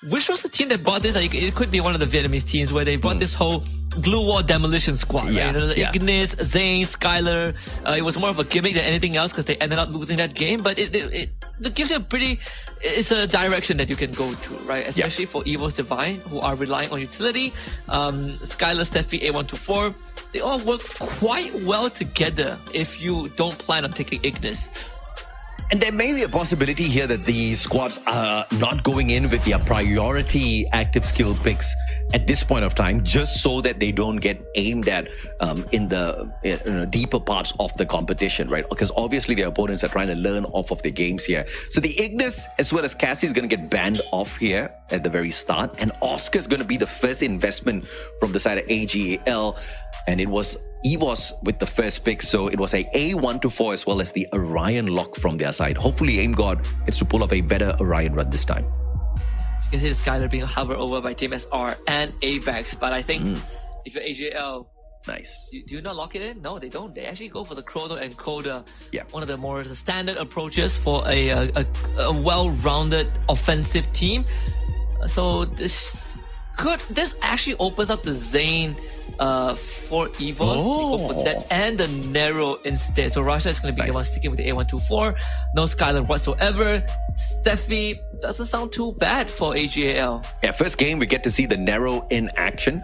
which was the team that brought this? Like, it could be one of the Vietnamese teams where they brought this whole glue wall demolition squad. Yeah, right? You know, yeah. Ignis, Zane, Skylar. It was more of a gimmick than anything else because they ended up losing that game. But it gives you a pretty... It's a direction that you can go to, right? Especially for Evo's Divine, who are relying on utility. Skylar, Steffi, A124. They all work quite well together if you don't plan on taking Ignis. And there may be a possibility here that the squads are not going in with their priority active skill picks at this point of time, just so that they don't get aimed at in the deeper parts of the competition, right? Because obviously their opponents are trying to learn off of their games here. So the Ignis as well as Cassie is going to get banned off here at the very start. And Oscar is going to be the first investment from the side of AGAL. And it was EVOS with the first pick, so it was a A124 as well as the Orion lock from their side. Hopefully Aim God gets to pull off a better Orion run this time. You can see the Skylar being hovered over by Team SR and Avex, but I think if you're AJL, nice. Do you not lock it in? No, they don't. They actually go for the Chrono Encoder. Yeah. One of the more standard approaches for a well-rounded offensive team. So this actually opens up the Zane for EVOS. They go for that and the Narrow instead. So Rasha is going to be the one sticking with the A124. No Skylar whatsoever. Steffi doesn't sound too bad for AGAL. Yeah, first game we get to see the Narrow in action.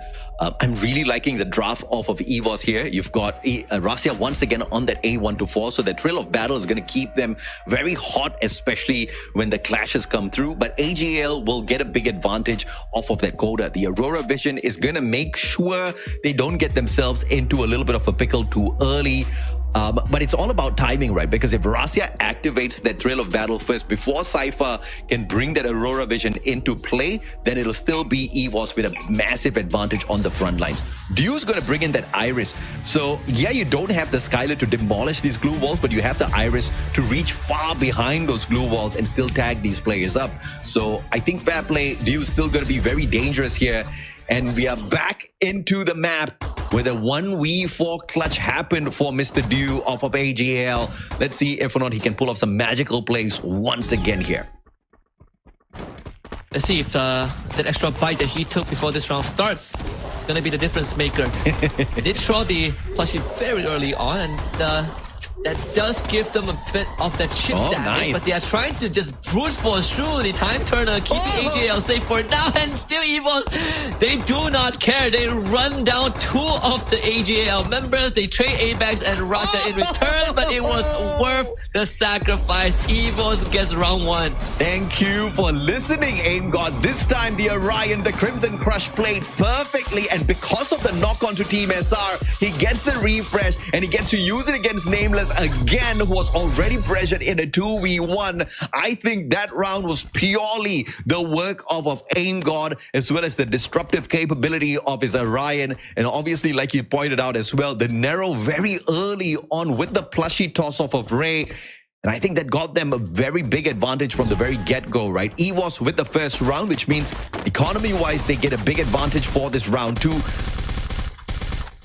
I'm really liking the draft off of EVOS here. You've got Rasia once again on that A124, so the thrill of battle is going to keep them very hot, especially when the clashes come through. But AGL will get a big advantage off of that Coda. The Aurora Vision is going to make sure they don't get themselves into a little bit of a pickle too early. But it's all about timing, right? Because if Rasia activates that thrill of battle first before Cypher can bring that Aurora Vision into play, then it'll still be EVOS with a massive advantage on the front lines. Duo's going to bring in that Iris. So yeah, you don't have the Skylar to demolish these glue walls, but you have the Iris to reach far behind those glue walls and still tag these players up. So I think fair play, Duo's still going to be very dangerous here. And we are back into the map where the 1v4 clutch happened for Mr. Dew off of AGL. Let's see if or not he can pull off some magical plays once again here. Let's see if that extra bite that he took before this round starts is going to be the difference maker. They did throw the plushie very early on, and that does give them a bit of that chip damage, but they are trying to just brute force through the time turner, keeping AGL safe for now, and still EVOS, they do not care. They run down two of the AGL members. They trade Apex and Raja in return, but it was worth the sacrifice. EVOS gets round one. Thank you for listening, Aim God. This time the Orion, the Crimson Crush played perfectly, and because of the knock onto Team SR, he gets the refresh and he gets to use it against Nameless again, who was already pressured in a 2v1. I think that round was purely the work of Aim God, as well as the disruptive capability of his Orion. And obviously, like you pointed out as well, the Narrow very early on with the plushie toss off of Ray. And I think that got them a very big advantage from the very get-go, right? EVOS with the first round, which means economy-wise, they get a big advantage for this round too.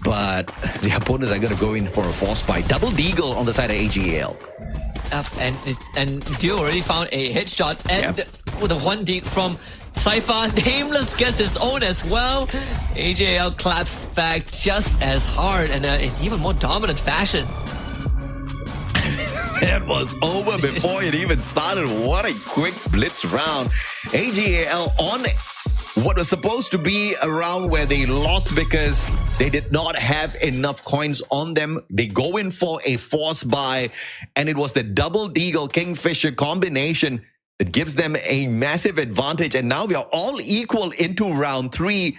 But the opponents are going to go in for a force buy. Double Deagle on the side of AGL. And Dio already found a headshot, and with the one deep from Cypher, Nameless gets his own as well. AJL claps back just as hard and in even more dominant fashion. It was over before it even started. What a quick blitz round. AGAL on what was supposed to be a round where they lost because they did not have enough coins on them. They go in for a force buy, and it was the Double Deagle Kingfisher combination that gives them a massive advantage. And now we are all equal into round 3.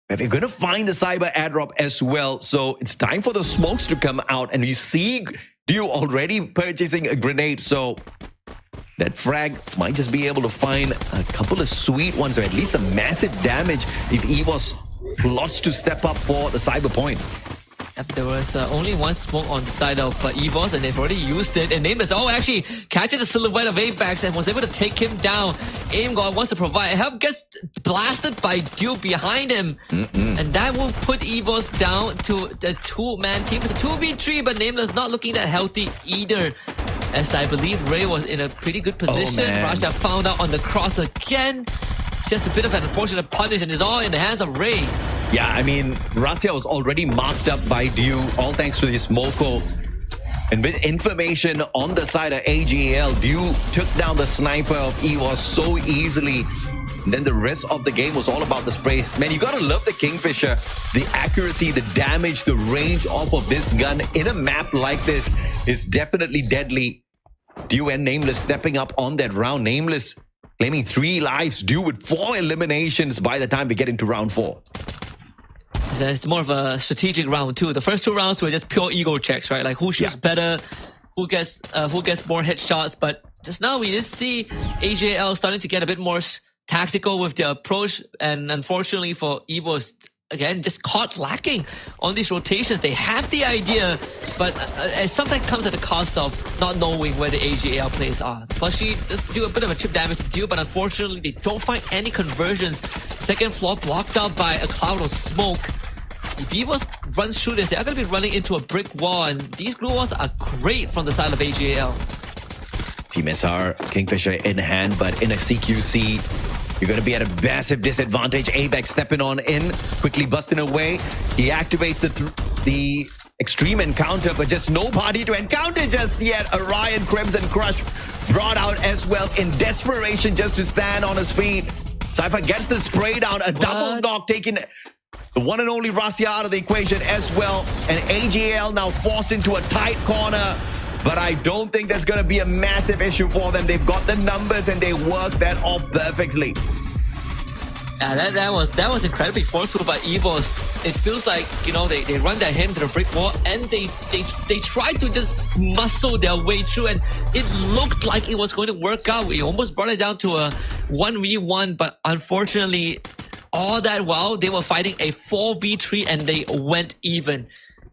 And we're going to find the Cyber airdrop as well. So it's time for the smokes to come out. And you see Dio already purchasing a grenade. So that frag might just be able to find a couple of sweet ones, or at least some massive damage if EVOS lots to step up for the Cyber point. Yep, there was only one smoke on the side of EVOS, and they've already used it. And Nameless, actually catches the silhouette of Apex and was able to take him down. Aim God wants to provide help, gets blasted by Duke behind him. And that will put EVOS down to the two-man team. It's a 2v3, but Nameless not looking that healthy either. As I believe Ray was in a pretty good position. Raja found out on the cross again. just a bit of an unfortunate punish, and it's all in the hands of Ray. Yeah, I mean, Rasia was already marked up by Dew, all thanks to this Moko. And with information on the side of AGL, Dew took down the sniper of EVOS so easily. And then the rest of the game was all about the sprays. Man, you gotta love the Kingfisher. The accuracy, the damage, the range off of this gun in a map like this is definitely deadly. Dew and Nameless stepping up on that round. Nameless claiming 3 lives. Dew with 4 eliminations by the time we get into round 4. So it's more of a strategic round too. The first 2 rounds were just pure ego checks, right? Like who shoots better, who gets more headshots. But just now we just see AJL starting to get a bit more tactical with their approach, and unfortunately for EVOS, again, just caught lacking on these rotations. They have the idea, but it sometimes comes at the cost of not knowing where the AGL plays are. Plushie just do a bit of a chip damage to Dew, but unfortunately they don't find any conversions. Second floor blocked out by a cloud of smoke. If EVOS runs through this, they are going to be running into a brick wall, and these glue walls are great from the side of AGL. Team SR, Kingfisher in hand, but in a CQC, you're going to be at a massive disadvantage. Abex stepping on in, quickly busting away. He activates the extreme encounter, but just nobody to encounter just yet. Orion, Crimson Crush brought out as well in desperation just to stand on his feet. Cypher gets the spray down, a double knock, taking the one and only Rasia out of the equation as well. And AGL now forced into a tight corner. But I don't think there's going to be a massive issue for them. They've got the numbers and they work that off perfectly. Yeah, that was incredibly forceful by EVOS. It feels like, you know, they run their hand to the brick wall and they try to just muscle their way through, and it looked like it was going to work out. We almost brought it down to a 1v1, but unfortunately, all that while they were fighting a 4v3 and they went even.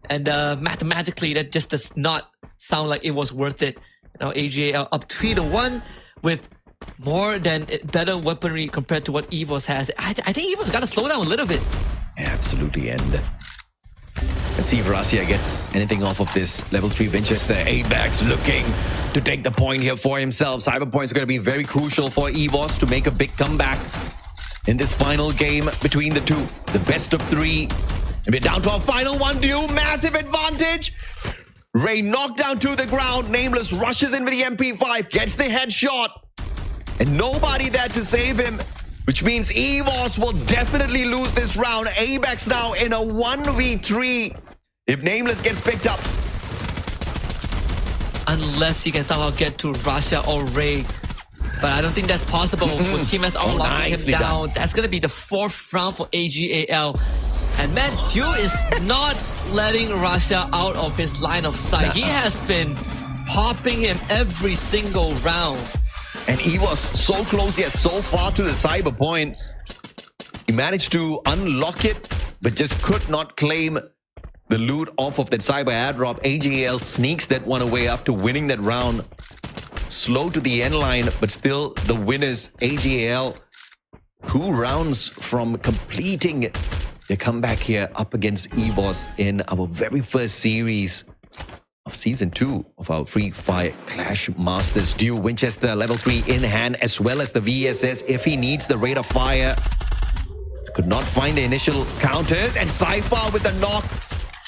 And mathematically, that just does not sound like it was worth it. Now AGL up 3-1 with more than better weaponry compared to what EVOS has. I think EVOS got to slow down a little bit. Yeah, absolutely. And let's see if Rasia gets anything off of this level 3 Winchester. Abex looking to take the point here for himself. Cyberpoint is going to be very crucial for EVOS to make a big comeback in this final game between the two. The best of 3. And we're down to our final one. Dew, massive advantage. Ray knocked down to the ground. Nameless rushes in with the MP5, gets the headshot. And nobody there to save him, which means EVOS will definitely lose this round. Abex now in a 1v3 if Nameless gets picked up. Unless he can somehow get to Rasia or Ray. But I don't think that's possible with Team SR locking him down. That's going to be the 4th round for AGAL. And man, Dew is not letting Rasia out of his line of sight. He has been popping him every single round. And he was so close yet so far to the cyber point. He managed to unlock it, but just could not claim the loot off of that cyber airdrop. AGL sneaks that one away after winning that round. Slow to the end line, but still the winners, AGL, 2 rounds from completing their comeback here up against EVOS in our very first series of Season 2 of our Free Fire Clash Masters. Dew, Winchester level 3 in hand, as well as the VSS if he needs the rate of fire. Could not find the initial counters, and Cypher with the knock.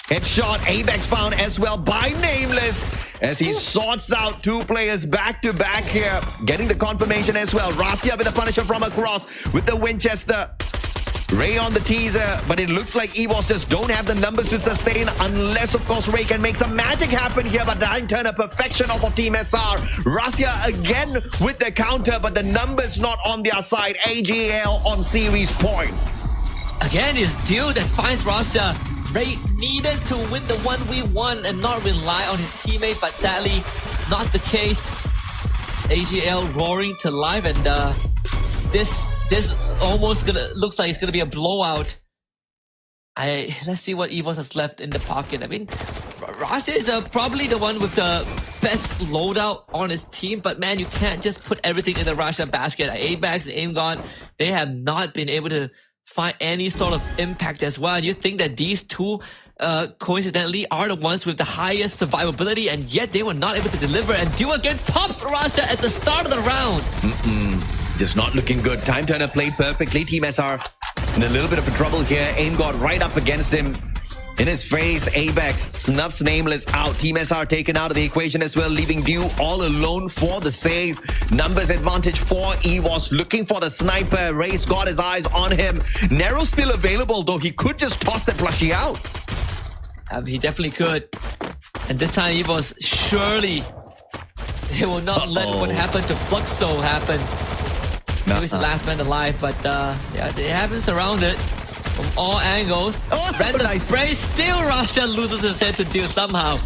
Headshot, Abex found as well by Nameless as he sorts out 2 players back to back here. Getting the confirmation as well. Rasia with the Punisher from across with the Winchester. Ray on the teaser, but it looks like EVOS just don't have the numbers to sustain unless, of course, Ray can make some magic happen here. But nine turn a perfection off of Team SR. Rasia again with the counter, but the numbers not on their side. AGL on series point. Again, it's Dew that finds Rasia. Ray needed to win the 1v1 and not rely on his teammate, but sadly, not the case. AGL roaring to life, and this almost looks like it's gonna be a blowout. Let's see what EVOS has left in the pocket. I mean, Rasia is probably the one with the best loadout on his team, but man, you can't just put everything in the Rasia basket. Abex and AimGod, they have not been able to find any sort of impact as well. And you think that these two coincidentally are the ones with the highest survivability, and yet they were not able to deliver. And Dew again pops Rasia at the start of the round. just not looking good. Time Turner played perfectly. Team SR in a little bit of a trouble here. Aim got right up against him. In his face, Apex snuffs Nameless out. Team SR taken out of the equation as well, leaving Dew all alone for the save. Numbers advantage for EVOS, looking for the sniper. Ray's got his eyes on him. Nero still available, though. He could just toss the plushie out. He definitely could. And this time EVOS, surely they will not let what happened to Fluxo happen. He was the last man alive, but yeah, they have him surrounded from all angles. Random nice spray, still Rasha loses his head to Dew somehow.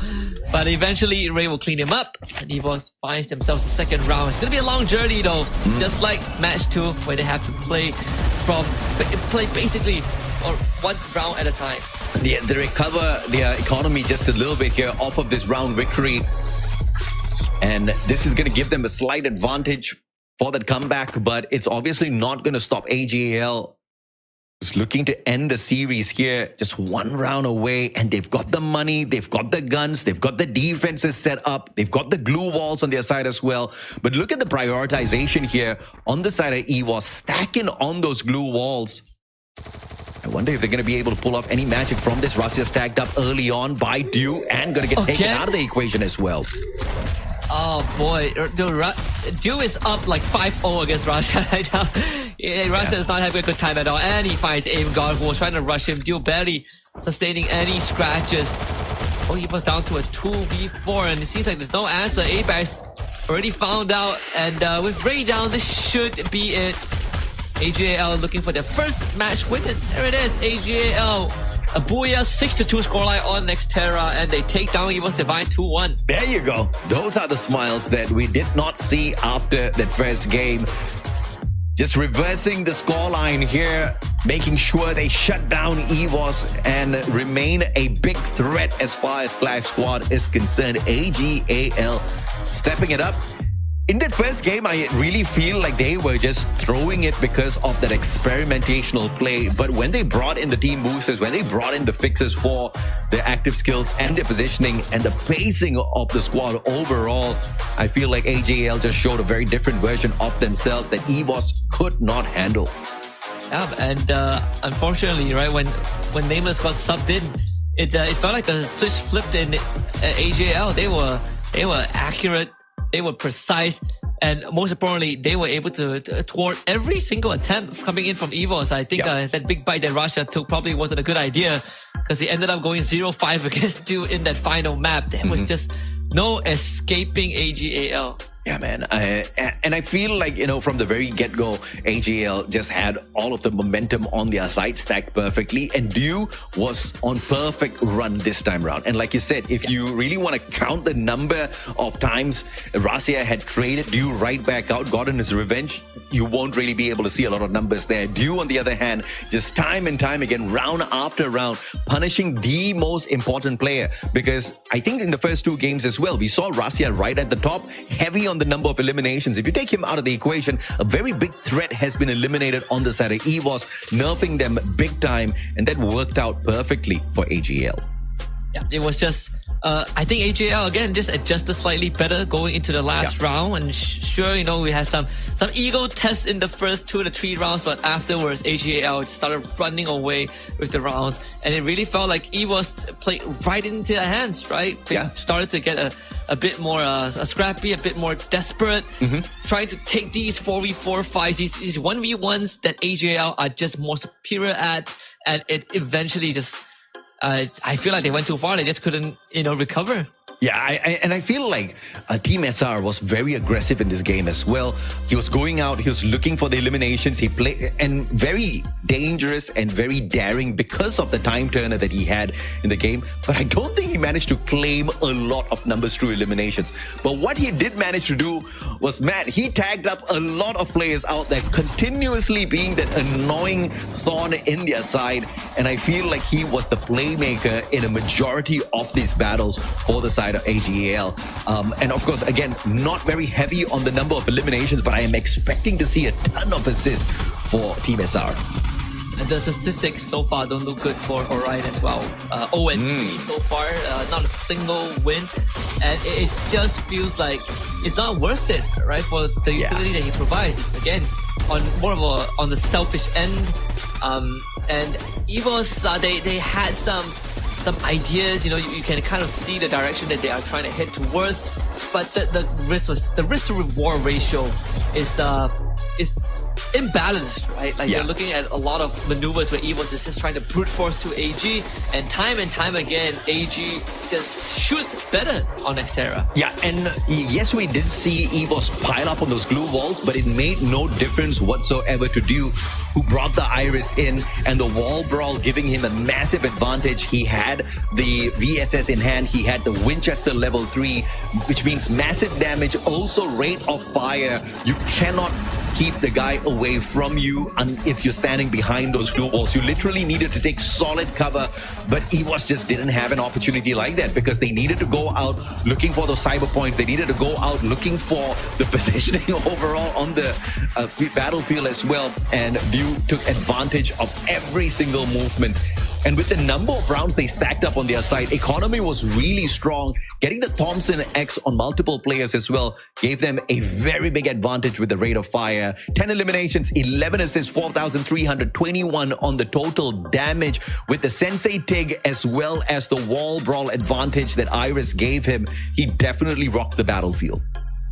But eventually Ray will clean him up, and EVOS finds themselves the second round. It's gonna be a long journey though, just like match 2, where they have to play basically or one round at a time. They recover their economy just a little bit here off of this round victory. And this is going to give them a slight advantage for that comeback, but it's obviously not going to stop AGAL. Just looking to end the series here, just one round away, and they've got the money, they've got the guns, they've got the defenses set up, they've got the glue walls on their side as well. But look at the prioritization here on the side of EVOS, stacking on those glue walls. I wonder if they're going to be able to pull off any magic from this. Rasya stacked up early on by Dew and going to get taken out of the equation as well. Oh boy, Dew is up like 5-0 against Rasha right now. Rasha is not having a good time at all, and he finds Aim God, who was trying to rush him. Dew barely sustaining any scratches. Oh, he was down to a 2v4, and it seems like there's no answer. Apex already found out, and with Ray down, this should be it. AGAL looking for their first match win, and there it is. AGAL, a booyah 6-2 scoreline on Nextera, and they take down EVOS Divine 2-1. There you go. Those are the smiles that we did not see after that first game. Just reversing the scoreline here, making sure they shut down EVOS and remain a big threat as far as Flash Squad is concerned. AGAL stepping it up. In that first game, I really feel like they were just throwing it because of that experimentational play. But when they brought in the team boosters, when they brought in the fixes for their active skills and their positioning and the pacing of the squad overall, I feel like AGAL just showed a very different version of themselves that EVOS could not handle. Yeah, and unfortunately, right, when Nameless got subbed in, it felt like the switch flipped in AGAL. They were accurate. They were precise, and most importantly, they were able to thwart every single attempt coming in from EVOS. I think that big bite that Rasha took probably wasn't a good idea, because he ended up going 0-5 against Dew in that final map. There was just no escaping AGAL. Yeah, man. And I feel like, you know, from the very get-go, AGL just had all of the momentum on their side, stacked perfectly, and Dew was on perfect run this time around. And like you said, if you really want to count the number of times Rasya had traded Dew right back out, gotten his revenge, you won't really be able to see a lot of numbers there. Dew, on the other hand, just time and time again, round after round, punishing the most important player. Because I think in the first 2 games as well, we saw Rasya right at the top, heavy on the number of eliminations. If you take him out of the equation, a very big threat has been eliminated on the side of EVOS, nerfing them big time, and that worked out perfectly for AGL. Yeah, it was just I think AGL again just adjusted slightly better going into the last round, and sure, you know, we had some ego tests in the first 2 to 3 rounds, but afterwards AGL started running away with the rounds, and it really felt like EVOS played right into their hands, right? They started to get a bit more scrappy, a bit more desperate, trying to take these 4v4 fights, these 1v1s that AGL are just more superior at, and it eventually just I feel like they went too far. They just couldn't, you know, recover. Yeah, I feel like Team SR was very aggressive in this game as well. He was going out, he was looking for the eliminations. He played, and very dangerous and very daring because of the time turner that he had in the game. But I don't think he managed to claim a lot of numbers through eliminations. But what he did manage to do was, Matt, he tagged up a lot of players out there, continuously being that annoying thorn in their side. And I feel like he was the playmaker in a majority of these battles for the side of AGAL. And of course, again, not very heavy on the number of eliminations, but I am expecting to see a ton of assists for Team SR. And the statistics so far don't look good for Orion as well. 0-3 so far, not a single win. And it just feels like it's not worth it, right? For the utility that he provides. Again, on more of on the selfish end. And EVOS, they had some ideas, you can kind of see the direction that they are trying to head towards. But the risk to reward ratio is imbalanced, right? Like you're looking at a lot of maneuvers where EVOS is just trying to brute force to AG, and time again, AG just shoots better on Xterra. Yeah, and yes, we did see EVOS pile up on those glue walls, but it made no difference whatsoever to Dew, who brought the Iris in, and the wall brawl giving him a massive advantage. He had the VSS in hand, he had the Winchester level 3, which means massive damage, also rate of fire. You cannot keep the guy away from you if you're standing behind those glue walls. You literally needed to take solid cover, but EVOS just didn't have an opportunity like that because they needed to go out looking for those cyber points. They needed to go out looking for the positioning overall on the battlefield as well, and Dew took advantage of every single movement. And with the number of rounds they stacked up on their side, economy was really strong. Getting the Thompson X on multiple players as well gave them a very big advantage with the rate of fire. 10 eliminations, 11 assists, 4,321 on the total damage. With the Sensei Tig as well as the wall brawl advantage that Iris gave him, he definitely rocked the battlefield.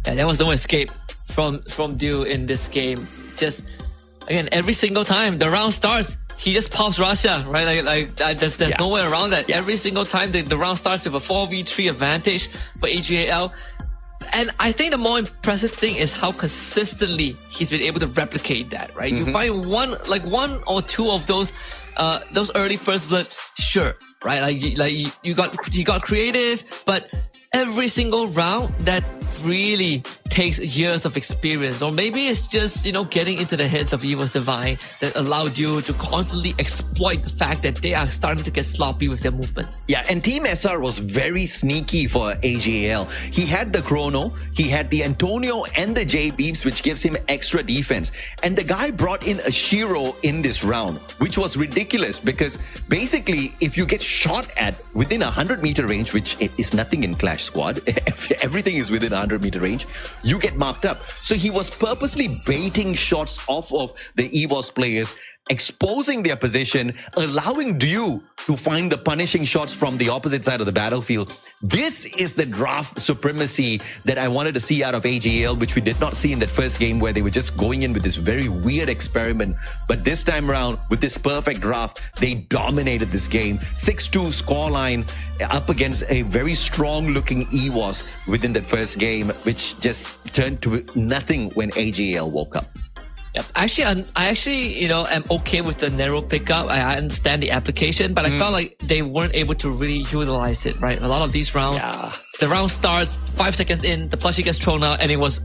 Yeah, there was no escape from Dew in this game. Just, again, every single time the round starts, he just pops Russia, right? There's no way around that. Every single time the round starts with a 4v3 advantage for AGAL. And I think the more impressive thing is how consistently he's been able to replicate that, right? You find one or two of those early first blood, sure, right? He got creative, but every single round that really takes years of experience, or maybe it's just getting into the heads of EVOS Divine that allowed you to constantly exploit the fact that they are starting to get sloppy with their movements. Yeah, and Team SR was very sneaky for AGAL. He had the Chrono, he had the Antonio and the J Beeps, which gives him extra defense. And the guy brought in a Shiro in this round, which was ridiculous because basically if you get shot at within 100-meter range, which is nothing in Clash Squad, everything is within 100-meter range, you get marked up. So he was purposely baiting shots off of the EVOS players, exposing their position, allowing Dew to find the punishing shots from the opposite side of the battlefield. This is the draft supremacy that I wanted to see out of AGL, which we did not see in that first game where they were just going in with this very weird experiment. But this time around, with this perfect draft, they dominated this game. 6-2 scoreline up against a very strong-looking EVOS within that first game, which just turned to nothing when AGL woke up. Yep. I actually, am okay with the narrow pickup. I understand the application, but I felt like they weren't able to really utilize it, right? A lot of these rounds, the round starts, 5 seconds in, the plushie gets thrown out, and it was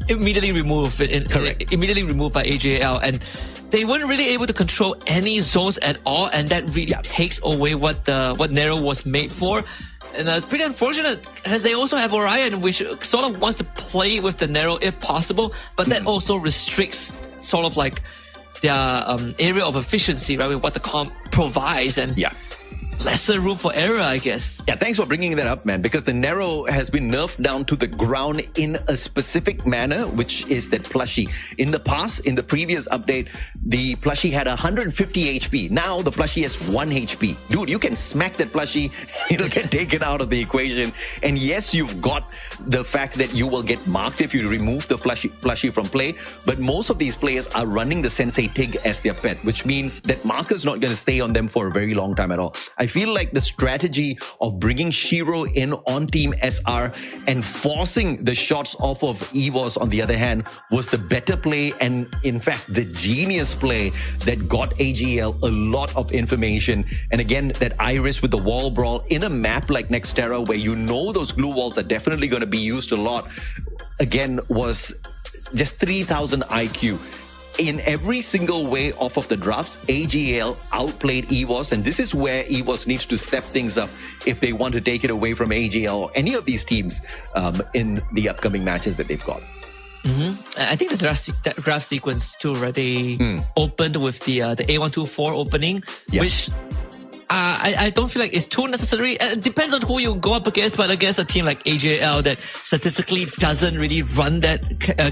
immediately removed. Correct. Immediately removed by AGL, and they weren't really able to control any zones at all, and that really takes away what narrow was made for. And it's pretty unfortunate as they also have Orion, which sort of wants to play with the narrow if possible, but that also restricts sort of like their area of efficiency, right, with what the comp provides, and lesser room for error, I guess. Yeah, thanks for bringing that up, man, because the Narrow has been nerfed down to the ground in a specific manner, which is that plushie. In the past, in the previous update, the plushie had 150 HP. Now the plushie has 1 HP. Dude, you can smack that plushie, it'll get taken out of the equation. And yes, you've got the fact that you will get marked if you remove the plushie from play, but most of these players are running the Sensei Tig as their pet, which means that marker's not going to stay on them for a very long time at all. I feel like the strategy of bringing Shiro in on Team SR and forcing the shots off of EVOS, on the other hand, was the better play, and in fact the genius play that got AGL a lot of information. And again, that Iris with the wall brawl in a map like Nextera, where those glue walls are definitely going to be used a lot, again was just 3,000 IQ. In every single way off of the drafts, AGL outplayed EVOS, and this is where EVOS needs to step things up if they want to take it away from AGL or any of these teams in the upcoming matches that they've got. I think that draft sequence too, right? They opened with the A124 opening, Yeah. which I don't feel like it's too necessary. It depends on who you go up against, but against a team like AJL that statistically doesn't really run that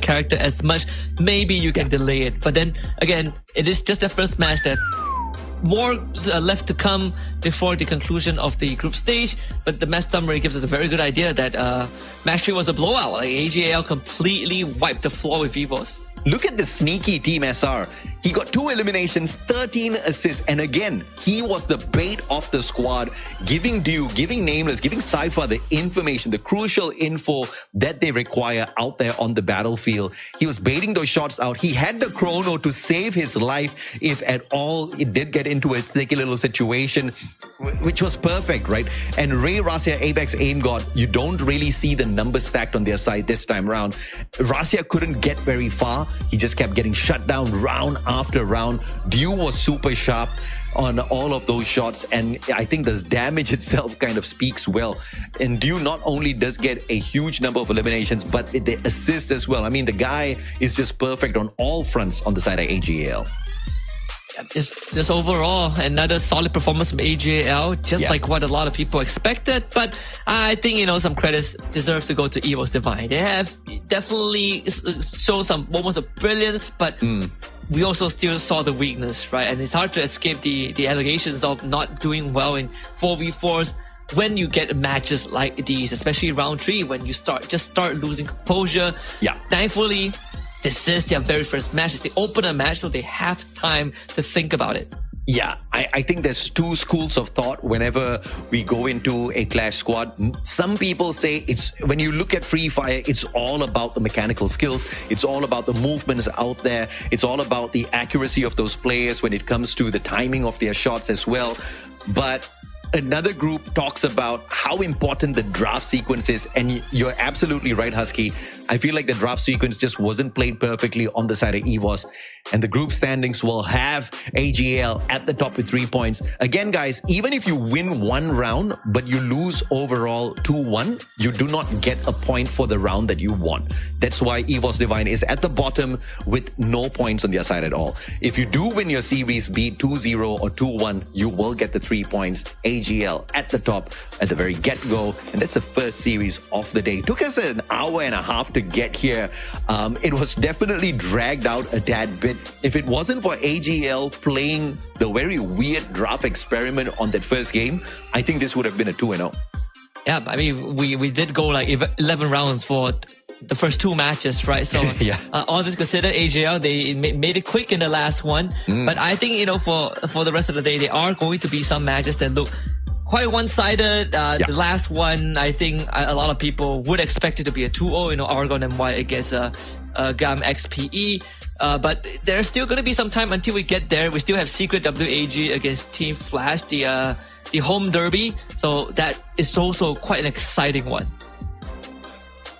character as much, maybe you can delay it. But then again, it is just the first match that more left to come before the conclusion of the group stage, but the match summary gives us a very good idea that match 3 was a blowout. Like AJL completely wiped the floor with EVOS. Look at the sneaky Team SR. He got 2 eliminations, 13 assists, and again, he was the bait of the squad, giving Dew, giving Nameless, giving Cypher the information, the crucial info that they require out there on the battlefield. He was baiting those shots out. He had the chrono to save his life if at all it did get into a sticky little situation, which was perfect, right? And Ray, Rasia, Apex, Aim God, you don't really see the numbers stacked on their side this time around. Rasia couldn't get very far. He just kept getting shut down round after round. Dew was super sharp on all of those shots, and I think the damage itself kind of speaks well. And Dew not only does get a huge number of eliminations, but the assist as well. I mean, the guy is just perfect on all fronts on the side of AGL. Just overall, another solid performance from AJL, just like what a lot of people expected. But I think, some credits deserve to go to EVOS Divine. They have definitely shown some moments of brilliance, but we also still saw the weakness, right? And it's hard to escape the allegations of not doing well in 4v4s when you get matches like these, especially round 3, when you start losing composure. Yeah. Thankfully, this is their very first match. It's the opener match, so they have time to think about it. Yeah, I think there's 2 schools of thought whenever we go into a Clash squad. Some people say it's when you look at Free Fire, it's all about the mechanical skills. It's all about the movements out there. It's all about the accuracy of those players when it comes to the timing of their shots as well. But another group talks about how important the draft sequence is. And you're absolutely right, Husky. I feel like the draft sequence just wasn't played perfectly on the side of EVOS. And the group standings will have AGL at the top with 3 points. Again, guys, even if you win 1 round, but you lose overall 2-1, you do not get a point for the round that you won. That's why EVOS Divine is at the bottom with no points on their side at all. If you do win your series, be it 2-0 or 2-1, you will get the 3 points. AGL at the top at the very get-go. And that's the first series of the day. Took us an hour and a half to get here. It was definitely dragged out a tad bit. If it wasn't for AGL playing the very weird draft experiment on that first game, I think this would have been a 2-0. Yeah, I mean, we did go like 11 rounds for the first 2 matches, right? So all this considered, AJL, they made it quick in the last one. But I think, for the rest of the day, there are going to be some matches that look quite one-sided. The last one, I think a lot of people would expect it to be a 2-0, Argon MY against GAM XPE. But there's still going to be some time until we get there. We still have Secret WAG against Team Flash, the home derby. So that is also quite an exciting one.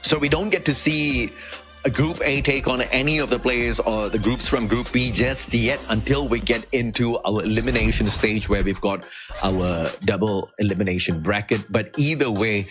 So we don't get to see a Group A take on any of the players or the groups from Group B just yet until we get into our elimination stage where we've got our double elimination bracket. But either way,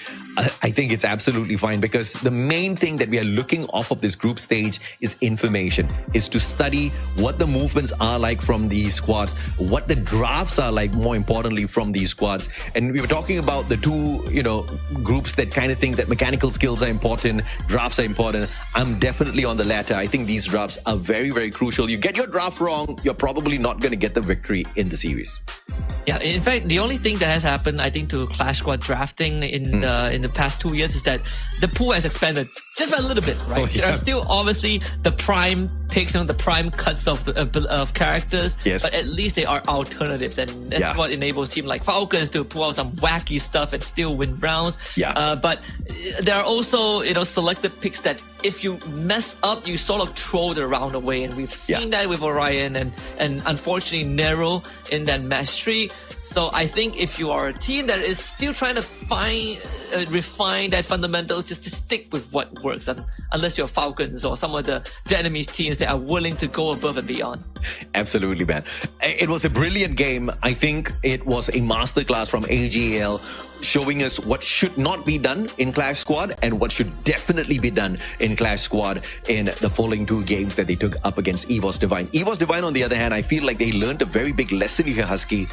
I think it's absolutely fine because the main thing that we are looking off of this group stage is information, is to study what the movements are like from these squads, what the drafts are like, more importantly, from these squads. And we were talking about the 2, groups that kind of think that mechanical skills are important, drafts are important. I'm definitely on the latter. I think these drafts are very, very crucial. You get your draft wrong, you're probably not going to get the victory in the series. Yeah, in fact, the only thing that has happened, I think, to Clash Squad drafting in the past 2 years is that the pool has expanded just by a little bit, right? There are still obviously the prime picks, the prime cuts of characters, but at least they are alternatives, and that's what enables team like Falcons to pull out some wacky stuff and still win rounds. But there are also selected picks that if you mess up, you sort of throw the round away, and we've seen that with Orion and unfortunately Nero in that match 3. So I think if you are a team that is still trying to refine that fundamental, just to stick with what works, and unless you're Falcons or some of the Vietnamese teams that are willing to go above and beyond. Absolutely, man. It was a brilliant game. I think it was a masterclass from AGL, showing us what should not be done in Clash Squad and what should definitely be done in Clash Squad in the following two games that they took up against EVOS Divine. EVOS Divine, on the other hand, I feel like they learned a very big lesson here, Husky.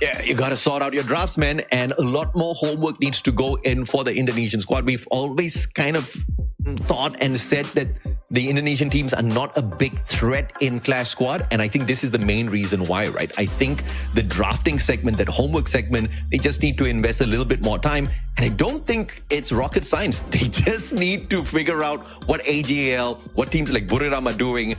Yeah, you got to sort out your drafts, man, and a lot more homework needs to go in for the Indonesian squad. We've always kind of thought and said that the Indonesian teams are not a big threat in Clash Squad, and I think this is the main reason why, right? I think the drafting segment, that homework segment, they just need to invest a little bit more time, and I don't think it's rocket science. They just need to figure out what AGL, what teams like Buriram are doing,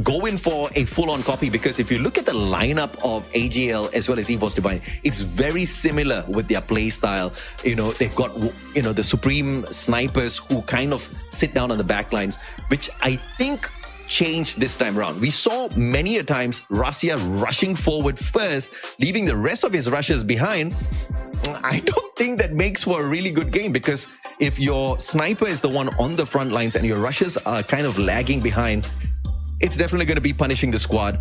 go in for a full-on copy, because if you look at the lineup of AGL as well as EVOS Divine, it's very similar with their play style. You know, they've got, you know, the supreme snipers who kind of sit down on the back lines, which I think changed this time around. We saw many a times Rasia rushing forward first, leaving the rest of his rushers behind. I don't think that makes for a really good game, because if your sniper is the one on the front lines and your rushers are kind of lagging behind, it's definitely going to be punishing the squad.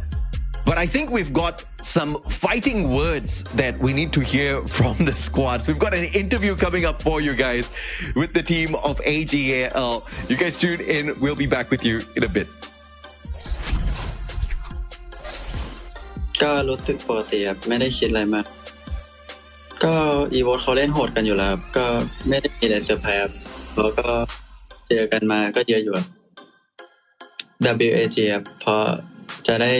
But I think we've got some fighting words that we need to hear from the squads. We've got an interview coming up for you guys with the team of AGL. You guys tune in. We'll be back with you in a bit. ก็รู้สึกปกติครับไม่ได้คิดอะไรมากก็อีโวเขาเล่นโหดกันอยู่แล้วก็ไม่ได้มีอะไรเซอร์ไพรส์ครับแล้วก็เจอกันมาก็เยอะอยู่ครับ WAG ครับพอจะได้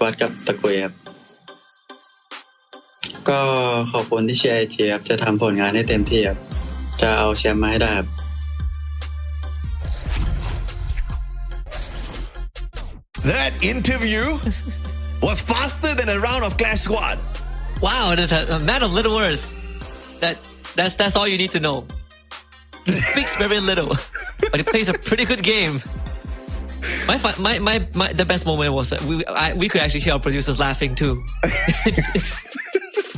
วัดกับตะกุยครับก็ขอบคุณที่เชียร์ AG ครับจะทำผลงานให้เต็มที่ครับจะเอาแชมป์มาให้ได้ครับ That interview was faster than a round of Clash Squad. Wow, it is a man of little words. That's all you need to know. He speaks very little, but he plays a pretty good game. The best moment was we could actually hear our producers laughing too.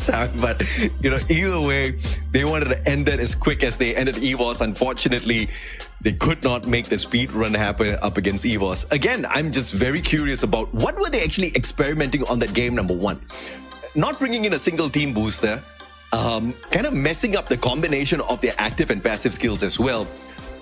Sorry, but you know, either way, they wanted to end it as quick as they ended EVOS. Unfortunately, they could not make the speed run happen up against EVOS. Again, I'm just very curious about what were they actually experimenting on that game, number one. Not bringing in a single team booster, kind of messing up the combination of their active and passive skills as well.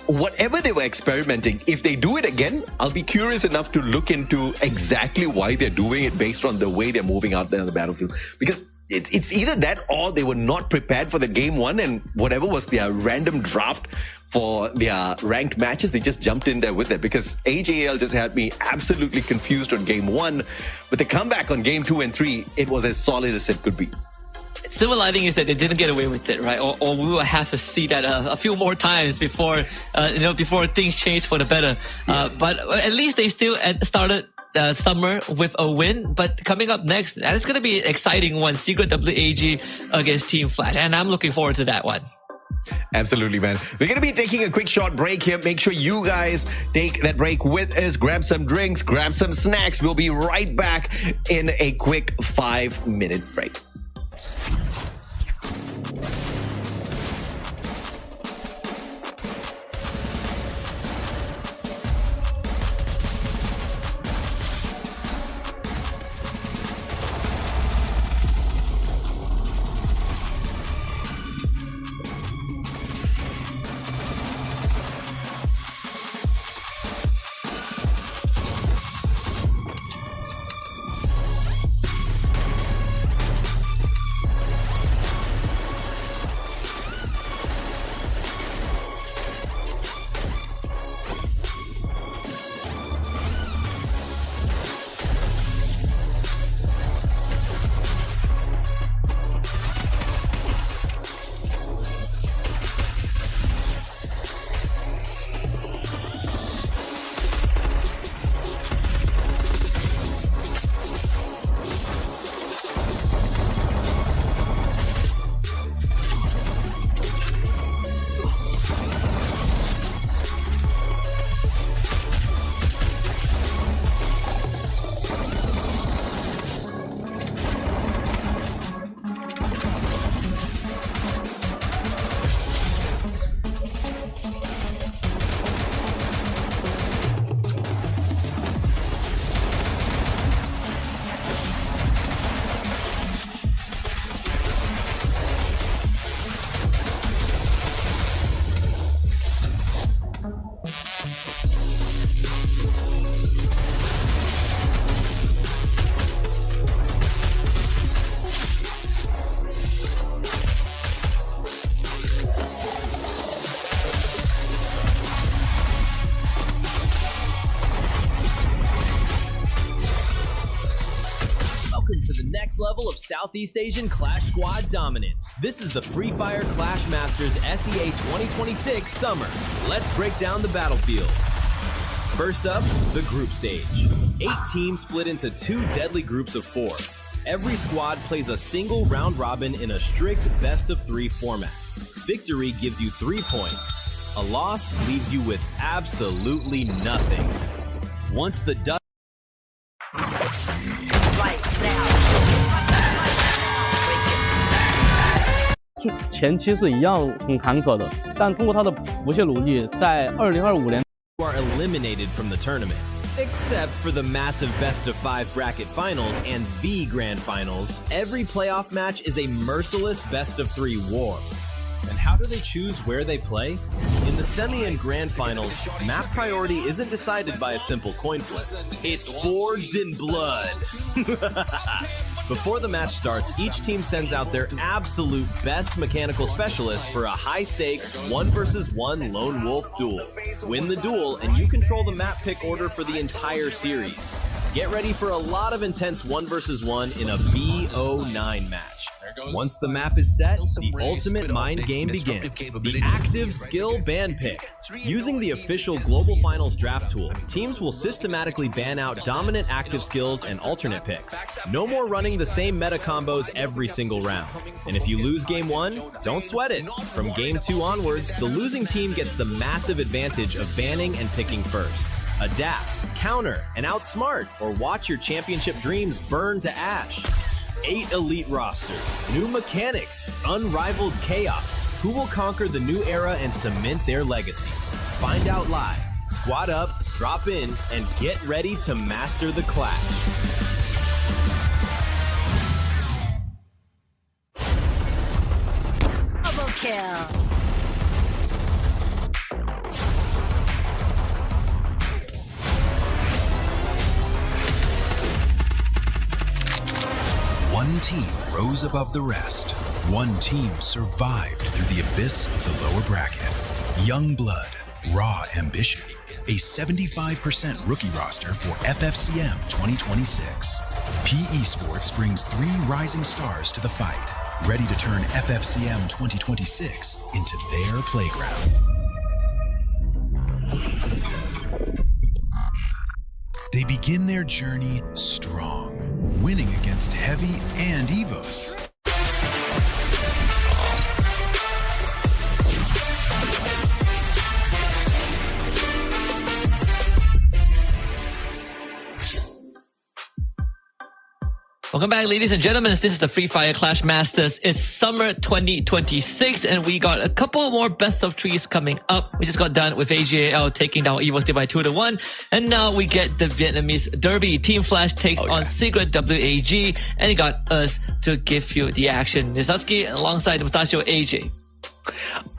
Whatever they were experimenting, if they do it again, I'll be curious enough to look into exactly why they're doing it based on the way they're moving out there on the battlefield. Because it's either that or they were not prepared for the game one, and whatever was their random draft for their ranked matches, they just jumped in there with it. Because AJL just had me absolutely confused on game one. But the comeback on game 2 and 3, it was as solid as it could be. Silver lining is that they didn't get away with it, right? Or we will have to see that a few more times before before things change for the better. Yes. But at least they still started summer with a win. But coming up next, and it's going to be an exciting one: Secret WAG against Team Flash, and I'm looking forward to that one. Absolutely, man. We're going to be taking a quick short break here. Make sure you guys take that break with us. Grab some drinks, grab some snacks. We'll be right back in a quick 5-minute break. into the next level of Southeast Asian Clash Squad dominance. This is the Free Fire Clash Masters SEA 2026 Summer. Let's break down the battlefield. First up, the group stage. 8 teams split into 2 deadly groups of 4. Every squad plays a single round robin in a strict best-of-3 format. Victory gives you 3 points. A loss leaves you with absolutely nothing. Once the dust 前期是一样很坎坷的，但通过他的不懈努力，在2025年 are eliminated from the tournament. Except for the massive best-of-5 bracket finals and the grand finals, every playoff match is a merciless best-of-3 war. And how do they choose where they play? In the semi and grand finals, map priority isn't decided by a simple coin flip. It's forged in blood. Before the match starts, each team sends out their absolute best mechanical specialist for a high-stakes 1 versus 1 lone wolf duel. Win the duel, and you control the map pick order for the entire series. Get ready for a lot of intense 1 versus 1 in a BO9 match. Once the map is set, the ultimate mind game begins. The active skill ban pick. Using the official Global Finals draft tool, teams will systematically ban out dominant active skills and alternate picks. No more running the same meta combos every single round. And if you lose game 1, don't sweat it. From game 2 onwards, the losing team gets the massive advantage of banning and picking first. Adapt, counter, and outsmart, or watch your championship dreams burn to ash. 8 elite rosters, new mechanics, unrivaled chaos. Who will conquer the new era and cement their legacy? Find out live. Squad up, drop in, and get ready to master the clash. Double kill. One team rose above the rest. One team survived through the abyss of the lower bracket. Young blood, raw ambition. A 75% rookie roster for FFCM 2026. PE Sports brings 3 rising stars to the fight, ready to turn FFCM 2026 into their playground. They begin their journey strong, winning against Heavy and Evos. Welcome back, ladies and gentlemen. This is the Free Fire Clash Masters. It's summer 2026, and we got a couple more best of 3s coming up. We just got done with AJL taking down EVOS by 2-1, and now we get the Vietnamese Derby. Team Flash takes on Secret WAG, and it got us to give you the action. Nisaski alongside Mustachio AJ.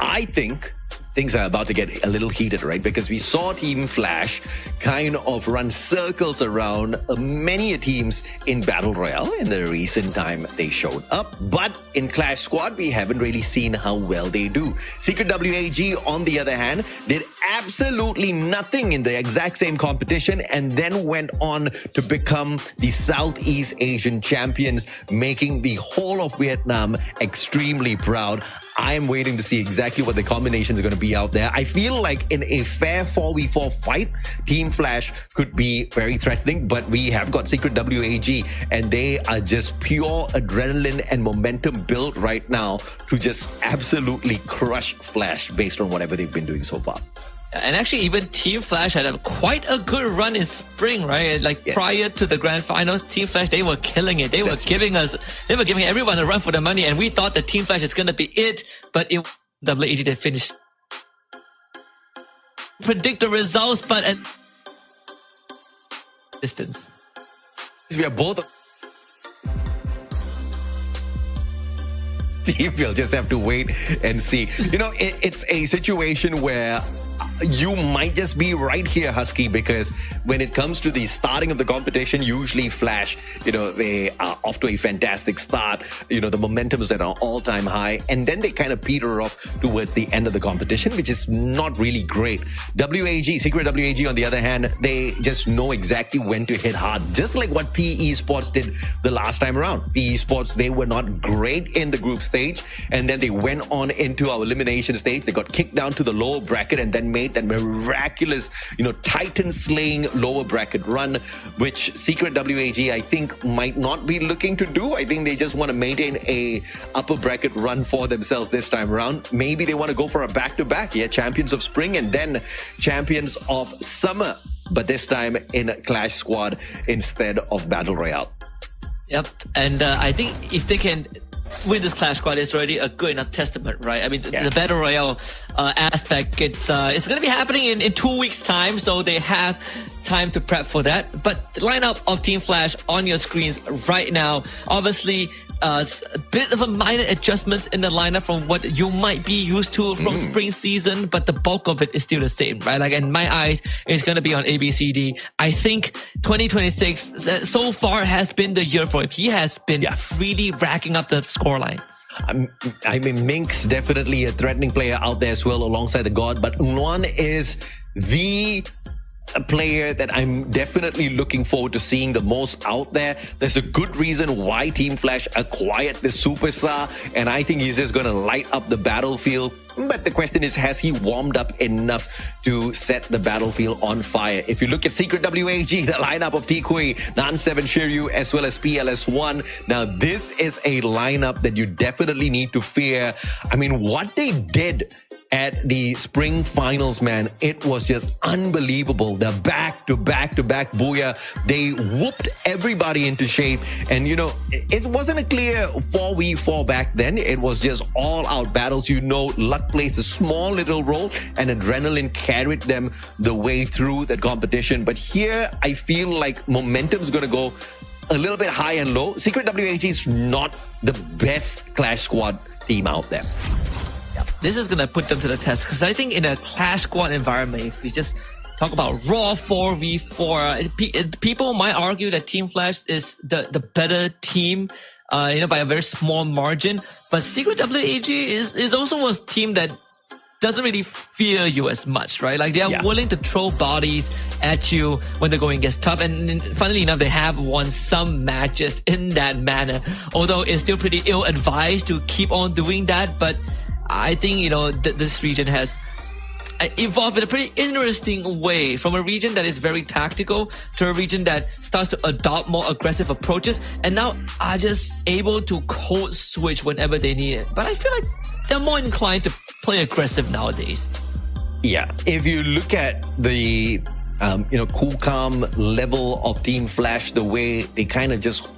I think things are about to get a little heated, right? Because we saw Team Flash kind of run circles around many teams in Battle Royale in the recent time they showed up. But in Clash Squad, we haven't really seen how well they do. Secret WAG, on the other hand, did absolutely nothing in the exact same competition and then went on to become the Southeast Asian champions, making the whole of Vietnam extremely proud. I am waiting to see exactly what the combinations are going to be out there. I feel like in a fair 4v4 fight, Team Flash could be very threatening, but we have got Secret WAG, and they are just pure adrenaline and momentum built right now to just absolutely crush Flash based on whatever they've been doing so far. And actually, even Team Flash had quite a good run in spring, right? Like prior to the grand finals, Team Flash, they were killing it. They were giving everyone a run for the money, and we thought that Team Flash is going to be it, but it WAG did finish. Predict the results, but at distance. We are both. We'll just have to wait and see. You know, it's a situation where you might just be right here, Husky, because when it comes to the starting of the competition, usually Flash, they are off to a fantastic start. The momentum is at an all-time high, and then they kind of peter off towards the end of the competition, which is not really great. Secret WAG, on the other hand, they just know exactly when to hit hard, just like what PE Sports did the last time around. PE Sports, they were not great in the group stage, and then they went on into our elimination stage. They got kicked down to the lower bracket and then made that miraculous, Titan-slaying lower bracket run, which Secret WAG, I think, might not be looking to do. I think they just want to maintain a upper bracket run for themselves this time around. Maybe they want to go for a back-to-back, champions of spring and then champions of summer, but this time in Clash Squad instead of Battle Royale. Yep, and I think if they can win this Clash Squad, it's already a good enough testament, right? I mean, the Battle Royale aspect, it's going to be happening in 2 weeks' time, so they have time to prep for that. But the lineup of Team Flash on your screens right now, obviously, a bit of a minor adjustments in the lineup from what you might be used to from spring season, but the bulk of it is still the same, right? Like, in my eyes, it's going to be on ABCD. I think 2026 so far has been the year for him. He has been really racking up the scoreline. I mean, Minx definitely a threatening player out there as well alongside the God, but Nguyen is the player that I'm definitely looking forward to seeing the most out there. There's a good reason why Team Flash acquired this superstar, and I think he's just going to light up the battlefield. But the question is, has he warmed up enough to set the battlefield on fire? If you look at Secret WAG, the lineup of Tikui, Nan7 Shiryu, as well as PLS1, now this is a lineup that you definitely need to fear. I mean, what they did at the spring finals, man, it was just unbelievable. The back-to-back Booyah, they whooped everybody into shape. And, it wasn't a clear 4v4 back then. It was just all-out battles. Luck plays a small little role, and adrenaline carried them the way through that competition. But here, I feel like momentum's going to go a little bit high and low. Secret WAG is not the best Clash Squad team out there. This is going to put them to the test, because I think in a Clash Squad environment, if we just talk about raw 4v4, people might argue that Team Flash is the better team, by a very small margin. But Secret WAG is also a team that doesn't really fear you as much, right? Like, they are willing to throw bodies at you when the going gets tough. And funnily enough, they have won some matches in that manner, although it's still pretty ill-advised to keep on doing that. But I think, this region has evolved in a pretty interesting way, from a region that is very tactical to a region that starts to adopt more aggressive approaches, and now are just able to code switch whenever they need it. But I feel like they're more inclined to play aggressive nowadays. Yeah, if you look at the cool calm level of Team Flash, the way they kind of just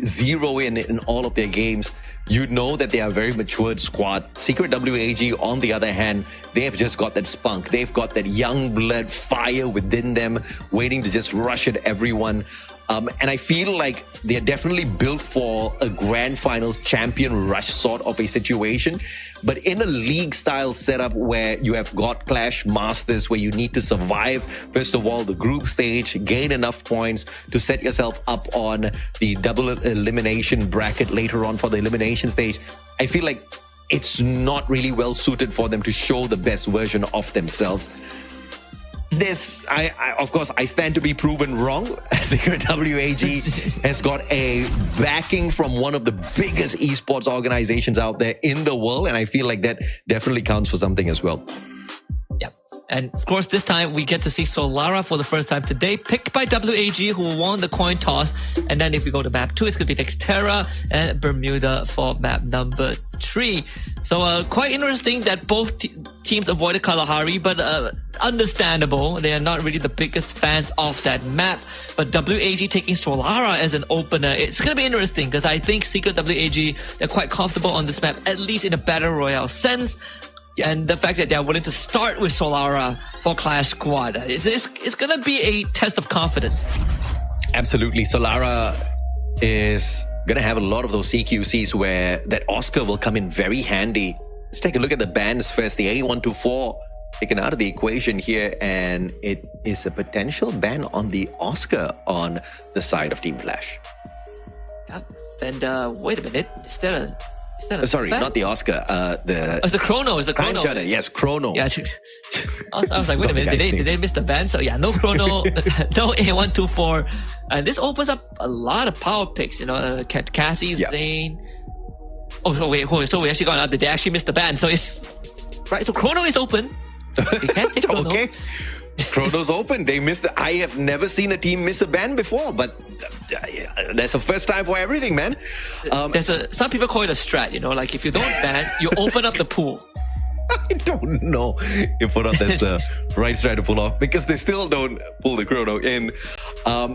zero in all of their games, you know that they are a very matured squad. Secret WAG, on the other hand, they have just got that spunk. They've got that young blood fire within them, waiting to just rush at everyone. And I feel like they're definitely built for a grand finals champion rush sort of a situation. But in a league style setup where you have got Clash Masters, where you need to survive, first of all, the group stage, gain enough points to set yourself up on the double elimination bracket later on for the elimination stage, I feel like it's not really well suited for them to show the best version of themselves. This, of course, I stand to be proven wrong. Secret WAG has got a backing from one of the biggest esports organizations out there in the world, and I feel like that definitely counts for something as well. Yeah. And of course, this time we get to see Solara for the first time today, picked by WAG, who won the coin toss. And then if we go to map 2, it's going to be Dexterra and Bermuda for map number 3. So quite interesting that both teams avoided Kalahari, but understandable. They are not really the biggest fans of that map. But WAG taking Solara as an opener, it's going to be interesting, because I think Secret WAG, they're quite comfortable on this map, at least in a Battle Royale sense. And the fact that they're willing to start with Solara for Clash Squad, it's going to be a test of confidence. Absolutely. Solara is going to have a lot of those CQCs where that Oscar will come in very handy. Let's take a look at the bans first. The A124 taken out of the equation here, and it is a potential ban on the Oscar on the side of Team Flash. Yeah. And wait a minute, is there a Sorry, ban? not the Oscar. It's the Chrono. It's the Time Chrono. Turner, yes, Chrono. Yeah. I was like, wait a minute, guy's did name. they miss the ban? So yeah, no Chrono, no A124, and this opens up a lot of power picks. You know, Cassie's Yeah. Zane. Oh, so we actually got out. They actually missed the ban. So it's right. So Chrono is open. You can't take Chrono. Okay. Chrono's open. They missed I have never seen a team miss a ban before, but that's the first time for everything, man. Some people call it a strat. You know, like if you don't ban, you open up the pool. I don't know if or not that's the right strat to pull off, because they still don't pull the Chrono in.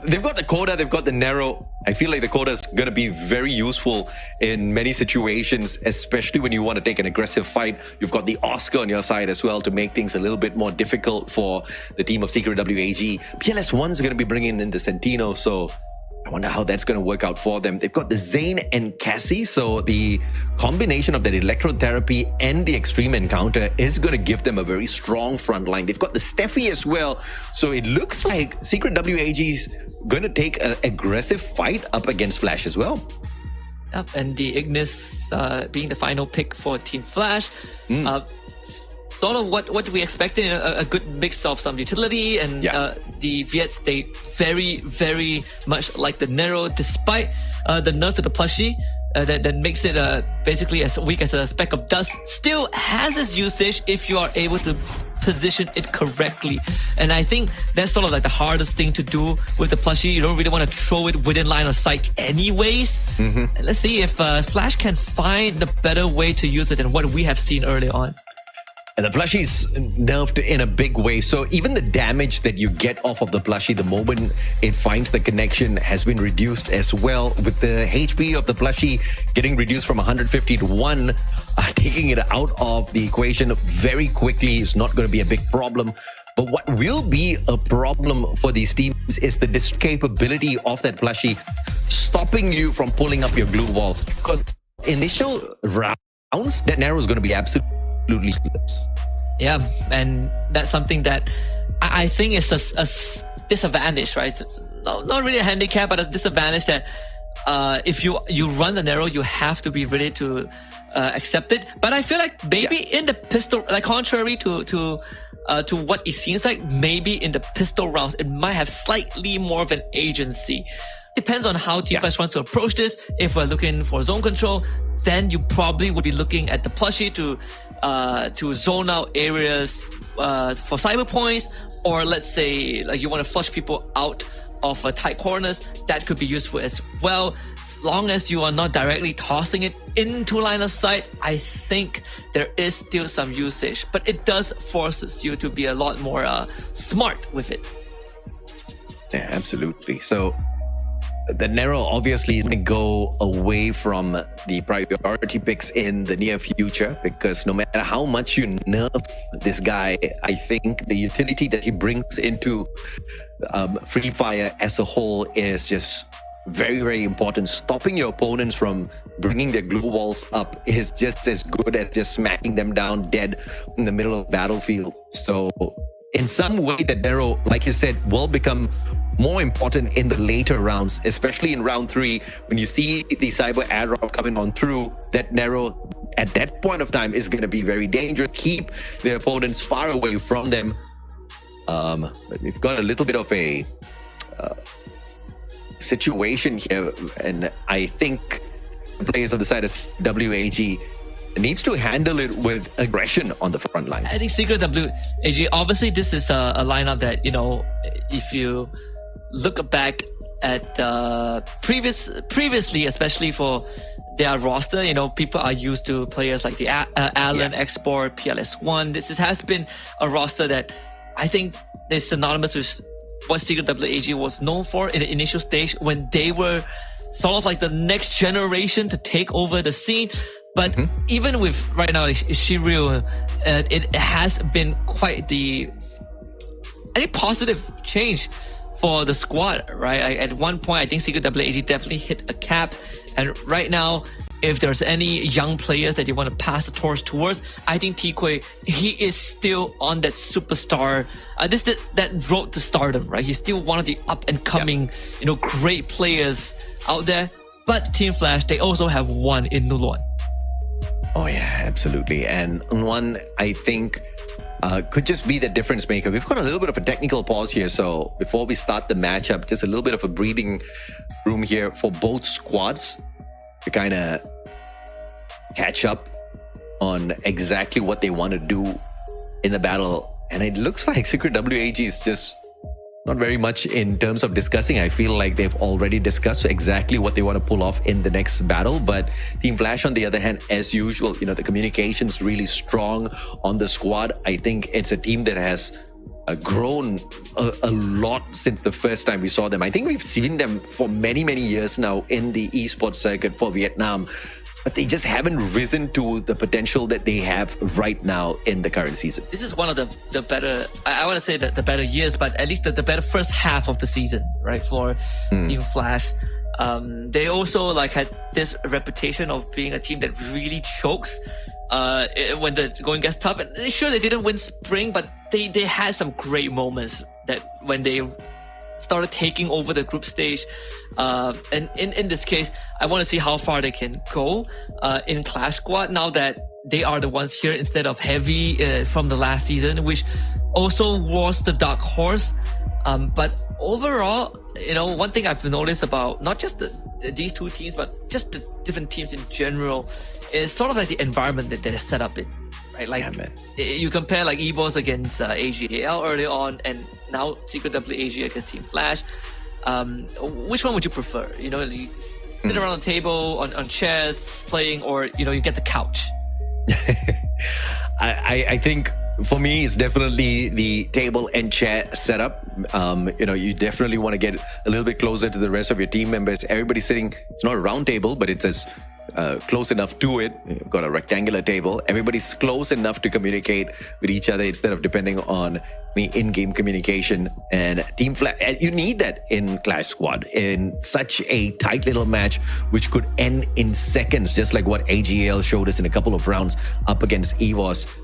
They've got the Coda, they've got the Nero. I feel like the Coda is going to be very useful in many situations, especially when you want to take an aggressive fight. You've got the Oscar on your side as well to make things a little bit more difficult for the team of Secret WAG. PLS1's going to be bringing in the Centino, so I wonder how that's going to work out for them. They've got the Zane and Cassie, so the combination of that electrotherapy and the extreme encounter is going to give them a very strong front line. They've got the Steffi as well, so it looks like Secret WAG's going to take an aggressive fight up against Flash as well. Yep, and the Ignis being the final pick for Team Flash. Sort of what we expected, a good mix of some utility, and the Viet stay very, very much like the Nero, despite the nerf to the plushie that makes it basically as weak as a speck of dust. Still has its usage if you are able to position it correctly, and I think that's sort of like the hardest thing to do with the plushie. You don't really want to throw it within line of sight anyways. And let's see if Flash can find a better way to use it than what we have seen early on. And the plushie's nerfed in a big way. So even the damage that you get off of the plushie the moment it finds the connection has been reduced as well. With the HP of the plushie getting reduced from 150 to 1, taking it out of the equation very quickly is not going to be a big problem. But what will be a problem for these teams is the capability of that plushie stopping you from pulling up your glue walls. Because initial rounds, that Nero is going to be absolutely useless. Yeah, and that's something that I think is a disadvantage, right? Not really a handicap, but a disadvantage that if you run the Nero, you have to be ready to accept it. But I feel like maybe in the pistol, like contrary to what it seems like, maybe in the pistol rounds, it might have slightly more of an agency. Depends on how Team Flash wants to approach this. If we're looking for zone control, then you probably would be looking at the plushie to zone out areas for cyber points, or let's say like you want to flush people out of tight corners. That could be useful as well. As long as you are not directly tossing it into line of sight, I think there is still some usage, but it does forces you to be a lot more smart with it. Yeah, absolutely. So the Nero obviously is going to go away from the priority picks in the near future, because no matter how much you nerf this guy, I think the utility that he brings into Free Fire as a whole is just very, very important. Stopping your opponents from bringing their glue walls up is just as good as just smacking them down dead in the middle of the battlefield. So in some way, that Nero, like you said, will become more important in the later rounds, especially in round 3, when you see the cyber airdrop coming on through. That Nero at that point of time is going to be very dangerous. Keep the opponents far away from them. But we've got a little bit of a situation here, and I think the players on the side of WAG needs to handle it with aggression on the front line. I think Secret WAG, obviously this is a lineup that, you know, if you look back at previously, especially for their roster, you know, people are used to players like the Allen, Export, PLS1. This has been a roster that I think is synonymous with what Secret WAG was known for in the initial stage, when they were sort of like the next generation to take over the scene. But even with right now Shiryu, it has been quite the positive change for the squad, right? At one point, I think Secret WAG definitely hit a cap, and right now if there's any young players that you want to pass the torch towards, I think T-Quay, he is still on that superstar, that road to stardom, right? He's still one of the up and coming, great players out there. But Team Flash, they also have one in Nulon. Oh yeah, absolutely. And one, I think, could just be the difference maker. We've got a little bit of a technical pause here, so before we start the matchup, just a little bit of a breathing room here for both squads to kind of catch up on exactly what they want to do in the battle. And it looks like Secret WAG is just not very much in terms of discussing. I feel like they've already discussed exactly what they want to pull off in the next battle. But Team Flash, on the other hand, as usual, the communication's really strong on the squad. I think it's a team that has grown a lot since the first time we saw them. I think we've seen them for many, many years now in the esports circuit for Vietnam, but they just haven't risen to the potential that they have right now in the current season. This is one of the better, I want to say that the better years, but at least the better first half of the season, right, for Team Flash. They also had this reputation of being a team that really chokes when the going gets tough. And sure, they didn't win Spring, but they had some great moments that when they started taking over the group stage. And in this case, I want to see how far they can go in Clash Squad now that they are the ones here instead of Heavy from the last season, which also was the dark horse. But overall, one thing I've noticed about not just these two teams, but just the different teams in general, is sort of like the environment that they're set up in, right? Like you compare like EVOS against AGAL early on, and now Secret WAG against Team Flash. Which one would you prefer? You sit around the table on chairs playing, or you get the couch. I think for me, it's definitely the table and chair setup. You definitely want to get a little bit closer to the rest of your team members. Everybody's sitting, it's not a round table, but it's as close enough to it. You've got a rectangular table. Everybody's close enough to communicate with each other instead of depending on the in-game communication. And Team Flash, you need that in Clash Squad in such a tight little match, which could end in seconds, just like what AGL showed us in a couple of rounds up against EVOS.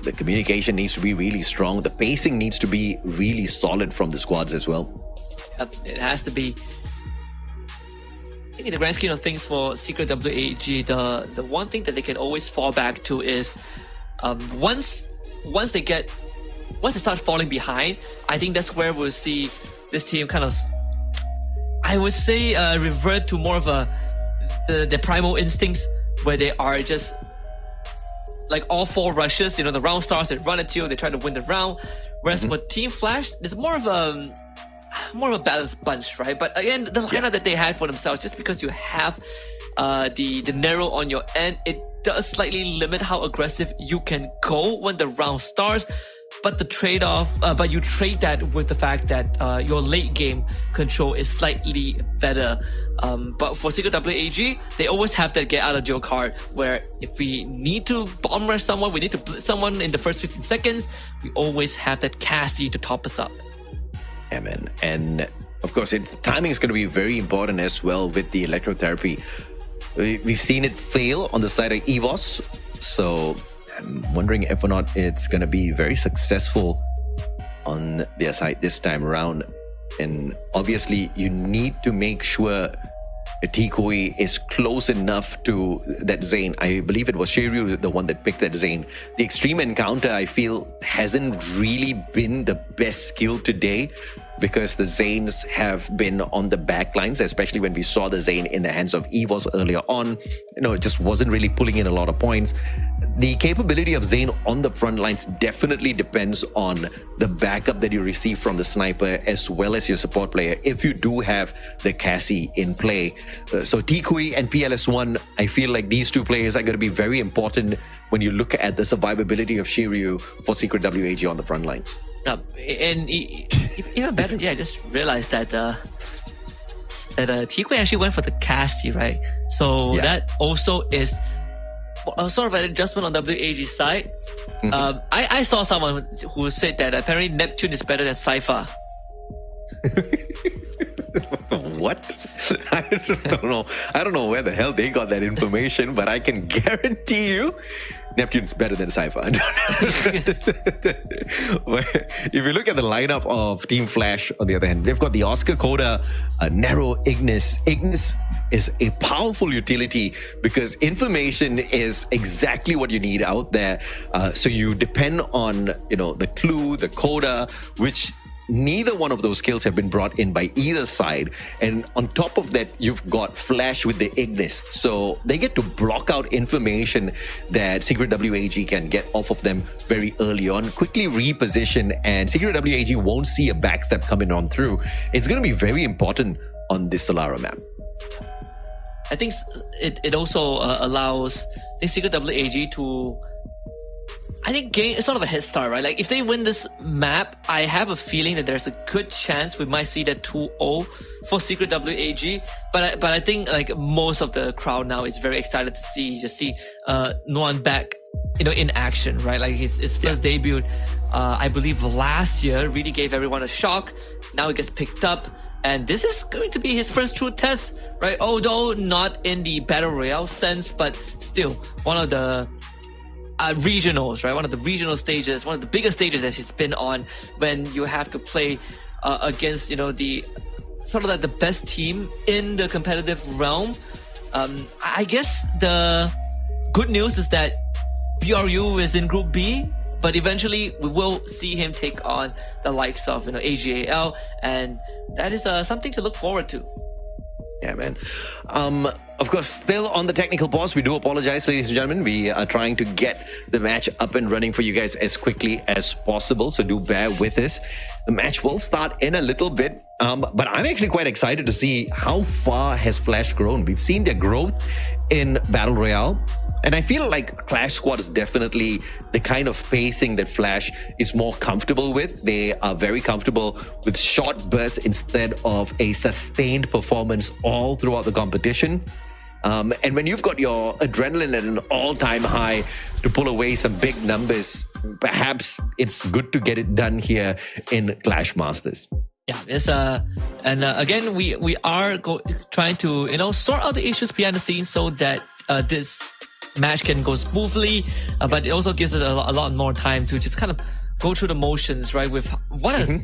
The communication needs to be really strong. The pacing needs to be really solid from the squads as well. Yep, it has to be. I think in the grand scheme of things for Secret WAG, the one thing that they can always fall back to is once they start falling behind, I think that's where we'll see this team kind of, I would say, revert to more of the primal instincts, where they are just like all four rushes. The round starts, they run at you, they try to win the round. Whereas for Team Flash, it's more of a balanced bunch, right? But again, the lineup that they had for themselves, just because you have the narrow on your end, it does slightly limit how aggressive you can go when the round starts. But the trade-off, but you trade that with the fact that your late game control is slightly better. But for Secret WAG, they always have that get out of jail card, where if we need to bomb rush someone, we need to blitz someone in the first 15 seconds, we always have that Cassie to top us up. Yeah, man. And of course, timing is going to be very important as well with the electrotherapy. We've seen it fail on the side of EVOS, so I'm wondering if or not it's going to be very successful on their side this time around. And obviously, you need to make sure T-Quay is close enough to that Zane. I believe it was Shiryu, the one that picked that Zane. The extreme encounter, I feel, hasn't really been the best skill today, because the Zanes have been on the back lines, especially when we saw the Zane in the hands of EVOS earlier on. It just wasn't really pulling in a lot of points. The capability of Zane on the front lines definitely depends on the backup that you receive from the sniper as well as your support player, if you do have the Cassie in play. So T-Quay and PLS1, I feel like these two players are going to be very important when you look at the survivability of Shiryu for Secret WAG on the front lines. And even better, I just realized that T-Quay actually went for the Cassie, right? So that also is sort of an adjustment on WAG's side. I saw someone who said that apparently Neptune is better than Cypher. what? I don't know where the hell they got that information, but I can guarantee you Neptune's better than Cypher. If you look at the lineup of Team Flash, on the other hand, they've got the Oscar Coda, Nero, Ignis. Ignis is a powerful utility because information is exactly what you need out there. So you depend on, the clue, the coda, which neither one of those skills have been brought in by either side. And on top of that, you've got Flash with the Ignis. So they get to block out information that Secret WAG can get off of them very early on, quickly reposition, and Secret WAG won't see a backstep coming on through. It's going to be very important on this Solara map. I think it also allows the Secret WAG to gain sort of a head start, right? Like if they win this map, I have a feeling that there's a good chance we might see that 2-0 for Secret WAG. But I think like most of the crowd now is very excited to see Nuan back, in action, right? Like his first debut, I believe last year, really gave everyone a shock. Now it gets picked up. And this is going to be his first true test, right? Although not in the Battle Royale sense, but still one of the regionals, right? One of the regional stages, one of the biggest stages that he's been on when you have to play against, the sort of like the best team in the competitive realm. I guess the good news is that BRU is in Group B, but eventually we will see him take on the likes of, AGAL, and that is something to look forward to. Yeah, man. Of course, still on the technical pause. We do apologize, ladies and gentlemen. We are trying to get the match up and running for you guys as quickly as possible, so do bear with us. The match will start in a little bit, but I'm actually quite excited to see how far has Flash grown. We've seen their growth in Battle Royale, and I feel like Clash Squad is definitely the kind of pacing that Flash is more comfortable with. They are very comfortable with short bursts instead of a sustained performance all throughout the competition. And when you've got your adrenaline at an all-time high to pull away some big numbers, perhaps it's good to get it done here in Clash Masters. Yeah, it's and again we are trying to sort out the issues behind the scenes so that this match can go smoothly, but it also gives us a lot more time to just kind of go through the motions, right? With what a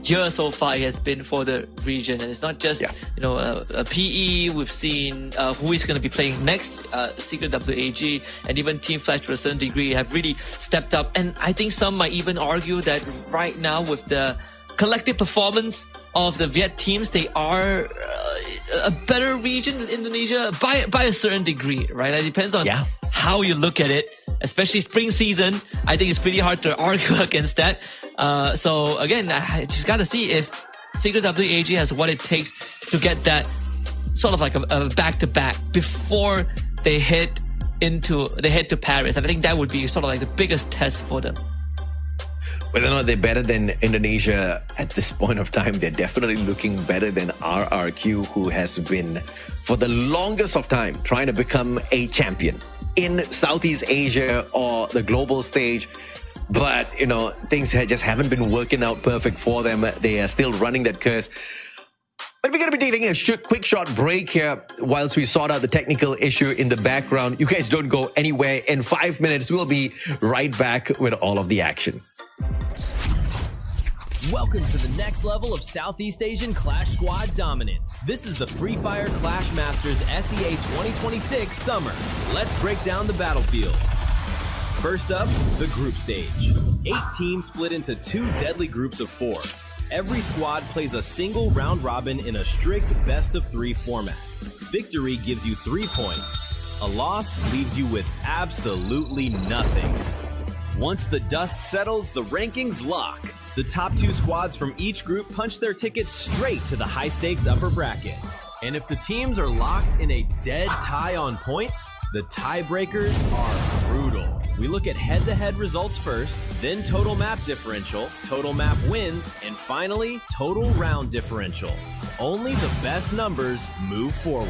year so far has been for the region, and it's not just a PE. We've seen who is going to be playing next, Secret WAG, and even Team Flash to a certain degree have really stepped up. And I think some might even argue that right now with the collective performance of the Viet teams, they are a better region in Indonesia by a certain degree, right? It depends on how you look at it, especially spring season. I think it's pretty hard to argue against that. So again, I just got to see if Secret WAG has what it takes to get that sort of like a back-to-back before they head to Paris. And I think that would be sort of like the biggest test for them. Whether or not they're better than Indonesia at this point of time, they're definitely looking better than RRQ, who has been, for the longest of time, trying to become a champion in Southeast Asia or the global stage. But, things just haven't been working out perfect for them. They are still running that curse. But we're going to be taking a quick short break here whilst we sort out the technical issue in the background. You guys don't go anywhere. In 5 minutes, we'll be right back with all of the action. Welcome to the next level of Southeast Asian Clash Squad dominance. This is the Free Fire Clash Masters SEA 2026 Summer. Let's break down the battlefield. First up, the group stage. 8 teams split into 2 deadly groups of 4. Every squad plays a single round robin in a strict best-of-3 format. Victory gives you 3 points. A loss leaves you with absolutely nothing. Once the dust settles, the rankings lock. The top 2 squads from each group punch their tickets straight to the high-stakes upper bracket. And if the teams are locked in a dead tie on points, the tiebreakers are brutal. We look at head-to-head results first, then total map differential, total map wins, and finally, total round differential. Only the best numbers move forward.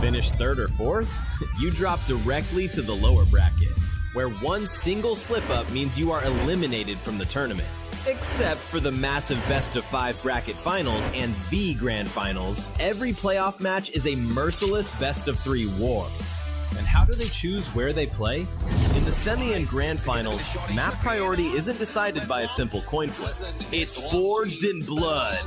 Finish 3rd or 4th? You drop directly to the lower bracket, where one single slip-up means you are eliminated from the tournament. Except for the massive best-of-5 bracket finals and the grand finals, every playoff match is a merciless best-of-3 war. And how do they choose where they play? In the semi and grand finals, map priority isn't decided by a simple coin flip. It's forged in blood.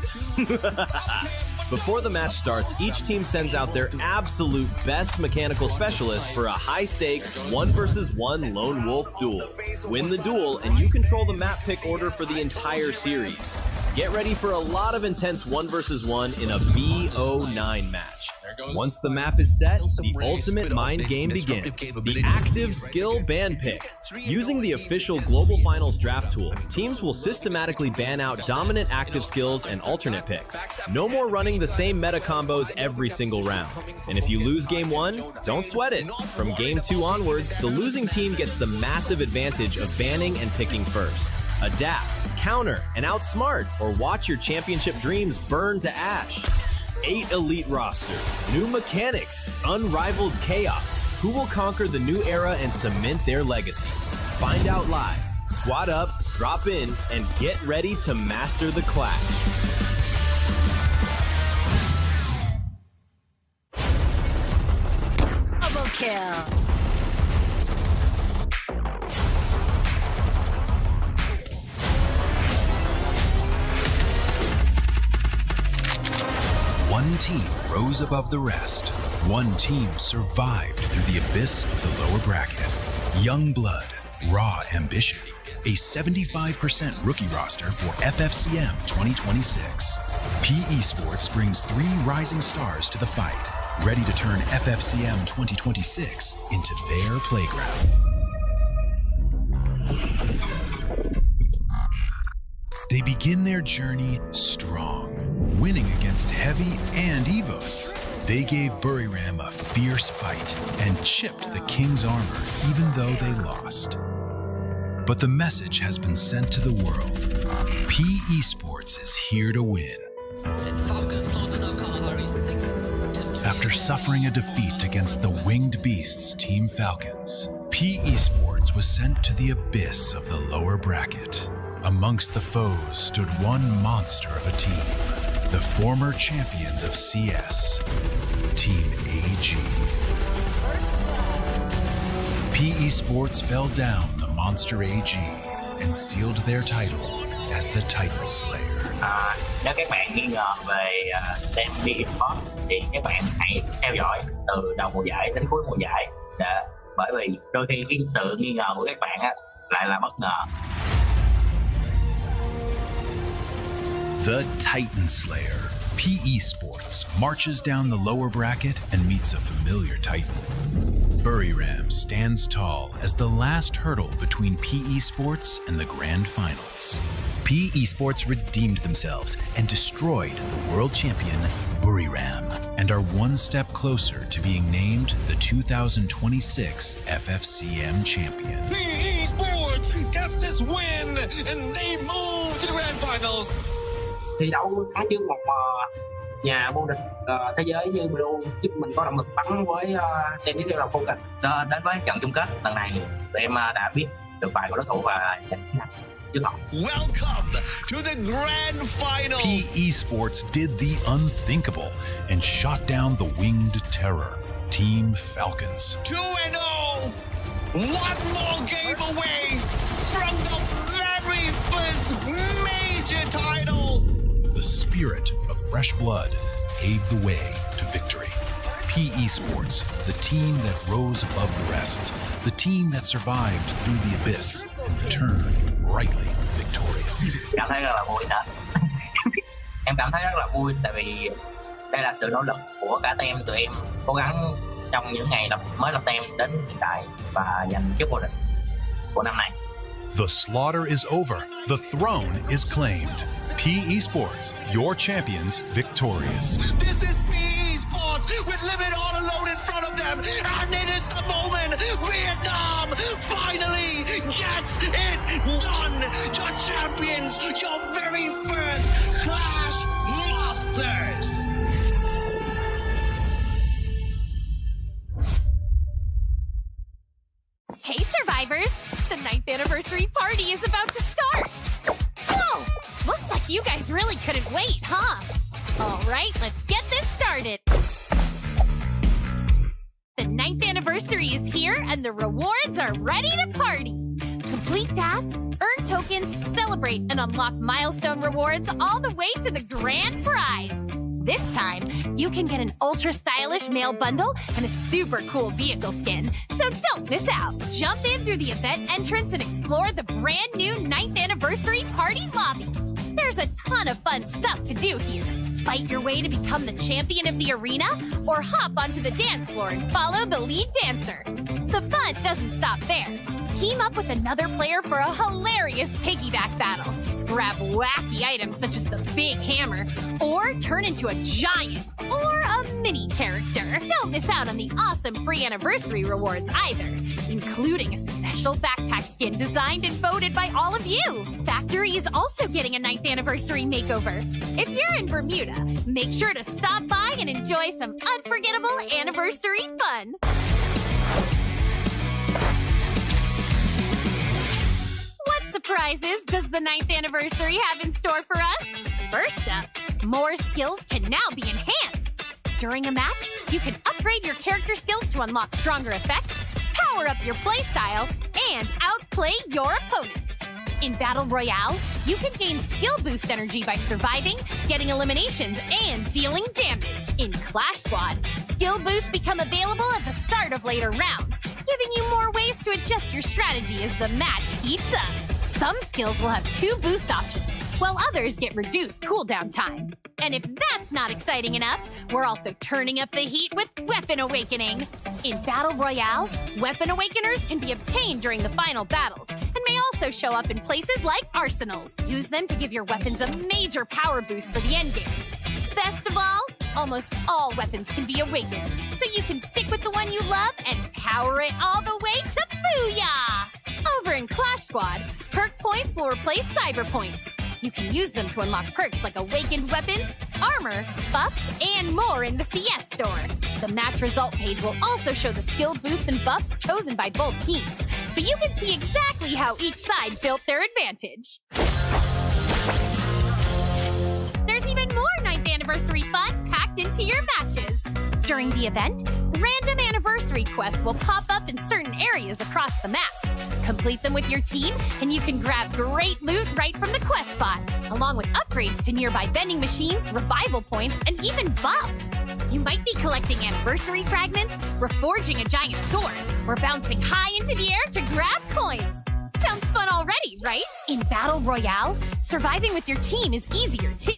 Before the match starts, each team sends out their absolute best mechanical specialist for a high-stakes 1-versus-1 lone wolf duel. Win the duel, and you control the map pick order for the entire series. Get ready for a lot of intense 1-versus-1 in a BO9 match. Once the map is set, the ultimate mind game begins. The active skill ban pick. Using the official Global Finals draft tool, teams will systematically ban out dominant active skills and alternate picks. No more running the same meta combos every single round. And if you lose game 1, don't sweat it. From game 2 onwards, the losing team gets the massive advantage of banning and picking first. Adapt, counter, and outsmart, or watch your championship dreams burn to ash. 8 elite rosters, new mechanics, unrivaled chaos. Who will conquer the new era and cement their legacy? Find out live. Squad up, drop in, and get ready to master the clash. Double kill. One team rose above the rest. One team survived through the abyss of the lower bracket. Young blood, raw ambition. A 75% rookie roster for FFCM 2026. PE Sports brings 3 rising stars to the fight, ready to turn FFCM 2026 into their playground. They begin their journey strong, winning against Heavy and Evos. They gave Buriram a fierce fight and chipped the King's armor even though they lost. But the message has been sent to the world. PE Sports is here to win. After suffering a defeat against the winged beasts Team Falcons, PE Sports was sent to the abyss of the lower bracket. Amongst the foes stood one monster of a team, the former champions of CS, Team AG. PE Sports fell down the Monster AG and sealed their title as the Titan Slayer. Nếu các bạn nghi ngờ về team PE Sports thì các bạn hãy theo dõi từ đầu mùa giải đến cuối mùa giải, bởi vì đôi khi cái sự nghi ngờ của các bạn lại là bất ngờ. The Titan Slayer, PE Sports, marches down the lower bracket and meets a familiar Titan. Buriram stands tall as the last hurdle between PE Sports and the Grand Finals. PE Sports redeemed themselves and destroyed the world champion Buriram and are one step closer to being named the 2026 FFCM champion. PE Sports gets this win and they move to the Grand Finals. Thi đấu khá trước một nhà vô địch thế giới như Blue giúp mình có động lực bắn với team tiếp theo là Falcon. Đến với trận chung kết lần này, tụi em đã biết được bài của đối thủ và giành chiến thắng trước họ. Welcome to the Grand Finals. PE Sports did the unthinkable and shot down the winged terror, Team Falcons. 2-0. One more game away from the very first major title. The spirit of fresh blood paved the way to victory. PE Sports, the team that rose above the rest, the team that survived through the abyss and returned brightly victorious. Cảm thấy rất là vui đó. Em cảm thấy rất là vui tại vì đây là sự nỗ lực của cả team tụi em cố gắng trong những ngày mới lập team đến hiện tại và giành chức vô địch của năm nay. The slaughter is over. The throne is claimed. PE Sports, your champions, victorious. This is PE Sports with Limit all alone in front of them, and it is the moment Vietnam finally gets it done. Your champions, your very first Clash Masters. Hey, survivors! The 9th anniversary party is about to start! Whoa! Looks like you guys really couldn't wait, huh? All right, let's get this started. The 9th anniversary is here and the rewards are ready to party. Complete tasks, earn tokens, celebrate, and unlock milestone rewards all the way to the grand prize. This time, you can get an ultra-stylish mail bundle and a super cool vehicle skin, so don't miss out. Jump in through the event entrance and explore the brand new 9th anniversary party lobby. There's a ton of fun stuff to do here. Fight your way to become the champion of the arena, or hop onto the dance floor and follow the lead dancer. The fun doesn't stop there. Team up with another player for a hilarious piggyback battle. Grab wacky items such as the big hammer, or turn into a giant or a mini character. Don't miss out on the awesome free anniversary rewards either, including a special backpack skin designed and voted by all of you. Factory is also getting a 9th anniversary makeover. If you're in Bermuda, make sure to stop by and enjoy some unforgettable anniversary fun. What surprises does the 9th anniversary have in store for us? First up, more skills can now be enhanced. During a match, you can upgrade your character skills to unlock stronger effects, power up your playstyle, and outplay your opponents. In Battle Royale, you can gain skill boost energy by surviving, getting eliminations, and dealing damage. In Clash Squad, skill boosts become available at the start of later rounds, giving you more ways to adjust your strategy as the match heats up. Some skills will have 2 boost options, while others get reduced cooldown time. And if that's not exciting enough, we're also turning up the heat with Weapon Awakening. In Battle Royale, Weapon Awakeners can be obtained during the final battles, and may also show up in places like arsenals. Use them to give your weapons a major power boost for the endgame. Best of all, almost all weapons can be awakened, so you can stick with the one you love and power it all the way to Booyah! Over in Clash Squad, perk points will replace cyber points. You can use them to unlock perks like awakened weapons, armor, buffs, and more in the CS store. The match result page will also show the skill boosts and buffs chosen by both teams, so you can see exactly how each side built their advantage. There's even more 9th anniversary fun packed into your matches. During the event, random anniversary quests will pop up in certain areas across the map. Complete them with your team, and you can grab great loot right from the quest spot, along with upgrades to nearby vending machines, revival points, and even buffs. You might be collecting anniversary fragments, reforging a giant sword, or bouncing high into the air to grab coins. Sounds fun already, right? In Battle Royale, surviving with your team is easier too.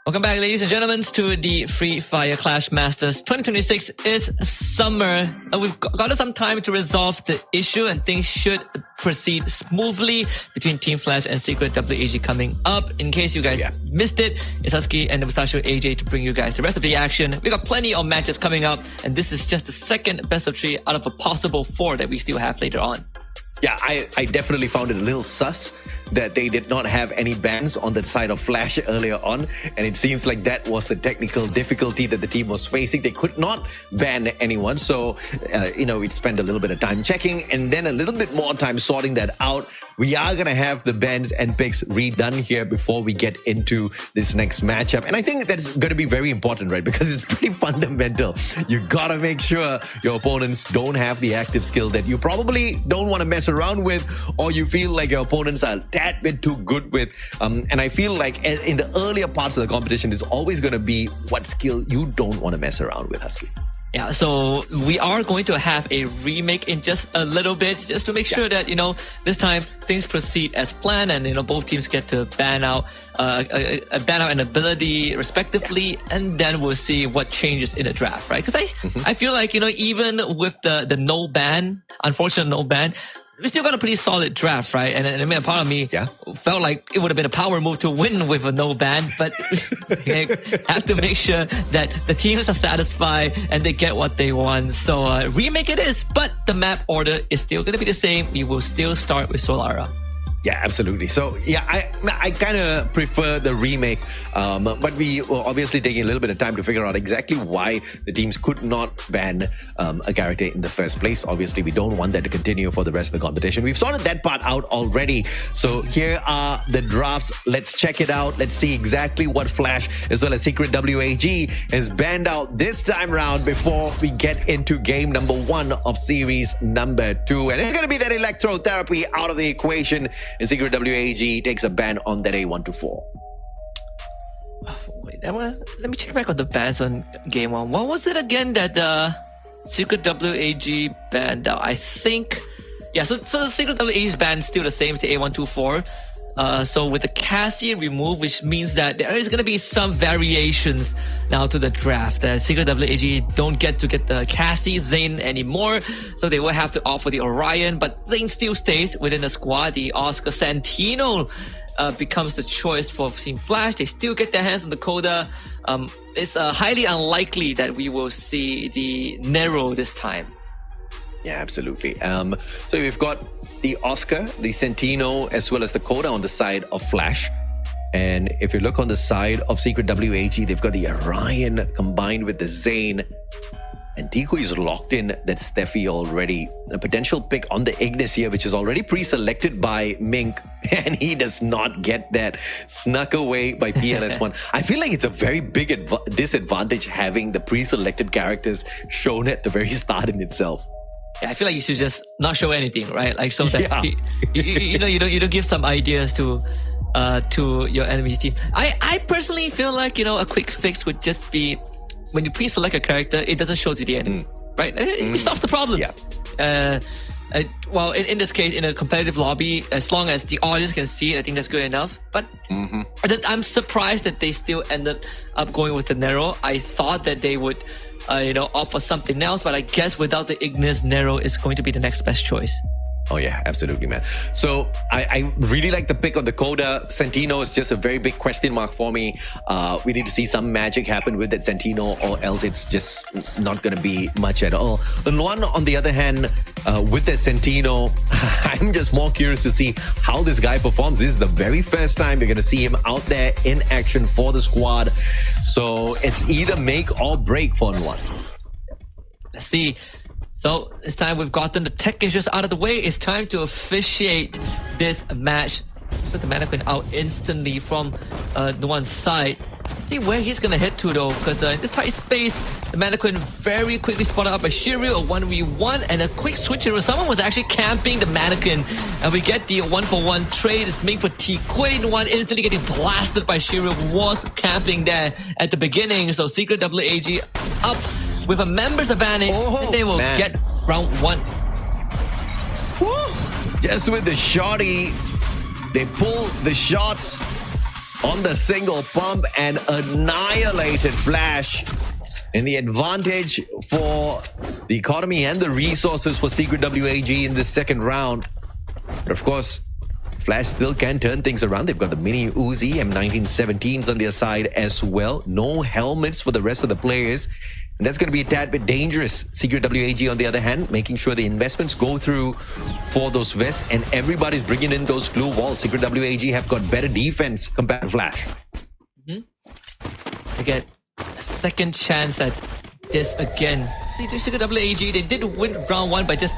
Welcome back, ladies and gentlemen, to the Free Fire Clash Masters 2026 is summer. We've got some time to resolve the issue, and things should proceed smoothly between Team Flash and Secret WAG coming up. In case you guys missed it, it's Husky and the Mustachio AJ to bring you guys the rest of the action. We got plenty of matches coming up, and this is just the second best of 3 out of a possible 4 that we still have later on. Yeah, I definitely found it a little sus that they did not have any bans on the side of Flash earlier on, and it seems like that was the technical difficulty that the team was facing. They could not ban anyone, so we spent a little bit of time checking and then a little bit more time sorting that out. We are gonna have the bans and picks redone here before we get into this next matchup, and I think that's gonna be very important, right? Because it's pretty fundamental. You gotta make sure your opponents don't have the active skill that you probably don't want to mess around with, or you feel like your opponents are that bit too good with. And I feel like in the earlier parts of the competition, is always going to be what skill you don't want to mess around with, Husky. Yeah, so we are going to have a remake in just a little bit, just to make sure that, this time things proceed as planned, and, both teams get to ban out an ability respectively, and then we'll see what changes in the draft, right? Because I feel like, even with the no ban, unfortunate no ban, we still got a pretty solid draft, right? And I mean, a part of me felt like it would have been a power move to win with a no ban, but we have to make sure that the teams are satisfied and they get what they want. So remake it is, but the map order is still going to be the same. We will still start with Solara. Yeah, absolutely. So yeah, I kind of prefer the remake, but we were obviously taking a little bit of time to figure out exactly why the teams could not ban a character in the first place. Obviously, we don't want that to continue for the rest of the competition. We've sorted that part out already. So here are the drafts. Let's check it out. Let's see exactly what Flash as well as Secret WAG has banned out this time round before we get into game number 1 of series number 2. And it's going to be that electrotherapy out of the equation. And Secret WAG takes a ban on that A124. Wait, let me check back on the bans on game 1. What was it again that Secret WAG banned out? I think, yeah, so the Secret WAG's ban is still the same as the A124. So with the Cassie removed, which means that there is going to be some variations now to the draft. Secret WAG don't get the Cassie, Zane anymore, so they will have to opt for the Orion, but Zane still stays within the squad. The Oscar Santino becomes the choice for Team Flash. They still get their hands on the Coda. It's highly unlikely that we will see the Nero this time. Yeah, absolutely. So we've got the Oscar, the Santino, as well as the Coda on the side of Flash. And if you look on the side of Secret WAG, they've got the Orion combined with the Zane. And Tico is locked in that Steffi already. A potential pick on the Ignis here, which is already pre-selected by Mink. And he does not get that. Snuck away by PLS1. I feel like it's a very big disadvantage having the pre-selected characters shown at the very start in itself. Yeah, I feel like you should just not show anything, right? Like so that you don't give some ideas to your enemy team. I personally feel like a quick fix would just be when you pre-select a character, it doesn't show to the enemy, right? It solves the problem. Yeah. Well, in this case, in a competitive lobby, as long as the audience can see it, I think that's good enough. But I'm surprised that they still ended up going with the Nero. I thought that they would opt for something else, but I guess without the Ignis, Nero is going to be the next best choice. Oh yeah, absolutely, man. So I really like the pick on the Coda. Santino is just a very big question mark for me. We need to see some magic happen with that Santino, or else it's just not going to be much at all. And one, on the other hand, with that Santino, I'm just more curious to see how this guy performs. This is the very first time we're going to see him out there in action for the squad. So it's either make or break for one. Let's see. So it's time we've gotten the tech issues out of the way. It's time to officiate this match. Put the mannequin out instantly from the one side. Let's see where he's gonna head to though, because in this tight space, the mannequin very quickly spotted up by Shiryu, a 1v1, and a quick switcheroo. Someone was actually camping the mannequin, and we get the 1-for-1 trade. It's made for T-Quay. The one instantly getting blasted by Shiryu, was camping there at the beginning. So Secret WAG up with a members advantage, and they will get round 1. Woo. Just with the shotty, they pull the shots on the single pump and annihilated Flash. And the advantage for the economy and the resources for Secret WAG in the second round. But of course, Flash still can turn things around. They've got the mini Uzi, M1917s on their side as well. No helmets for the rest of the players. And that's going to be a tad bit dangerous. Secret WAG, on the other hand, making sure the investments go through for those vests, and everybody's bringing in those glue walls. Secret WAG have got better defense compared to Flash. They get a second chance at this again. See, Secret WAG, they did win round 1 by just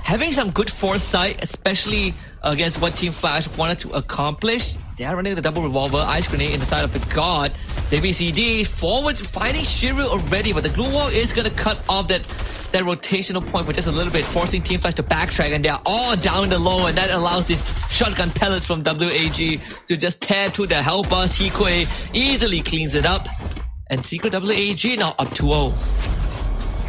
having some good foresight, especially against what Team Flash wanted to accomplish. They are running the double revolver, ice grenade in the side of the god. WCD forward finding Shiryu already, but the glue wall is going to cut off that rotational point for just a little bit, forcing Team Flash to backtrack, and they are all down the low, and that allows these shotgun pellets from WAG to just tear through the health bar. T-Quay easily cleans it up, and Secret WAG now up 2-0.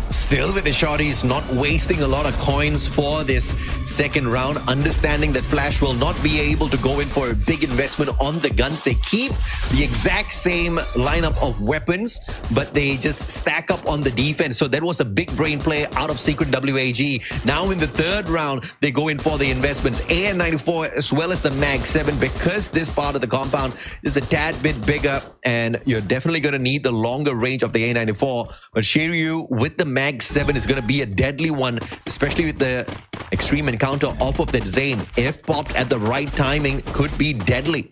Still with the shorties, not wasting a lot of coins for this second round, understanding that Flash will not be able to go in for a big investment on the guns. They keep the exact same lineup of weapons, but they just stack up on the defense. So that was a big brain play out of Secret WAG. Now in the third round, they go in for the investments, AN94 as well as the MAG-7, because this part of the compound is a tad bit bigger, and you're definitely going to need the longer range of the A94. But Shiryu with the Mag 7 is going to be a deadly one, especially with the extreme encounter off of that Zane. If popped at the right timing, could be deadly.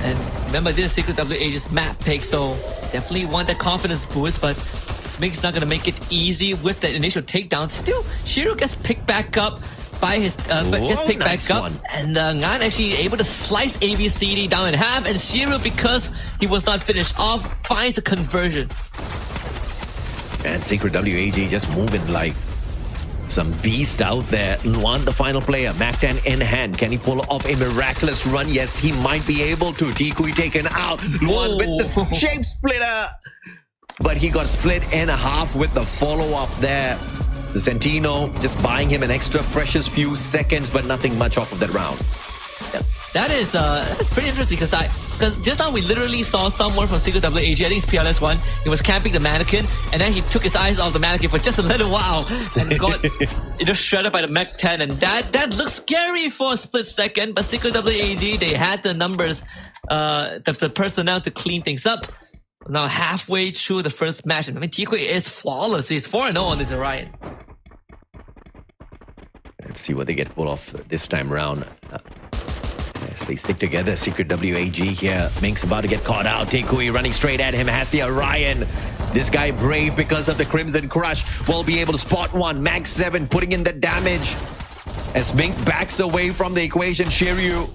And remember, this is Secret WAG's map pick, so definitely want that confidence boost, but Mink's not going to make it easy with that initial takedown. Still, Shiro gets picked back up by his nice up, one. and Ngan actually able to slice ABCD down in half, and Shiro, because he was not finished off, finds a conversion. And Secret WAG just moving like some beast out there. Luan, the final player, Mac 10 in hand. Can he pull off a miraculous run? Yes, he might be able to. Tikui taken out. Luan with the shape splitter. But he got split in half with the follow-up there. The Centino just buying him an extra precious few seconds, but nothing much off of that round. That is that's pretty interesting because just now we literally saw someone from Secret WAG, I think it's PLS1, he was camping the mannequin, and then he took his eyes off the mannequin for just a little while and got shredded by the Mech 10, and that looks scary for a split second, but Secret WAG, they had the numbers, the personnel to clean things up. Now halfway through the first match, I mean, Tikui is flawless. He's 4-0 on this Orion. Let's see what they get pulled off this time around. Yes, they stick together. Secret WAG here. Mink's about to get caught out. Tikui running straight at him. Has the Orion. This guy brave because of the Crimson Crush. Will be able to spot one. Mag 7 putting in the damage. As Mink backs away from the equation. Shiryu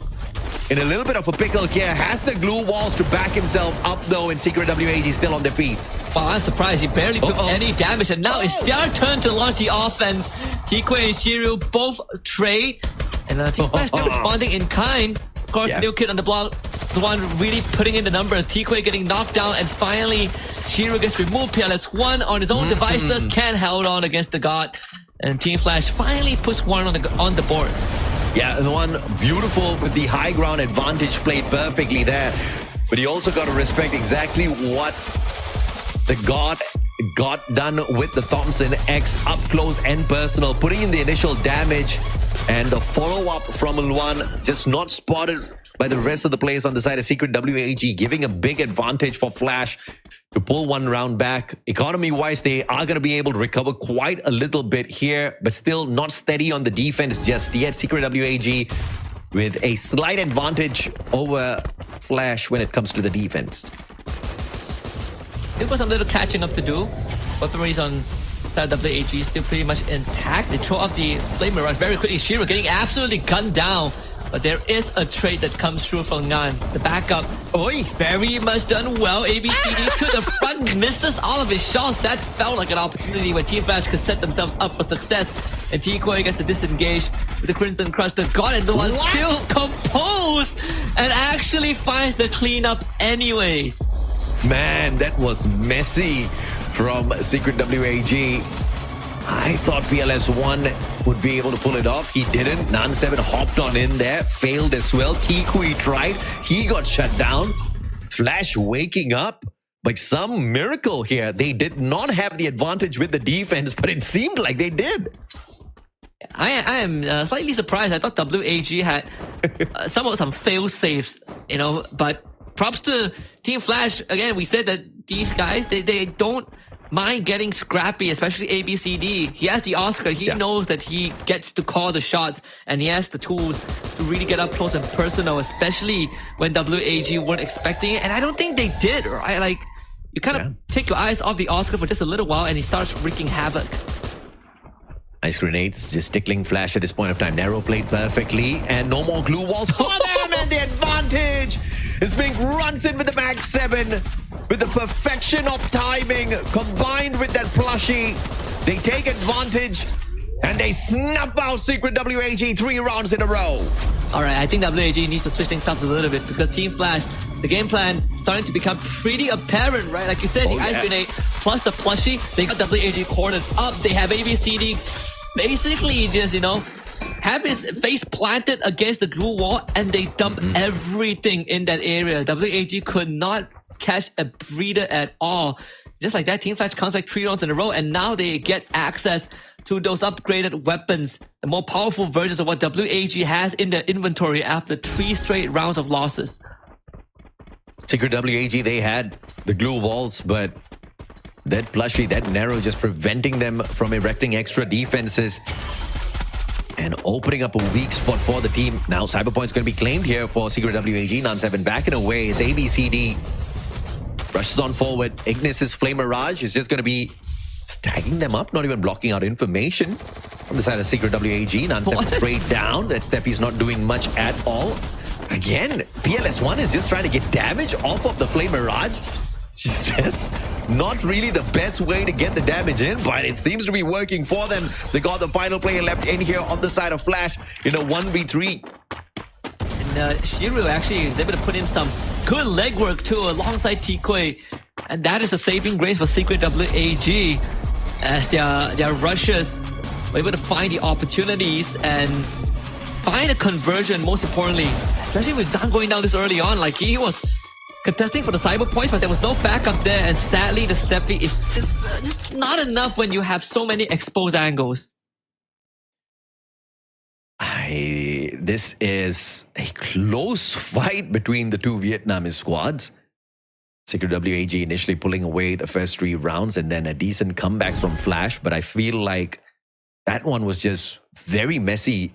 in a little bit of a pickle here. Has the glue walls to back himself up though. And Secret WAG still on their feet. Wow, I'm surprised. He barely took any damage. And now it's their turn to launch the offense. Tikui and Shiryu both trade. And Team Flash still responding in kind. Of course, New Kid on the block, the one really putting in the numbers. Tikui getting knocked down, and finally, Shiryu gets removed. PLS1 on his own devices can't hold on against the God. And Team Flash finally puts one on the board. Yeah, the one beautiful with the high ground advantage played perfectly there. But you also got to respect exactly what the God got done with the Thompson X up close and personal, putting in the initial damage, and the follow-up from Luan just not spotted by the rest of the players on the side of Secret WAG, giving a big advantage for Flash to pull one round back. Economy-wise, they are going to be able to recover quite a little bit here, but still not steady on the defense just yet. Secret WAG with a slight advantage over Flash when it comes to the defense. It was a little catching up to do, but for some reason, that WAG is still pretty much intact. They throw off the Flame Mirage very quickly. Shiro getting absolutely gunned down, but there is a trade that comes through from Ngan. The backup, very much done well. ABCD to the front, misses all of his shots. That felt like an opportunity where Team Flash could set themselves up for success. And Tikui gets to disengage with the Crimson Crush. The God and the one still composed and actually finds the cleanup anyways. Man, that was messy from Secret WAG. I thought PLS1 would be able to pull it off. He didn't. Nan7 hopped on in there, failed as well. Tikui tried. He got shut down. Flash waking up. Like some miracle here. They did not have the advantage with the defense, but it seemed like they did. I am slightly surprised. I thought WAG had some fail safes, but props to Team Flash. Again, we said that these guys, they don't mind getting scrappy, especially ABCD. He has the Oscar. He knows that he gets to call the shots, and he has the tools to really get up close and personal, especially when WAG weren't expecting it. And I don't think they did, right? Like, you kind of take your eyes off the Oscar for just a little while, and he starts wreaking havoc. Nice grenades, just tickling Flash at this point of time. Narrow played perfectly, and no more glue walls for them, and the advantage is Mink runs in with the Mag 7 with the perfection of timing combined with that plushie. They take advantage and they snap out Secret WAG 3 rounds in a row. All right, I think WAG needs to switch things up a little bit because Team Flash, the game plan starting to become pretty apparent, right? Like you said, the ice grenade plus the plushie, they got WAG cornered up. They have ABCD basically just, have his face planted against the glue wall, and they dump everything in that area. WAG could not catch a breather at all. Just like that, Team Flash comes like 3 rounds in a row, and now they get access to those upgraded weapons, the more powerful versions of what WAG has in their inventory after 3 straight rounds of losses. Secret WAG, they had the glue walls, but That plushie, that narrow, just preventing them from erecting extra defenses and opening up a weak spot for the team. Now Cyberpoint's going to be claimed here for Secret WAG. Nan7 backing away is ABCD. Rushes on forward. Ignis's Flame Mirage is just going to be tagging them up, not even blocking out information from the side of Secret WAG. Nan7 sprayed down. That Steffi's not doing much at all. Again, PLS1 is just trying to get damage off of the Flame Mirage. It's just not really the best way to get the damage in, but it seems to be working for them. They got the final player left in here on the side of Flash in a 1v3. And Shiru actually is able to put in some good legwork too alongside Tikui. And that is a saving grace for Secret WAG as their rushers were able to find the opportunities and find a conversion, most importantly. Especially with Dan going down this early on, like he was contesting for the cyber points, but there was no backup there, and sadly the Steffi is just not enough when you have so many exposed angles. This is a close fight between the two Vietnamese squads. Secret WAG initially pulling away the first 3 rounds and then a decent comeback from Flash, but I feel like that one was just very messy.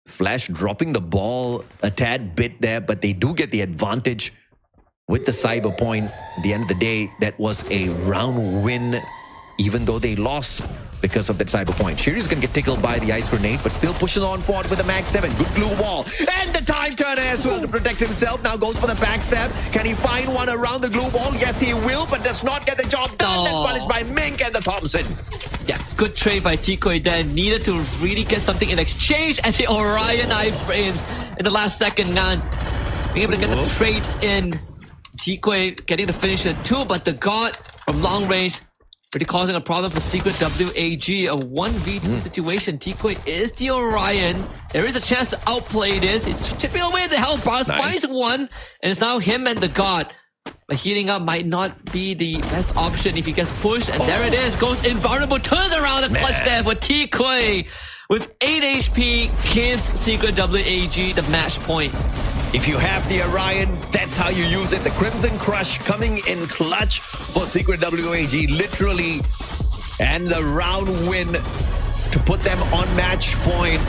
Flash dropping the ball a tad bit there, but they do get the advantage with the cyber point. At the end of the day, that was a round win, even though they lost because of that cyber point. Shiri's gonna get tickled by the ice grenade, but still pushing on forward with a Mag 7. Good glue wall. And the time turner as well to protect himself. Now goes for the backstab. Can he find one around the glue wall? Yes, he will, but does not get the job done. That's punished by Mink and the Thompson. Yeah, good trade by Tikui there. Needed to really get something in exchange, and the Orion iframes in the last second. Nan being able to get the trade in. Tikui getting the finisher too, but the God from long range really causing a problem for Secret WAG. A 1v2 situation. Tikui is the Orion. There is a chance to outplay this. He's chipping away the health bar. Spies one, and it's now him and the God. But healing up might not be the best option if he gets pushed. And there it is. Goes invulnerable. Turns around and clutch there for Tikui. With 8 HP, gives Secret WAG the match point. If you have the Orion, that's how you use it. The Crimson Crush coming in clutch for Secret WAG, literally. And the round win to put them on match point.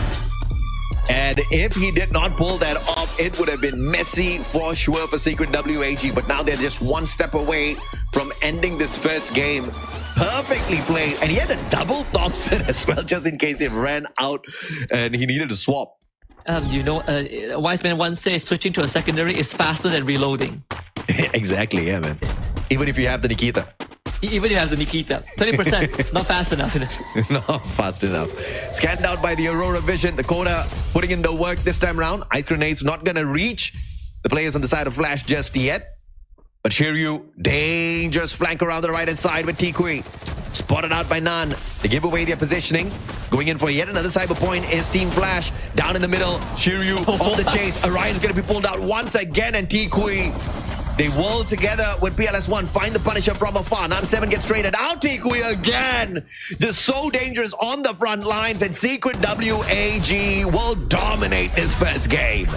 And if he did not pull that off, it would have been messy for sure for Secret WAG. But now they're just one step away from ending this first game. Perfectly played. And he had a double Thompson as well, just in case it ran out and he needed to swap. A wise man once says switching to a secondary is faster than reloading. Exactly, yeah, man. Even if you have the Nikita. Even if you have the Nikita. 30%, not fast enough. Not fast enough. Scanned out by the Aurora Vision. The Coda putting in the work this time around. Ice Grenade's not going to reach the players on the side of Flash just yet. But Shiryu, dangerous flank around the right-hand side with Tikui. Spotted out by Nan. They give away their positioning. Going in for yet another cyber point is Team Flash. Down in the middle, Shiryu on the chase. Orion's going to be pulled out once again, and Tikui, they whirl together with PLS1. Find the Punisher from afar. Nan7 gets traded out. Tikui again. Just so dangerous on the front lines, and Secret WAG will dominate this first game.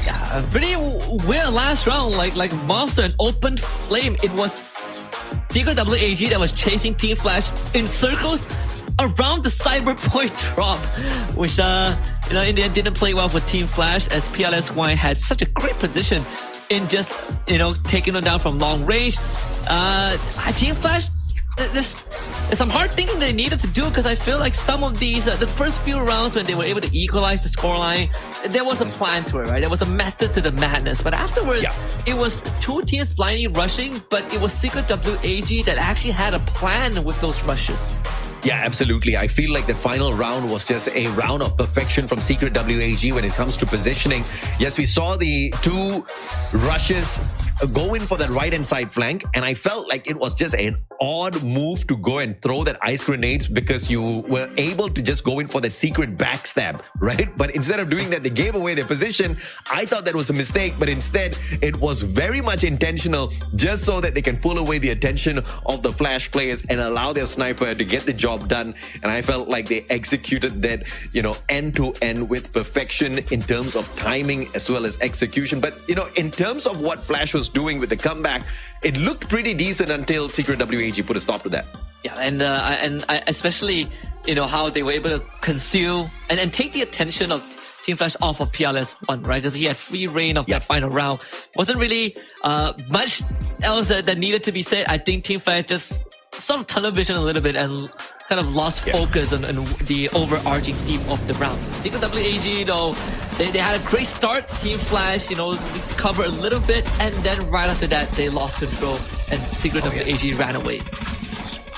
Yeah, pretty weird last round. Like Monster and opened flame. It was Secret WAG that was chasing Team Flash in circles around the cyber point drop, which in the end didn't play well for Team Flash, as PLS1 had such a great position in just taking them down from long range. Team Flash, there's some hard thinking they needed to do, because I feel like some of these the first few rounds when they were able to equalize the scoreline, there was a plan to it, right? There was a method to the madness. But afterwards, it was two teams blindly rushing, but it was Secret WAG that actually had a plan with those rushes. Yeah, absolutely. I feel like the final round was just a round of perfection from Secret WAG when it comes to positioning. Yes, we saw the two rushes go in for that right-hand side flank, and I felt like it was just an odd move to go and throw that ice grenades, because you were able to just go in for that secret backstab, right? But instead of doing that, they gave away their position. I thought that was a mistake, but instead it was very much intentional, just so that they can pull away the attention of the Flash players and allow their sniper to get the job done. And I felt like they executed that, end to end with perfection in terms of timing as well as execution. But, in terms of what Flash was doing with the comeback, it looked pretty decent until Secret WAG put a stop to that. Yeah, and I especially, how they were able to conceal and take the attention of Team Flash off of PLS1, right? Because he had free reign of that final round. Wasn't really much else that needed to be said. I think Team Flash just sort of tunnel vision a little bit and kind of lost focus on the overarching theme of the round. Secret WAG, though, they had a great start. Team Flash, covered a little bit, and then right after that, they lost control, and Secret WAG ran away.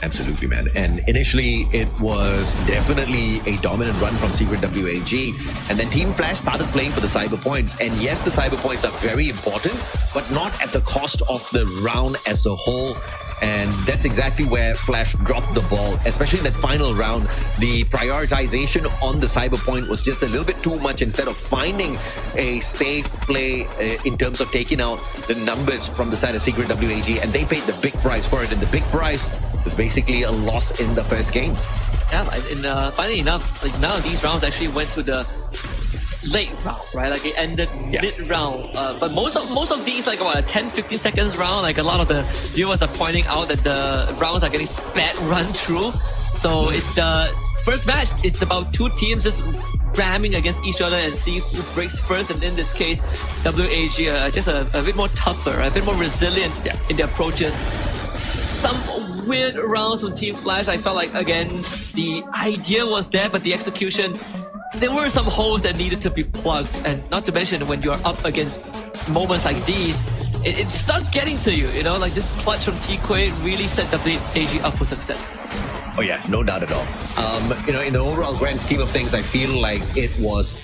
Absolutely, man. And initially, it was definitely a dominant run from Secret WAG. And then Team Flash started playing for the Cyber Points. And yes, the Cyber Points are very important, but not at the cost of the round as a whole. And that's exactly where Flash dropped the ball, especially in that final round. The prioritization on the Cyber Point was just a little bit too much. Instead of finding a safe play in terms of taking out the numbers from the side of Secret WAG, and they paid the big price for it. And the big price was basically a loss in the first game. Yeah, and funny enough, none of these rounds actually went to the late round, right? Like it ended mid-round. But most of these, like about a 10-15 seconds round, like a lot of the viewers are pointing out that the rounds are getting run through. So it's the first match, it's about two teams just ramming against each other and see who breaks first. And in this case, WAG just a bit more tougher, a bit more resilient in their approaches. Some weird rounds from Team Flash. I felt like, again, the idea was there, but the execution, there were some holes that needed to be plugged. And not to mention, when you're up against moments like these, it starts getting to you, like this clutch from T-Quay really set WAG up for success. Oh yeah, no doubt at all. In the overall grand scheme of things, I feel like it was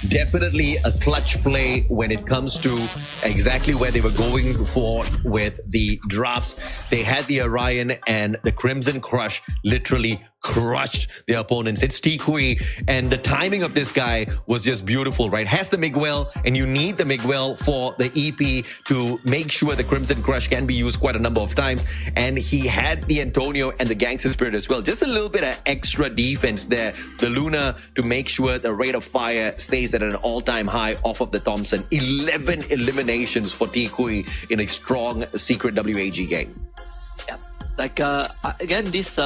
definitely a clutch play when it comes to exactly where they were going for with the drafts. They had the Orion, and the Crimson Crush literally crushed their opponents. It's T-Quay, and the timing of this guy was just beautiful, right? Has the Miguel, and you need the Miguel for the EP to make sure the Crimson Crush can be used quite a number of times. And he had the Antonio and the Gangster Spirit as well. Just a little bit of extra defense there. The Luna to make sure the rate of fire stays at an all-time high off of the Thompson. 11 eliminations for T-Quay in a strong Secret WAG game. Yeah, like again, this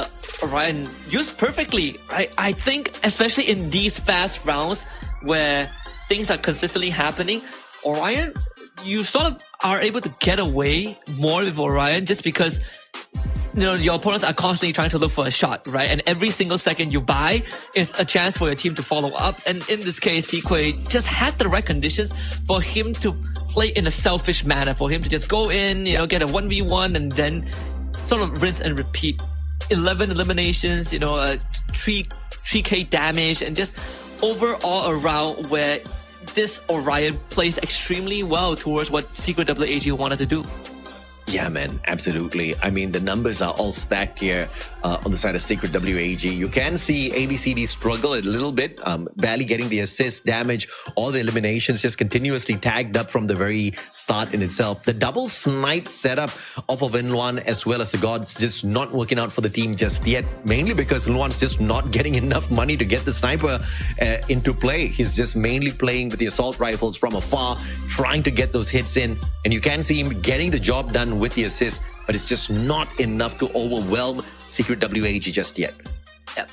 Orion used perfectly, right? I think especially in these fast rounds where things are consistently happening, Orion, you sort of are able to get away more with Orion just because your opponents are constantly trying to look for a shot, right? And every single second you buy is a chance for your team to follow up. And in this case, T-Quay just had the right conditions for him to play in a selfish manner, for him to just go in, get a 1v1 and then sort of rinse and repeat. 11 eliminations, 3k damage, and just overall around where this Orion plays extremely well towards what Secret WAG wanted to do. Yeah, man, absolutely. I mean, the numbers are all stacked here on the side of Secret WAG. You can see ABCD struggle a little bit, barely getting the assist, damage, all the eliminations just continuously tagged up from the very start in itself. The double snipe setup off of Inluan as well as the Gods just not working out for the team just yet, mainly because Inluan's just not getting enough money to get the sniper into play. He's just mainly playing with the assault rifles from afar, trying to get those hits in, and you can see him getting the job done with the assist, but it's just not enough to overwhelm Secret WAG just yet. Yeah.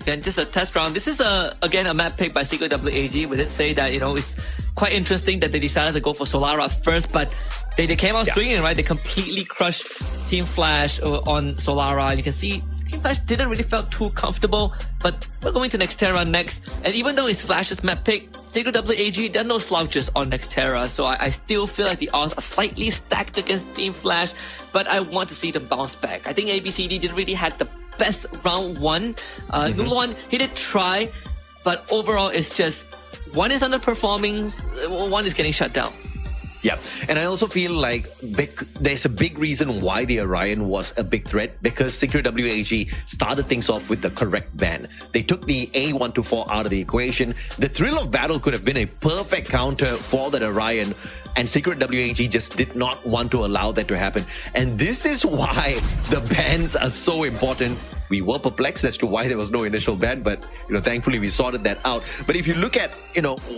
Again, just a test round. This is again a map pick by Secret WAG. We did say that it's quite interesting that they decided to go for Solara first, but they came out swinging, right? They completely crushed Team Flash on Solara. You can see Team Flash didn't really feel too comfortable, but we're going to Nextera next. And even though it's Flash's map pick, Secret WAG, there are no slouches on Nextera, so I still feel like the odds are slightly stacked against Team Flash, but I want to see them bounce back. I think ABCD didn't really have the best round one. One, he did try, but overall it's just one is underperforming, one is getting shut down. Yeah, and I also feel like there's a big reason why the Orion was a big threat, because Secret WAG started things off with the correct ban. They took the A124 out of the equation. The thrill of battle could have been a perfect counter for that Orion, and Secret WAG just did not want to allow that to happen. And this is why the bans are so important. We were perplexed as to why there was no initial ban, but thankfully we sorted that out. But if you look at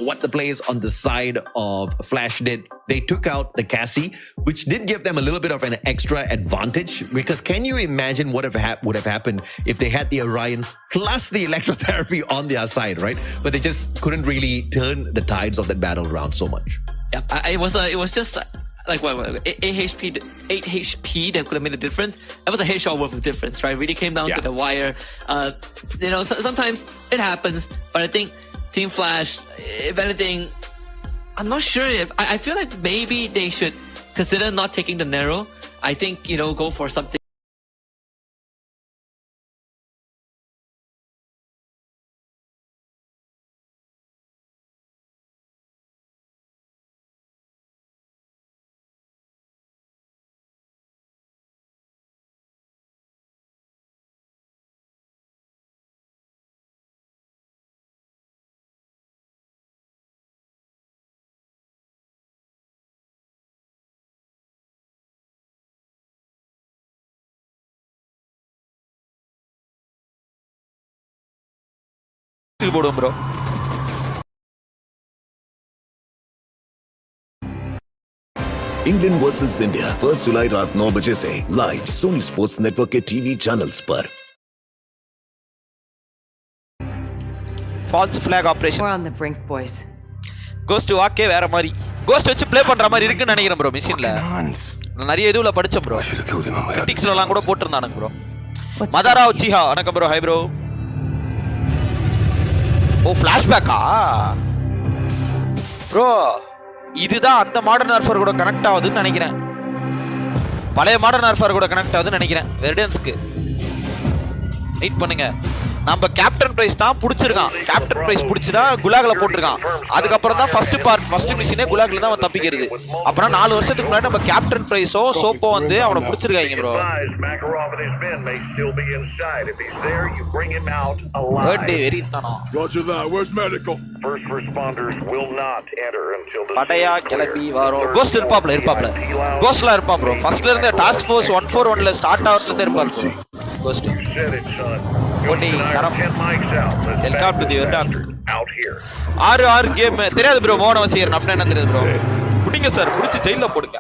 what the players on the side of Flash did, they took out the Cassie, which did give them a little bit of an extra advantage. Because can you imagine what would have happened if they had the Orion plus the electrotherapy on their side, right? But they just couldn't really turn the tides of that battle around so much. Yeah, it was just like 8 HP that could have made a difference. That was a headshot worth of difference, right? Really came down to the wire. Sometimes it happens, but I think Team Flash, if anything, I'm not sure if I feel like maybe they should consider not taking the narrow. I think go for something. போடுவோம் bro. England versus India 1 जुलाई रात 9 बजे से live Soni sports network के TV channels पर. False flag operation. We're on the brink, boys. Ghost வாக்கே வேற மாதிரி. Ghost வச்சு play பண்ற மாதிரி இருக்குன்னு நினைக்கிறேன் bro மிஷின்ல. நான் நிறைய இதுல படிச்சேன் bro. கிரிட்டிக்ஸ்ல எல்லாம் கூட போட்டுருந்தானுங்க bro. மதாரா உச்சிஹா வணக்கம் bro. High bro. ஓ ஃபிளாஷ்பேக்கா ப்ரோ? இதுதான் அந்த மாடர்ன் வார்ஃபேர் கூட கனெக்ட் ஆகுதுன்னு நினைக்கிறேன். பழைய மாடர்ன் வார்ஃபேர் கூட கனெக்ட் ஆகுதுன்னு நினைக்கிறேன். வெர்டன்ஸ்க்கு வெயிட் பண்ணுங்க. நம்ம கேப்டன் பிரைஸ் தான் புடிச்சிருக்கான். கேப்டன் பிரைஸ் புடிச்சுதான் குலாக்ல போட்டிருக்கான். அதுக்கப்புறம் தான் ஃபர்ஸ்ட் மிஷினே குலாக்ல தான் அவன் தப்பிக்கிறது. அப்பனா 4 வருஷத்துக்கு முன்னாடி நம்ம கேப்டன் பிரைஸோ சோப்போ வந்து அவனை புடிச்சிருக்காங்க ப்ரோ. பர்த்டே வெறித்தானோ. படையா கிளம்பி வரோம். கோஸ்ட் இருப்பாப்ல. கோஸ்ட்லாம் இருப்பா ப்ரோ. ஃபர்ஸ்ட்ல இருந்து டாஸ்க் ஃபோர்ஸ் 141ல ஸ்டார்ட் ஆவறதுல இருந்து இருப்பார் ப்ரோ. கோஸ்ட் ஓடி கரம் வெல்கம் டு தி வெர்டான்ஸ். ஆறு கேம் தெரியாது ப்ரோ. மோனவசியர் அப்படினா என்ன தெரியாது ப்ரோ. புடிங்க சார், புடிச்சு ஜெயில்ல போடுங்க.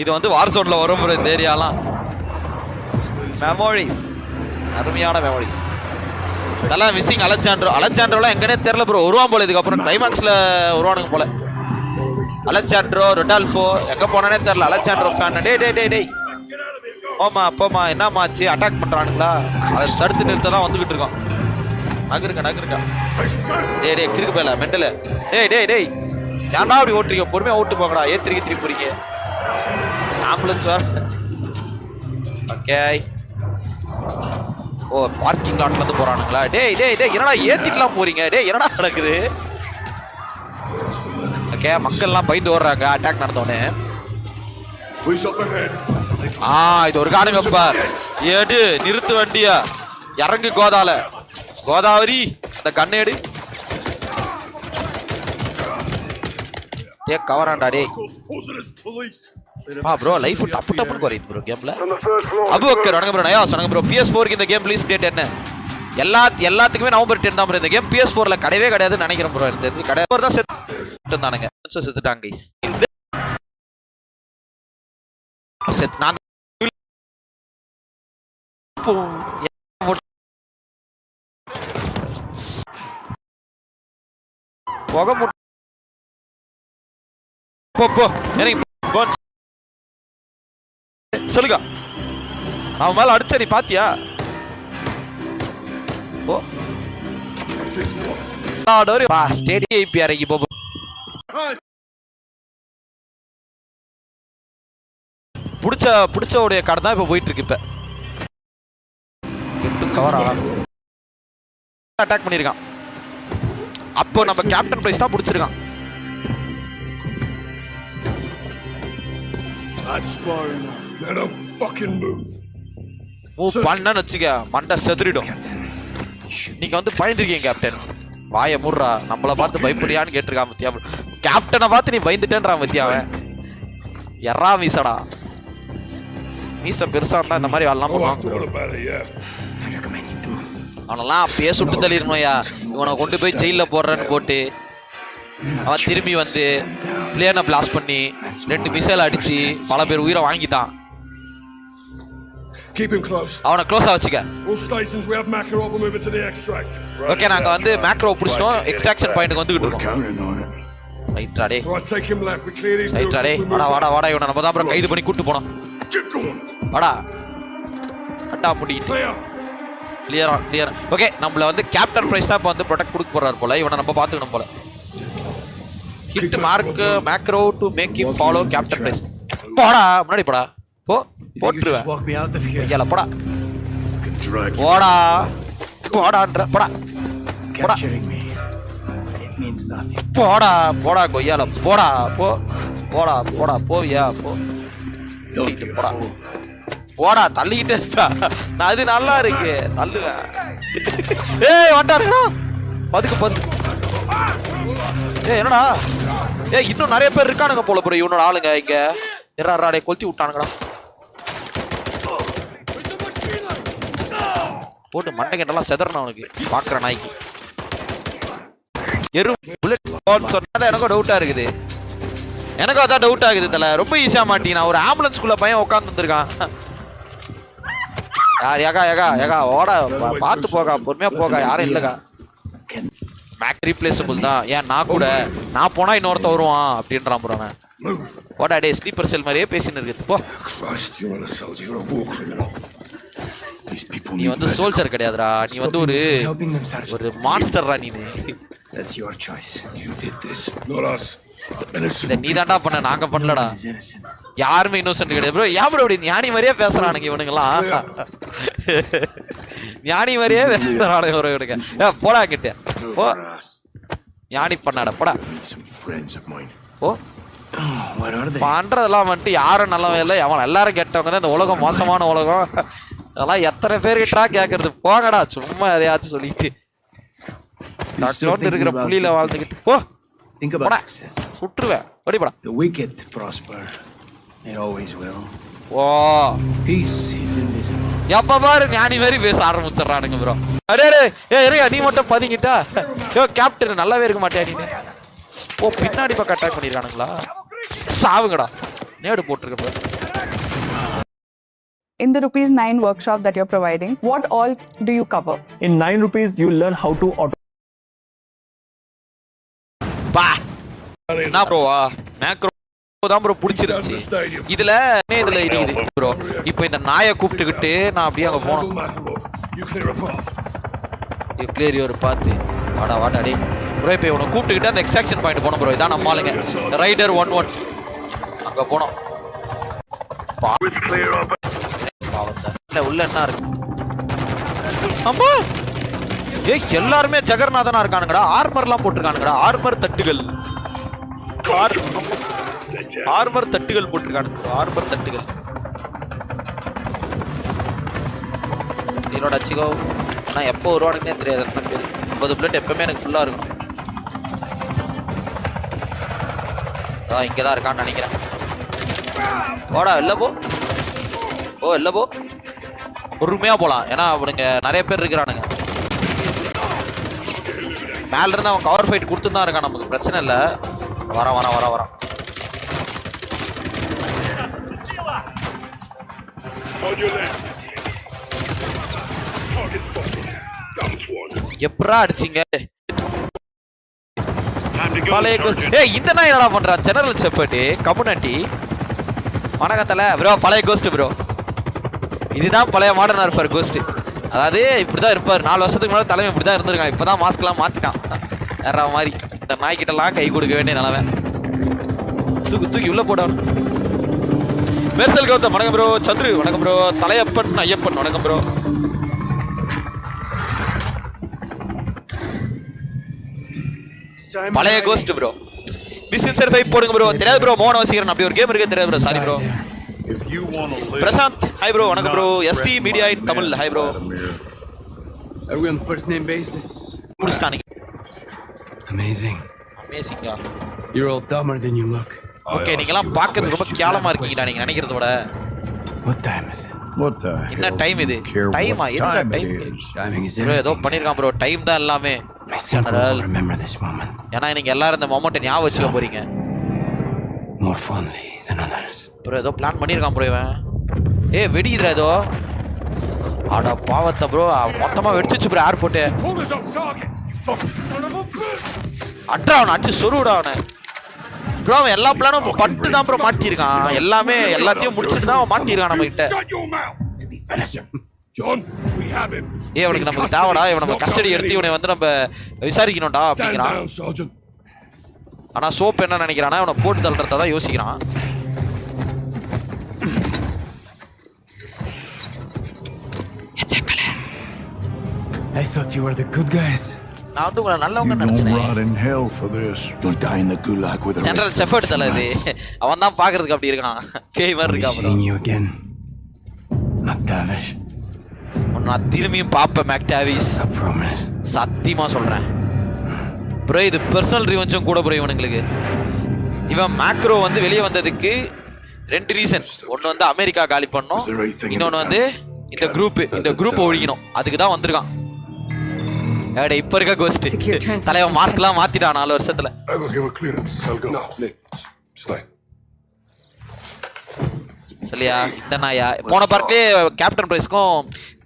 இது வந்து வார் ஜோன்ல வரும் ப்ரோ இந்த ஏரியாலாம். மெமோரிஸ், அருமையான மெமோரிஸ். இதெல்லாம் மிஸ்ஸிங். அலெக்சாண்ட்ரோலாம் எங்கனே தெரியல ப்ரோ. வருவான் போல இதுக்கு அப்புறம் கிளைமாக்ஸ்ல வருவானுங்க போல. அலெக்சாண்ட்ரோ ரொடால்ஃபோ எங்க போனானே தெரியல. Alessandro fan. டேய் போமா என்னமாச்சு? அட்டாக் பண்றானுங்களா? அதை தடுத்து நிறுத்த தான் வந்துகிட்டு இருக்கோம். நகருக்கா டேய் கிறுக்கு போயல மெண்டல. டேய் ஏன்டா அப்படி ஓட்டுறீங்க? பொறுமையா ஓட்டு போங்கடா. திருப்பி போறீங்க. ஆம்புலன்ஸ் வர. ஓகே. ஓ பார்க்கிங் லாட்ல இருந்து போறானுங்களா? டேய் என்னடா ஏத்திட்டுலாம் போறீங்க? டேய் என்னடா நடக்குது? ஓகே, மக்கள் எல்லாம் பயந்து ஓடுறாங்க அட்டாக் நடந்தோடனே. இது ஒரு காணுங்கப்பா. ஏடு நிறுத்து வண்டியா. இறங்கு கோதாவரி. அந்த கண்ணேடு கவராண்டா டே. ப்ரோ லைஃப் டப்புன்னு குறையுது ப்ரோ கேம்ல. அபுபக்கர் வணக்கம் ப்ரோ. நயாஸ் வணக்கம் ப்ரோ. PS4 இந்த கேம் ரிலீஸ் டேட் என்ன? எல்லாத்துக்குமே நவம்பர் 10 தான் ப்ரோ. இந்த கேம் PS4ல கிடையவே கிடையாதுன்னு நினைக்கிறேன் ப்ரோ. எனக்கு தெரிஞ்சு கிடையாது தான் செத்துட்டானுங்க. செத்துட்டாங்க கைஸ். நான் சொல்லுங்க. அவன் மேல அடிச்ச நீ பாத்தியா? ஸ்டேடியம் ஐபி இறங்கி போ. புடிச்ச உடைய கடை தான் இப்ப போயிட்டு இருக்கு. இப்ப கவர் அட்டாக் பண்ணிருக்கான். அப்போ நம்ம கேப்டன் பிரைஸ் தான் புடிச்சிருக்கான். பண்ணன்னு வச்சுக்க மண்டை செதுறிடும். நீங்க வந்து பயந்துருக்கீங்க கேப்டன். வாய முடுறா. நம்மள பார்த்து பயப்படுறியான்னு கேட்டிருக்கான் மத்தியா. கேப்டனை பார்த்து நீ பயந்துட்டேன்றான் மத்தியா. அவன் எறா மீசடா. மீச பெருசா இருந்தா இந்த மாதிரி வரலாம் பண்ணுவாங்க. அவனெல்லாம் அப்பயே சுட்டு தள்ளிடணும்யா. இவனை கொண்டு போய் ஜெயில போடுறேன்னு போட்டு அவன் திரும்பி வந்து பிளேனை பிளாஸ்ட் பண்ணி 2 மிசைல் அடிச்சு பல பேர் உயிரை வாங்கிட்டான். அவனை க்ளோஸா வச்சுக்க. ஓகே, நாங்க வந்து மேக்ரோ புடிச்சிட்டோம். எக்ஸ்ட்ராக்ஷன் பாயிண்ட்க்கு வந்துகிட்டு இருக்கோம். ரைட்டா டேய், ரைட்டா டேய், வாடா இவனை நம்ம தான் அப்புறம் கைது பண்ணி கூட்டு போனோம். வாடா அட்டா முடிக்கிட்டு கிளியர். ஓகே, நம்மள வந்து கேப்டன் பிரைஸ் தான் இப்போ வந்து ப்ரொடெக்ட் கொடுக்க போறாரு போல. இவனை நம்ம பாத்துக்கணும் போல. Hit mark macro to make him follow captain Price. போடா முன்னாடி போடா. போட்டுருவேன். ஐயால போடா போடான்ற போடா கொய்யால போடா போவியா போடா தள்ளிக்கிட்டே நான் அது நல்லா இருக்கு தள்ளுவேன். ஏய் வாட்டாருடா பதுக்கு என்னடா இன்னும் நிறைய பேர் இருக்கானுங்க போல ப்ரோ. இவனோட ஆளுங்க இங்க எறாடே கொளுத்தி விட்டானுங்கடா. போட்டு மண்டைக்கெண்டெல்லாம் செதறணும் அவனுக்கு பாக்குற நாய்க்கு. சொன்னா எனக்கும் டவுட்டா இருக்குது. எனக்கும் அதான் டவுட் ஆகுது. தல ரொம்ப ஈஸியா மாட்டீங்க. ஒரு ஆம்புலன்ஸ்குள்ள பையன் உட்கார்ந்து வந்திருக்கான். ஏகா ஓட பாத்து போகா, பொறுமையா போகா, யாரும் இல்லக்கா. மேக் ரீப்ளேசபிள் தான். ஏன் நான் போனா இன்னொருத்த வருவான் அப்படின்றான் ப்ரோ. போடா டே, ஸ்லீப்பர் செல் மாதிரியே பேசின்னு இருக்குது. போ, நீ வந்து சோல்ஜர் கிடையாதுடா, நீ வந்து ஒரு மான்ஸ்டர்ரா. நீ தாண்டா பண்ண, நாங்க பண்ணலடா. யாருமே இன்னோசென்ட் கிடையாது ப்ரோ. ஏன் ப்ரோ அப்படி ஞானி மாதிரியே பேசுறானுங்க இவனுங்கெல்லாம்? ஞானி மாதிரியே பேசுறானுங்க ப்ரோ இவனுங்க. போடா கிட்ட போ, ஞானி பண்ணாடா போடா. ஓ பண்றதெல்லாம் வந்துட்டு யாரும் நல்லவே இல்லை, அவன் எல்லாரும் கெட்டவங்க தான். இந்த உலகம் மோசமான உலகம். அதெல்லாம் எத்தனை பேர்கிட்டா கேட்கறது? போங்கடா சும்மா எதையாச்சும் சொல்லிட்டு இருக்கிற புள்ளியில வாழ்ந்துக்கிட்டு போ. சுற்றுவேன் படிப்படா. ஓ எப்ப பாரு ஞானி மாதிரி பேச ஆரம்பிச்சிடறானுங்க ப்ரோ. நீ மட்டும் பதுங்கிட்டா கேப்டன் நல்லாவே இருக்க மாட்டியா நீ? ஓ பின்னாடி பக்கம் அட்டாக் பண்ணிருக்கானுங்களா? சாவுங்கடா, நேடு போட்டிருக்க. In the ₹9 workshop that you're providing, what all do you cover? In ₹9, you learn how to auto. என்ன ப்ரோவா மேக்ரோ தான் ப்ரோ பிடிச்சிருந்துச்சு. இதுல இருக்குது ப்ரோ. இப்போ இந்த நாயை கூப்பிட்டுக்கிட்டு நான் அப்படியே அங்க போனோம். கிளியர் யுவர் பாத்து. வாடா டேய் ப்ரோ. இப்போ இவனை கூப்பிட்டுக்கிட்டு அந்த எக்ஸ்ட்ராக்ஷன் பாயிண்ட் போனோம் ப்ரோ. இதான் நம்ம ஆளுங்க ரைடர் 11 அங்க போனோம். உள்ள என்ன இருக்கு? அம்மா எல்லாருமே ஜெகர்நாதனா இருக்கானுங்கடா. ஆர்மர்லாம் போட்டிருக்கானுங்கடா. ஆர்மர் தட்டுகள் போட்டிருக்கானுங்க. ஆர்மர் தட்டுகள் என்னோட அச்சிகோ. ஆனா எப்போ வருவானுங்கன்னே தெரியாது. 50 பிளட் எப்பவுமே எனக்கு ஃபுல்லா இருக்கணும். இங்கதான் இருக்கான்னு நினைக்கிறேன். போடா வெளில போ. பொறுமையா போலாம். ஏன்னா அவனுங்க நிறைய பேர் இருக்கிறானுங்க. மேல இருந்து அவன் கவர் ஃபைட் கொடுத்து தான் இருக்கான். நமக்கு பிரச்சனை இல்ல. வரான். எப்பரா அடிச்சீங்க? இந்த நாய் என்னடா பண்றான்? General shepherd community. வணக்கத்தல ப்ரோ. பழைய கோஸ்ட் ப்ரோ. இதுதான் பழைய மாடர்ன் வார்ஃபேர் கோஸ்ட். அதாவது இப்படிதான் இருப்பாரு. 4 வருஷத்துக்கு முன்னாடி தலைமை இப்படிதான் இருந்திருக்கான். இப்பதான் மாஸ்க் எல்லாம் மாத்திட்டான் வேற மாதிரி. இந்த நாய்கிட்ட எல்லாம் கை கொடுக்க வேண்டிய நிலவை. தூக்கி உள்ள போட. மேர்சல் கௌதம் வணக்கம் ப்ரோ. சந்துரு வணக்கம் ப்ரோ. தலையப்பன் ஐயப்பன் வணக்கம் ப்ரோ. பழைய கோஸ்ட் ப்ரோ. பிசினஸ் 5 போடுங்க ப்ரோ. தெரியாது ப்ரோ. மோகன் வசீகரன் அப்படி ஒரு கேம் இருக்கு தெரியாது bro. Sorry bro. Prashanth hi bro. வணக்கம் bro. SD media in Tamil hi bro. Are we on first name basis? முடிச்சிட்டானுங்க. Amazing. You're all dumber than you look. Okay, நீங்க எல்லாம் பார்க்கிறது ரொம்ப கேவலமா இருக்கீங்கடா நீங்க நினைக்கிறத விட. What time is it? What the என்ன hell? டைம் இது Care டைமா what எதுக்கு time time it is? Timing is bro ஏதோ பண்ணிருக்கான் ப்ரோ டைம் தான் எல்லாமே ஜெனரல் Remember this moment ஏன்னா நீங்க எல்லாரும் இந்த மொமெண்ட் ஞாபகம் வச்சுக்க போறீங்க more fondly than others. Bro ஏதோ பிளான் பண்ணிருக்கான் ப்ரோ இவன் வெடிக்குதுடா ஏதோ அட பாவத்தை ப்ரோ மொத்தமா வெடிச்சிச்சு ப்ரோ ஏர்போர்ட் அட்ரா அவனை அடிச்சு சொருவிடா அவனை ப்ரோ அவன் எல்லா பிளானும் பட்டு தான் ப்ரோ மாட்டிருக்கான் எல்லாமே எல்லாத்தையும் முடிச்சுட்டு தான் அவன் மாட்டிருக்கான் நம்ம கிட்ட அவனுக்கு நமக்கு தேவடா இவன் நம்ம கஸ்டடி எடுத்து இவனை வந்து நம்ம விசாரிக்கணும்டா அப்படிங்கிறான் ஆனா சோப் என்ன நினைக்கிறானா இவனை போட்டு தள்ளுறதா தான் யோசிக்கிறான் I thought you were the good guys. நான் வந்து உங்களை நல்லவங்க Don't நினைச்சேன் rot in hell for this. You'll die in the gulag with a general Seifert தல இது அவன் தான் பாக்குறதுக்கு அப்படி இருக்கான் பேய் மாதிரி இருக்கான் bro Seeing you again, McTavish. நான் திரும்பியும் பாப்பேன் மேக்டாவிஸ் I promise. சத்தியமா சொல்றேன் ப்ரோ இது பர்சனல் ரிவெஞ்சும் கூட ப்ரோ இவனுங்களுக்கு இவன் மேக்ரோ வந்து வெளியே வந்ததுக்கு ரெண்டு ரீசன் ஒன்னு வந்து அமெரிக்கா காலி பண்ணோம் இன்னொன்னு வந்து இந்த குரூப் ஒழிக்கணும் அதுக்கு தான் வந்திருக்கான் இப்ப இருக்க கோஸ்ட் தலைவன் மாஸ்க் எல்லாம் மாத்திட்டான் 4 வருஷத்துல சரியா இந்த நாயா போன பார்ட்லயே கேப்டன் பிரைஸ்க்கும்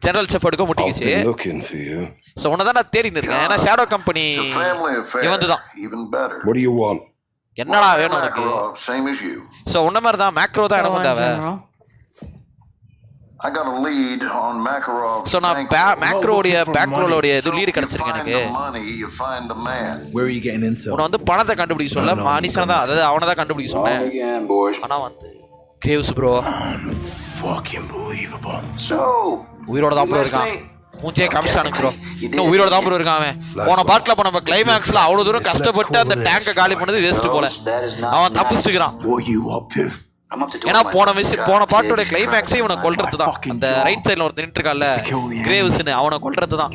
ஜெனரல் செஃபர்டுக்கும் முட்டிக்கிச்சு சோ உன்னதான் நான் தேடிட்டு இருக்கேன் ஏன்னா ஷேடோ கம்பெனி இவன்தான் What do you want? என்னடா வேணும் உனக்கு சோ உன்ன மாதிரி தான் மேக்ரோ தான் எனக்கு தேவை I got a lead on Makarov's. So நான் மேக்ரோடைய பேக்ரோலோட இது லீட் கிடைச்சிருக்கு எனக்கு Where are you getting into? உன்னை வந்து பணத்தை கண்டுபிடிக்க சொல்ல மனுஷன் தான் அதாவது அவனை தான் கண்டுபிடிக்க சொன்னேன் ஆனா வந்து graves bro Fucking believable. So, உயிரோட தான் ப்ரோ இருக்கான் மூஞ்சே காமிச்சானுங்க ப்ரோ இன்னும் உயிரோட தான் ப்ரோ இருக்கான் அவன் போன பார்ட்ல நம்ம கிளைமேக்ஸ்ல அவ்வளவு தூரம் கஷ்டப்பட்டு அந்த டேங்கை காலி பண்ணது வேஸ்ட் போல அவன் தப்பிச்சுக்கிறான் What you up to? ஏன்னா போன பாட்டோட கிளைமேக்ஸே இவனை கொல்றது தான் அந்த ரைட் சைடுல ஒருத்தர் நின்று இருக்கான்ல கிரேவ்ஸ்னு அவனை கொல்றது தான்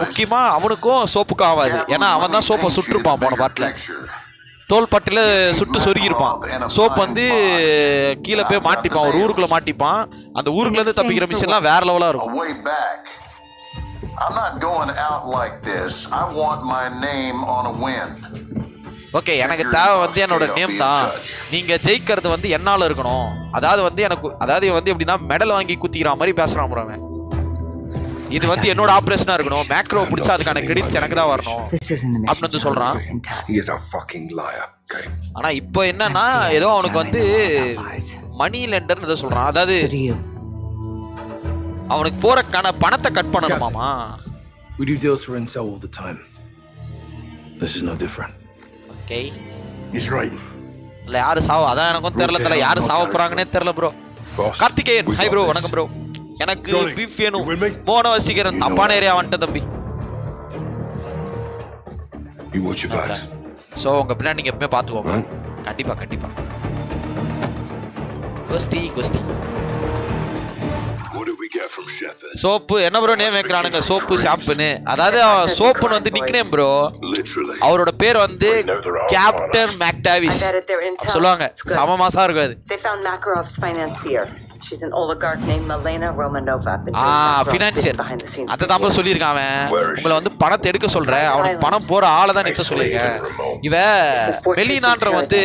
முக்கியமா அவனுக்கும் சோப்புக்கும் ஆகாது ஏன்னா அவன் தான் சோப்பை சுட்டுருப்பான் போன பாட்டுல தோல் பட்டில சுட்டு சொருகிருப்பான் சோப் வந்து கீழே போய் மாட்டிப்பான் ஒரு ஊருக்குள்ள மாட்டிப்பான் அந்த ஊருக்குள்ள இருந்து தப்பிக்கிற மிஷன் எல்லாம் வேற லெவலா இருக்கும் I'm not going out like this. I want my name on a win. Okay எனக்கு தேவை வந்து என்னோட நேம் தான் நீங்க ஜெயிக்கிறது வந்து என்னால இருக்கணும் அதாவது வந்து எனக்கு அதாவது வந்து எப்படின்னா மெடல் வாங்கி குத்திக்கிற மாதிரி பேசுறான் ப்ரோ அவன் இது வந்து என்னோட ஆபரேஷனா இருக்கணும் மேக்ரோ பிடிச்சா அதுக்கான கிரெடிட்ஸ் எனக்கு தான் வரணும் அப்படின்னு சொல்றான் He is a fucking liar. Okay. ஆனா இப்போ என்னன்னா ஏதோ அவனுக்கு வந்து மணி லெண்டர்னு ஏதோ சொல்றான் அதாவது அவனுக்கு போற பணத்தை cut பண்ணணுமாமா we do deals for intel all the time. This is no different. Okay He's right. இல்ல யாரு சாவ அதான் எனக்கும் தெரியல தல யாரு சாவ போறாங்கன்னே தெரியல ப்ரோ கார்த்திகேயன் ஹாய் ப்ரோ வணக்கம் ப்ரோ எனக்கு பீஃப் வேணும் மோன வசிக்கிறேன் தப்பான ஏரியா வந்துட்ட தம்பி You watch your back. So உங்க பின்னாடி நீங்க எப்பவுமே பாத்துக்கோங்க கண்டிப்பா கோஸ்டி What did we get from Shepard? Soap என்ன ப்ரோ நேம் வைக்கறானுங்க சோப்பு ஷாப்னு அதாவது சோப்புன்னு வந்து நிக்நேம் ப்ரோ Literally. அவரோட பேர் வந்து கேப்டன் மேக்டாவிஸ் சொல்லுவாங்க சம மாசா இருக்கும் அது They found Makarov's financier. She's an oligarch named Milena Romanova. Financier அத தான் ப்ரோ சொல்லிருக்கான் அவன் உங்களை வந்து பணத்தை எடுக்க சொல்றேன் அவனுக்கு பணம் போற ஆளை தான் நிக்க சொல்லிருக்கேன் இவ மெலினான்ற வந்து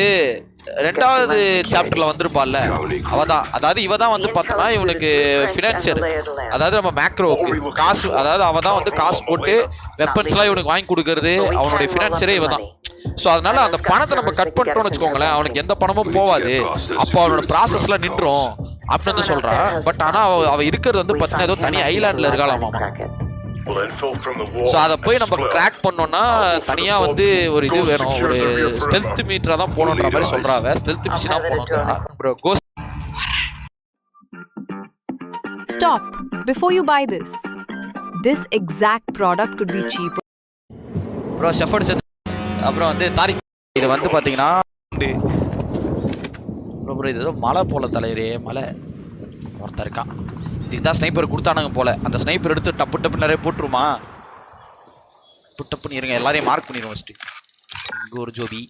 ரெண்டாவது சாப்டர்ல வந்திருப்பாள்ல அவதான் அதாவது இவ தான் வந்து பார்த்தா இவனுக்கு ஃபினான்சியர் அதாவது நம்ம மேக்ரோக்கு காசு அதாவது அவ தான் வந்து காசு போட்டு வெப்பன்ஸ் எல்லாம் இவனுக்கு வாங்கி கொடுக்கறது அவனுடைய ஃபினான்சியரே இவ தான் சோ அதனால அந்த பணத்தை நம்ம கட் பண்ணிட்டோம்னு வச்சுக்கோங்களேன் அவனுக்கு எந்த பணமும் போவாது அப்போ அவனோட ப்ராசஸ்ல நின்றும் அப்படின்னு சொல்றான் பட் ஆனா அவ இருக்கிறது வந்து பார்த்தா ஏதோ தனி ஐலாண்ட்ல இருக்காளாமா சோ அத போய் நம்ம கிராக் பண்ணோம்னா தனியா வந்து ஒரு இது வேணும் ஒரு ஸ்டெல்த் மீட்டரா தான் போணும்ன்ற மாதிரி சொல்றாவ ஸ்டெல்த் மிஷினா போணும் bro Ghost Stop before you buy this. This exact product could be cheaper. Bro shepherd அப்புறம் வந்து தாரிக் இது வந்து பாத்தீங்கன்னா ப்ரோ இது ஏதோ மலை போல தலைவரே மலை ஒருத்தர் இருக்கான் இதுதான் ஸ்னைப்பர் கொடுத்தானுங்க போல அந்த ஸ்னைப்பர் எடுத்து டப்பு நிறைய போட்டுருமா டப்புன்னு இருங்க எல்லாரையும் மார்க் பண்ணிடுவோம் ஃபர்ஸ்ட் அங்கே ஒரு ஜோபி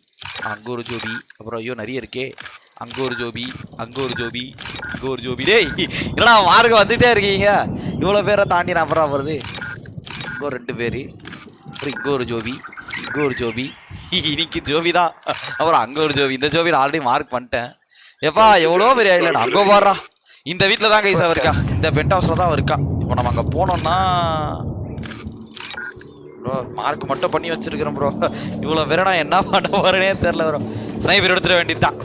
அப்புறம் ஐயோ நிறைய இருக்கே அங்க ஒரு ஜோபி, அங்க ஒரு ஜோபி, இங்க ஒரு ஜோபி. டேய் என்னடா மார்க் வந்துட்டே இருக்கீங்க, இவ்வளவு பேரை தாண்டி நான் அப்புறம் வருது. இங்க ஒரு 2 பேரு, அப்புறம் இங்க ஒரு ஜோபி, இங்க ஒரு ஜோபி, இன்னைக்கு ஜோபி தான். அப்புறம் அங்க ஒரு ஜோபி. இந்த ஜோபி நான் ஆல்ரெடி மார்க் பண்ணிட்டேன். எப்பா எவ்வளோ பெரிய ஐலண்ட். அங்க போடுறா, இந்த வீட்டில் தான் கைஸ் இருக்கா, இந்த பென்ட் ஹவுஸ்ல தான் இருக்கா. இப்போ நம்ம அங்க போனோம்னா ப்ரோ மார்க் மட்டும் பண்ணி வச்சிருக்கிறேன் ப்ரோ. இவ்வளோ பேரை நான் என்ன பண்ண போறேனே தெரியல ப்ரோ. ஸ்னைப்பர் எடுத்துட வேண்டியதுதான்.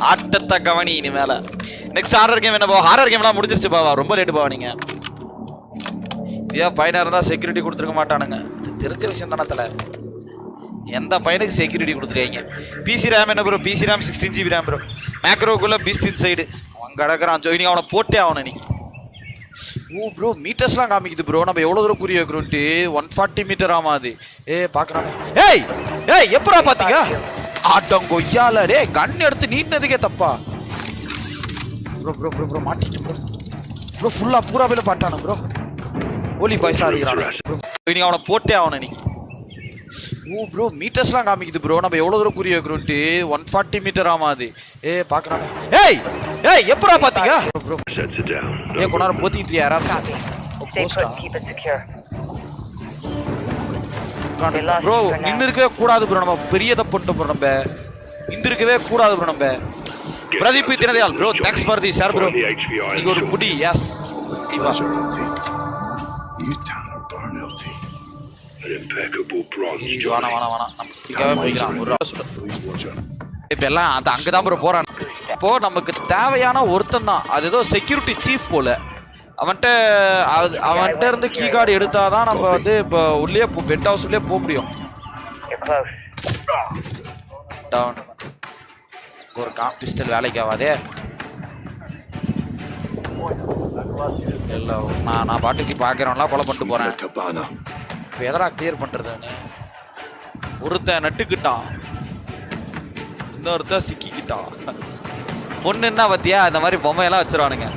ஆட்டத்தை கவனி இனிமேல. நெக்ஸ்ட் ஹாரர் கேம் என்ன போ? ஹாரர் கேம்லாம் முடிஞ்சிருச்சு பாவா, ரொம்ப லேட்டு பாவா. நீங்க இதே பையனா இருந்தா செக்யூரிட்டி கொடுத்துருக்க மாட்டானுங்க. தெரிஞ்ச விஷயம் தானே தல. எந்த பையனுக்கு செக்யூரிட்டி கொடுத்துருக்கீங்க? பிசி ரேம் என்ன bro? PC RAM 16 GB RAM bro. மேக்ரோக்குள்ள பீஸ்ட் இன்சைடு அவன் கிடக்குறான். ஜோயினிங் அவனை போட்டே ஆகணும் நீ. ஓ ப்ரோ மீட்டர்ஸ்லாம் காமிக்குது ப்ரோ. நம்ம எவ்வளோ தூரம் குறி வைக்கிறோன்ட்டு 140 மீட்டர் ஆமா அது. பாக்குறாங்க. ஏய் ஏய் எப்படா பாத்தீங்க? ஆட்டம் கொய்யால டே கன் எடுத்து நீட்டினதுக்கே தப்பா ப்ரோ. ப்ரோ ப்ரோ ப்ரோ மாட்டிட்டு ப்ரோ. ப்ரோ ஃபுல்லா பூரா பேல பாட்டானு ப்ரோ. ஓலி பாய்ஸா இருக்கிறான் ப்ரோ. ஜோயினிங் அவனை போட்டே ஆகணும் நீ. ஓ ப்ரோ மீட்டர்ஸ்லாம் காமிக்குது ப்ரோ. நம்ம எவ்வளோ தூரம் குறி வைக்கிறோன்ட்டு 140 மீட்டர் ஆமா அது. பாக்குறாங்க. ஏய் ஏய் எப்படா பாத்தீங்க? ப்ரோ கொண்டார போத்திட்டு யாராவது ப்ரோ நின்று இருக்கவே கூடாது ப்ரோ. நம்ம பெரிய தப்பு பண்ணிட்டோம் ப்ரோ. நம்ம நின்று இருக்கவே கூடாது ப்ரோ. நம்ம Pradeep Dinadayal bro thanks for the share bro. நீங்க ஒரு புடி எஸ் இப்ப எல்லாம் அது அங்கதான் ப்ரோ போறான். இப்போ நமக்கு தேவையான ஒருத்தன் தான். அது ஏதோ செக்யூரிட்டி சீஃப் போல. அவன்கிட்ட இருந்து கீ கார்டு எடுத்தாதான் நம்ம வந்து இப்போ உள்ளே பென்ட் ஹவுஸ் உள்ளே போக முடியும். டவுன் ஒரு பிஸ்டல் வேலைக்கு ஆகாதே. இல்ல நான் பாட்டுக்கு பாக்குறவன்லாம் கொலை பண்ணிட்டு போறேன். இப்ப எதடா கிளியர் பண்றதுன்னு ஒருத்தன் நட்டுக்கிட்டான், இன்னொருத்தன் சிக்கிக்கிட்டான். பொண்ணுன்னா பத்தியா இந்த மாதிரி பொம்மையெல்லாம் வச்சிருவானுங்க.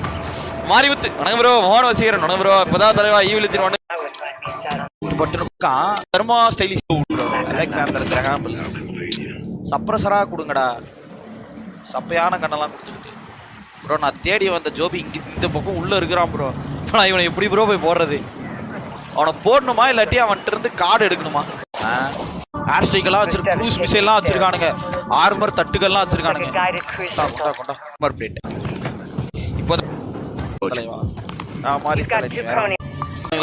மாறி வித்து வணக்கம் ப்ரோ. மோகன் வசீகரன் வணக்கம் ப்ரோ. இப்பதான் தலைவா ஈவிலித்தின் தர்மா ஸ்டைலிஷ் அலெக்சாண்டர் கிரஹாம் சப்ரஸரா கொடுங்கடா. சப்பையான கண்ணெல்லாம் கொடுத்துக்கிட்டு ப்ரோ. நான் தேடி வந்த ஜோபி இங்க இந்த பக்கம் உள்ள இருக்கிறான் ப்ரோ. இப்போ நான் இவனை எப்படி ப்ரோ போய் போடுறது? அவனை போடணுமா இல்லாட்டி அவன்கிட்ட இருந்து கார்டு எடுக்கணுமா? ஏர் ஸ்ட்ரைக்கெல்லாம் வச்சிருக்க, க்ரூஸ் மிசைல்லாம் வச்சிருக்கானுங்க, ஆர்மர் தட்டுகள்லாம் வச்சிருக்கானுங்க. ஆர்மர் பிளேட் இப்போ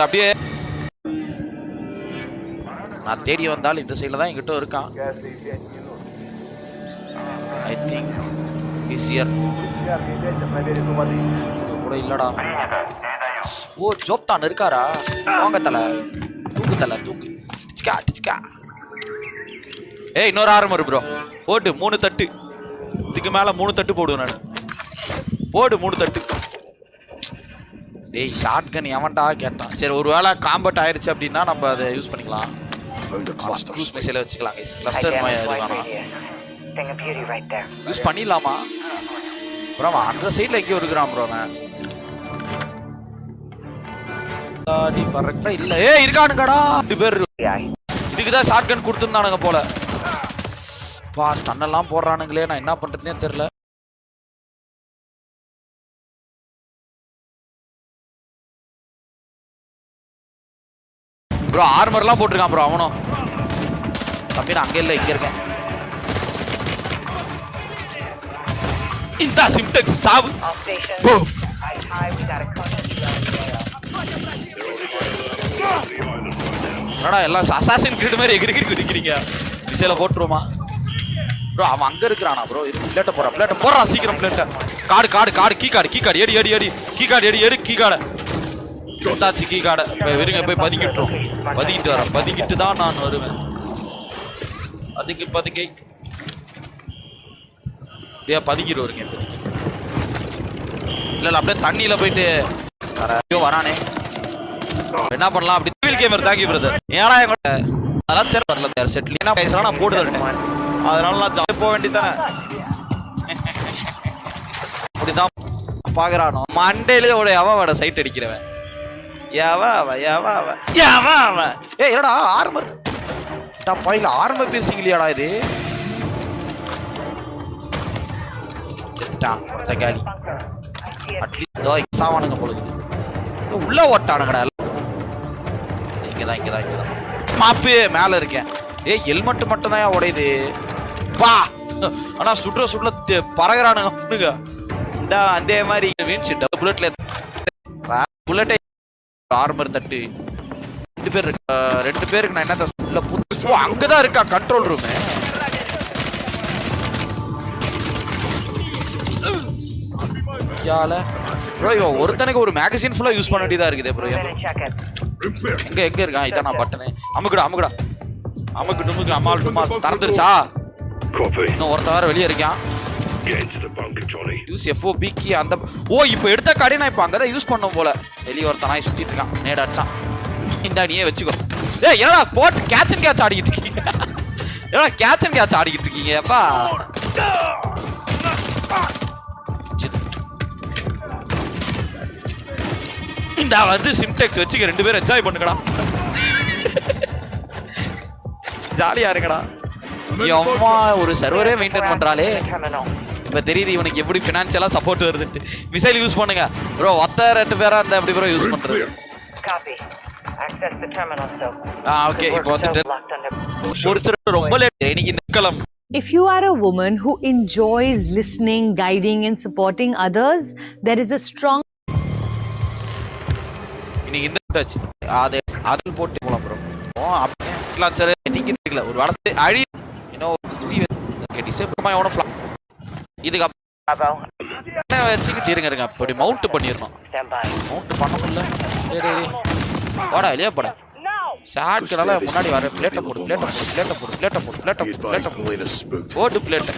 அப்படியே நான் தேடி வந்தால் இந்த சைடுல தான் என்கிட்ட இருக்கான். ஐ திங்க் இஸ் ஹியர் கூட இல்லடா. ஓ ஜோப்தான் இருக்காரா? வாங்க தல தூக்கு தல தூக்கு. டிச்கா டிச்கா. ஏய் இன்னொரு ஆர்மர் ப்ரோ போட்டு 3 தட்டு. இதுக்கு மேல 3 தட்டு போடுவேன் நான். போடு 3 தட்டு. டேய் ஷார்ட் கன் எவன்டா கேட்டான். சரி ஒருவேளை காம்பட் ஆயிருச்சு அப்படின்னா நம்ம அதை யூஸ் பண்ணிக்கலாம். க்ரூஸ் மிசைல வச்சுக்கலாம். கிளஸ்டர் யூஸ் பண்ணிடலாமா ப்ரோ? அந்த சைட்ல எங்கேயோ இருக்கிறான் ப்ரோ. அவன் இல்ல இருக்கானுங்கடா 2 பேர். இதுக்குதான் ஷார்ட் கன் கொடுத்துருந்தானுங்க போல. ஸ்டன் எல்லாம் போடுறானுங்களே, நான் என்ன பண்றதுனே தெரியல. ப்ரோ ஆர்மர்லாம் போட்டிருக்கான் ப்ரோ அவனும். தம்பி நான் அங்கே இல்லை இங்க இருக்கேன். இந்த சிம்டெக்ஸ் சாவு. என்னடா எல்லாம் அசாசின் கிரீட் மாதிரி எகிரி குதிக்கிறீங்க. திசையில போட்டுருமா ப்ரோ? அவன் அங்க இருக்கிறானா ப்ரோ? பிளேட்டை போடுறான். பிளேட்டை போடுறான் சீக்கிரம். பிளேட்டை card card card key card key card எடி எடி எடி கீ கார்டு எடி எடி கீ கார்டு கொடுத்தாச்சு. கீ கார்டை விருங்க போய் பதுக்கிட்டுரும். பதுக்கிட்டு வரேன். பதுக்கிட்டு தான் நான் வருவேன். அதுக்கு பதுக்கை பதுக்கிட்டு வருங்க. இல்ல இல்ல அப்படியே தண்ணியில போயிட்டு வரானே என்ன பண்ணலாம்? அப்படி டிவில் கேமர் தாக்கி பிரதர். ஏன்னா அதெல்லாம் தெரியல செட்டில் என்ன பேசுறா நான் போட்டு தரேன். அதனால நான் ஜாலி போக வேண்டியதானே. அப்படிதான் பாக்குறானோ மண்டேலயே ஒரு எவட சைட் அடிக்கிறவன். ஏய் என்னடா ஆர்மர் பாயில ஆர்மர் பேசிங் இல்லையாடா இது? செத்துட்டான் ஒருத்த காலி. அட்லீஸ்ட் தோ சாவானுங்க போல இருக்குது. உள்ள ஓட்டானுங்கடா. இங்கதான் மாப்பு மேல இருக்கேன். ஹெல்மெட் மட்டும் தான் உடையுது பா. ஆனா சுடுற பறகுறானுங்க பொண்ணுங்க. இந்த அதே மாதிரி வீழ்ச்சி புல்லட்ல புல்லட்டை ஆர்மர் தட்டு 2 பேர் இருக்கு. 2 பேருக்கு நான் என்ன அங்கதான் இருக்கா கண்ட்ரோல் ரூம். ப்ரோ இவன் ஒருத்தனுக்கு ஒரு மேகசின் ஃபுல்லா யூஸ் பண்ண வேண்டியதா இருக்குது ப்ரோ. எங்க இருக்கான்? இதான் நான் பட்டனு அமுக்குடா அம்மாள் டுமால் திறந்துருச்சா? இன்னும் ஒருத்த வேற வெளியே இருக்கான். யூஸ் FOB கீ அந்த இப்போ எடுத்த காடி நான் இப்போ அங்கதான் யூஸ் பண்ணோம் போல. வெளியே ஒருத்த நாய் சுத்திட்டு இருக்கான். நேட அடிச்சான். இந்த நீயே வச்சுக்கோ. என்னடா போட்டு கேட்ச் அண்ட் கேட்ச் ஆடிக்கிட்டு இருக்கீங்க? என்னடா கேட்ச் அண்ட் கேட்ச் ஆடிக்கிட்டு இருக்கீங்க அப்பா? இந்த வந்து சிம்டெக்ஸ் வச்சுக்க 2 பேரும் என்ஜாய் பண்ணுங்கடா. ஜாலியா இருங்கடா. அம்மா ஒரு சர்வரே மெயின்டைன் பண்றாளே. இப்ப தெரியுது இவனுக்கு எப்படி பினான்சியலா சப்போர்ட் வருதுன்னு. மிசைல் யூஸ் பண்ணுங்க ப்ரோ. 2 பேரா இருந்தா எப்படி ப்ரோ யூஸ் பண்றது? ஓகே இப்போ வந்துட்டு ஒரு ரொம்ப லேட் இன்னைக்கு நிக்கலாம். If you are a woman who enjoys listening, guiding and supporting others, there is a strong இன்னைக்கு இந்த டச் அது போட்டு போலாம் ப்ரோ. லான்ச்சர் நீங்க தெரியல ஒரு வலசை அழி இதுக்கு அப்புறம் வச்சுக்கிட்டு இருங்க. அப்படி மவுண்ட் பண்ணிடணும். மவுண்ட் பண்ண முடியல. போடா இல்லையா போடா. ஷாட்களால முன்னாடி வர பிளேட்டை போடு போட்டு பிளேட்டை.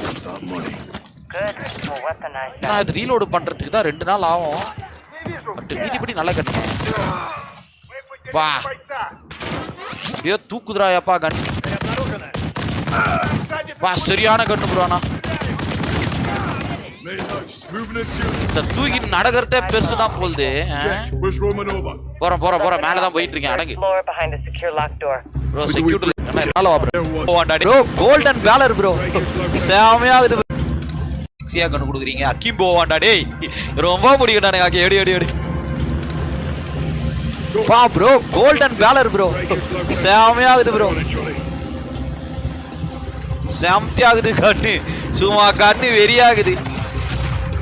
நான் இது ரீலோடு பண்றதுக்கு தான் 2 நாள் ஆகும். பட் மீதிப்படி நல்லா கட்டு வா. ஐயோ தூக்குதுராயப்பா கன். வா சரியான கண்ணு ப்ரோனா. தூக்கி நடக்கிறதே பெருசுதான் போகுது. போறேன் மேலதான் போயிட்டு இருக்கேன். அடங்கு bro security bro. Golden valour bro செமையாகுது. சியா கண்ணு கொடுக்குறீங்க. அக்கிம்போ வாண்டா டேய் ரொம்ப முடிக்கட்டானுங்க. எடி வா ப்ரோ. கோல்டன் வேலர் ப்ரோ செமையாகுது ப்ரோ. செம்தியாகுது கண்ணு. சும்மா கண்ணு வெறியாகுது.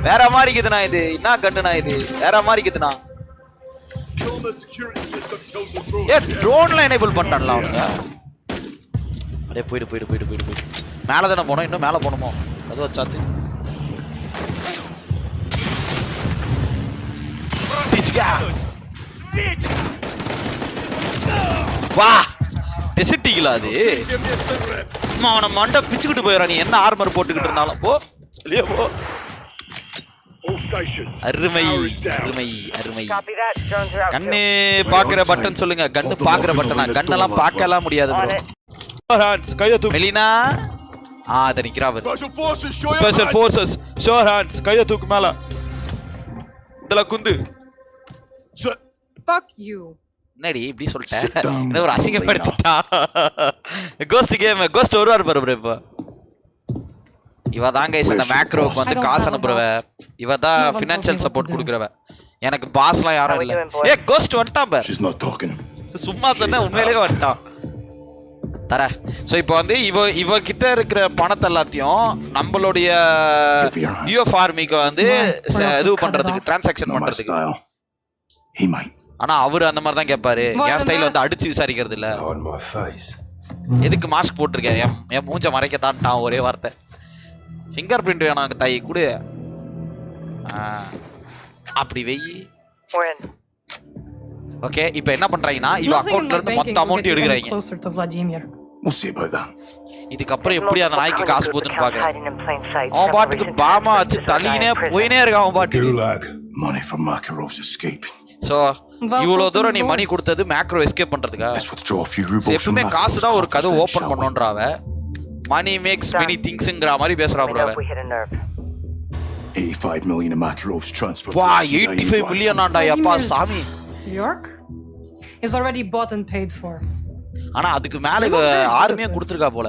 வேற மாதிரி இருக்குதுண்ணா இது. என்ன கண்ணுண்ணா இது? வேற மாதிரி இருக்குதுண்ணா. ட்ரோன்ல எனேபிள் பண்ணிட்டான்ல அவனுங்க. அப்படியே போயிடு. மேல தானே போனோம். இன்னும் மேல போகணுமோ? அது வச்சாத்து வா டெசிட்டிங்களா அது? அவனை மண்டை பிச்சுக்கிட்டு போயிடா. நீ என்ன ஆர்மர் போட்டுக்கிட்டு இருந்தாலும் போ இல்லையா போ. அருமை. கண்ணு பாக்குற பட்டன் சொல்லுங்க. கண்ணு பாக்குற பட்டனா? கண்ணெல்லாம் பார்க்கலாம் முடியாது ப்ரோ. மெலினா அத நிக்கிறா. ஸ்பெஷல் ஃபோர்சஸ் ஷோர் ஹேண்ட்ஸ் கைய தூக்கு மேல. இதல குந்து. fuck you. என்னடி இப்படி சொல்லிட்ட? என்ன ஒரு அசிங்கப்படுத்திட்டா. கோஸ்ட் வருவார் பாரு ப்ரோ. இப்போ இவ தான் கைஸ் அந்த மேக்ரோக்கு வந்து காசு அனுப்புறவ. இவ தான் ஃபைனான்சியல் சப்போர்ட் கொடுக்கறவ. எனக்கு பாஸ்லாம் யாரும் இல்ல. கோஸ்ட் வந்துட்டான் பாரு. சும்மா சொன்னா உண்மையிலேயே வந்துட்டான். தர. சோ இப்போ வந்து இவ கிட்ட இருக்கிற பணத்தை எல்லாத்தையும் நம்மளுடைய யூஎஃப் ஆர்மிக்கு வந்து இது பண்றதுக்கு டிரான்சாக்ஷன் பண்றதுக்கு. ஆனா அவரு அந்த மாதிரி தான் கேட்பாரு. என் ஸ்டைல் வந்து அடிச்சு விசாரிக்கிறது இல்ல. எதுக்கு மாஸ்க் போட்டிருக்கேன்? என் மூஞ்ச மறைக்கத்தான்ட்டான் ஒரே வார்த்தை. ஃபிங்கர் பிரிண்ட் வேணாங்க தாய் கூட. அப்படி வெயி. ஓகே இப்போ என்ன பண்றாங்கன்னா இவ அக்கவுண்ட்ல இருந்து மொத்த அமௌண்ட் எடுக்கறாங்க. இதுக்கு அப்புறம் எப்படி அந்த நாய்க்கு காசு போகுதுன்னு பாக்குறேன். அவன் பாட்டுக்கு பாமா வச்சு தள்ளினே போயினே இருக்கான் அவன் பாட்டுக்கு. சோ இவ்வளவு தூரம் நீ மணி கொடுத்தது மேக்ரோ எஸ்கேப் பண்றதுக்கா? எப்பவுமே காசு தான் ஒரு கதை ஓபன் பண்ணோன்றாவ. மணி மேக்ஸ் மெனி திங்ஸ்ங்கற மாதிரி பேசுறா bro. 85 million in Makarov's transfer. வா 85 மில்லியன் ஆண்டா அப்பா சாமி. York is already bought and paid for. ஆனா அதுக்கு மேல ஆர்மியா கொடுத்திருக்கா போல.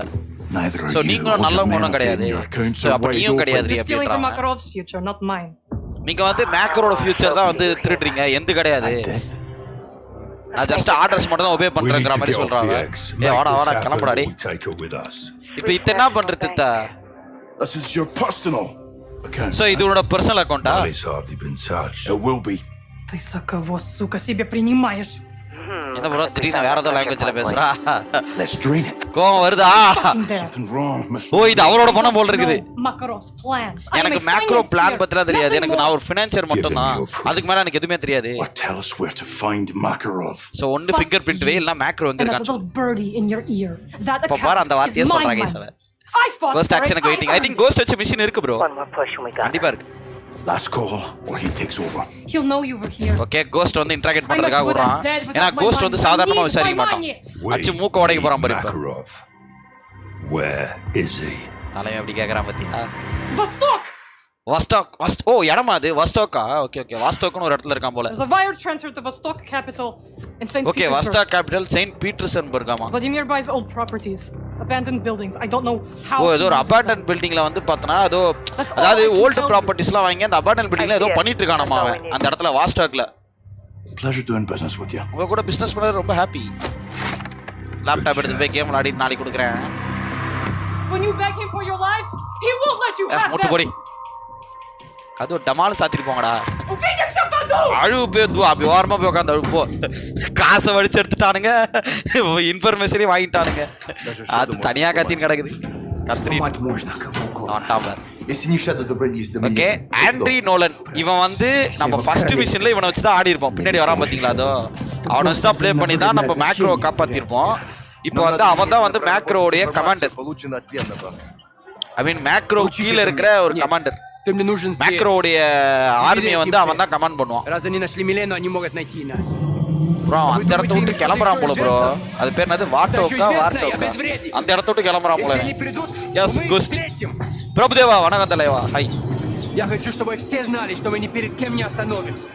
Neither are So you நீங்களும் or the நல்லவங்க man ஒன்றும் up there in கிடையாது. your accounts So are அப்ப wide நீயும் open. கிடையாது You're stealing from அப்படின்றாங்க. Makarov's future, not mine. நீங்க வந்து மேக்ரோட ஃபியூச்சர் தான் வந்து திருடுறீங்க, எந்த கிடையாது. நான் ஜஸ்ட் ஆர்டர்ஸ் மட்டும் தான் ஒபே பண்றேங்கற மாதிரி சொல்றாங்க. ஏய் வாடா வாடா கிளம்புடா டேய். இப்போ இத என்ன பண்றது தா? This is your personal account. So இது உன்னோட personal அக்கவுண்டா? It's already been charged. It will be. Ты за кого, сука, себе принимаешь? என்ன ப்ரோ திடீர்னு வேற ஏதோ லாங்குவேஜ்ல பேசுறா? Let's drain it. கோவம் வருதா? Something wrong, Miss. ஓ இது அவரோட பணம் போல இருக்குது. Makarov's plans. எனக்கு மேக்ரோ பிளான் பத்திலாம் தெரியாது. எனக்கு நான் ஒரு ஃபினான்சியர் மட்டும் தான். அதுக்கு மேல எனக்கு எதுவுமே தெரியாது. Tell us where to find Makarov. So ஒன்னு ஃபிங்கர் பிரிண்ட் வே இல்ல மேக்ரோ எங்க இருக்கான்னு little birdie in your ear. That பாரு அந்த வார்த்தையை சொல்றாங்க கைஸ் அவ. Ghost action waiting. I think Ghost வச்ச மிஷின் இருக்கு bro. One more push and we got கண்டிப்பா இருக்கு. Last call or he takes over. He'll know you were here. Okay Ghost வந்து இன்டராக்ட் பண்றதுக்காக வரான். ஏனா கோஸ்ட் வந்து சாதாரணமா விசாரிக்க மாட்டான். அச்சு மூக்க உடைக்க போறான் பாரு இப்ப. Makarov. Where is he? தலைய எப்படி கேக்குறான் பாத்தியா? Vostok! ஓ இடமா அது வஸ்டோக்கா? ஓகே ஓகே வாஸ்டோக்னு ஒரு இடத்துல இருக்கான் போல. There's a wire transfer to Vostok capital in St. Okay Vostok capital saint பீட்டர்ஸ்பர்காமா. Vladimir buys old properties, abandoned buildings. I don't know how. ஓ ஏதோ ஒரு அபார்ட்மெண்ட் பில்டிங்ல வந்து பார்த்தனா ஏதோ அதாவது ஓல்ட் ப்ராப்பர்ட்டிஸ்லாம் வாங்கி அந்த அபார்ட்மெண்ட் பில்டிங்ல ஏதோ பண்ணிட்டு இருக்கானாமா அவன் அந்த இடத்துல வாஸ்டாக்ல. Pleasure doing business with you. உங்க கூட பிசினஸ் பண்ண ரொம்ப ஹாப்பி. லேப்டாப் எடுத்து போய் கேம் விளையாடி நாளைக்கு கொடுக்குறேன். When you beg him for your lives, he won't let you have முட்டு them. போடி. அது டமால் சாத்திட்டு போங்கடா. Увидим, что году. அழு பேது அப்படி ஓரமா போய் உட்கார்ந்து அழுப்போ. காசை வடிச்சு எடுத்துட்டானுங்க. இன்ஃபர்மேஷனே வாங்கிட்டானுங்க. அது தனியா கத்தின்னு கிடக்குது. கத்திரி. ஆண்டாமர். ஓகே ஆண்ட்ரி நோலன் இவன் வந்து நம்ம ஃபர்ஸ்ட் மிஷன்ல இவனை வச்சு தான் ஆடி இருப்போம். பின்னாடி வராம பாத்தீங்களா அதோ அவனை வச்சு தான் ப்ளே பண்ணி தான் நம்ம மேக்ரோ காப்பாத்திருப்போம். இப்போ வந்து அவன் தான் வந்து மேக்ரோவுடைய கமாண்டர். ஐ மீன் மேக்ரோ கீழ இருக்கிற ஒரு கமாண்டர். மேக்ரோவுடைய ஆர்மியை வந்து அவன் தான் கமாண்ட் பண்ணுவான். ப்ரோ அந்த இடத்த விட்டு கிளம்புறான் போல ப்ரோ. அது பேர் என்னது வார்டோக்கா வார்டோக்கா அந்த இடத்த விட்டு கிளம்புறான் போல. எஸ் குஸ்ட் பிரபுதேவா வணக்கம் தலைவா ஹாய். Я хочу, чтобы все знали, что мы ни перед кем не остановимся.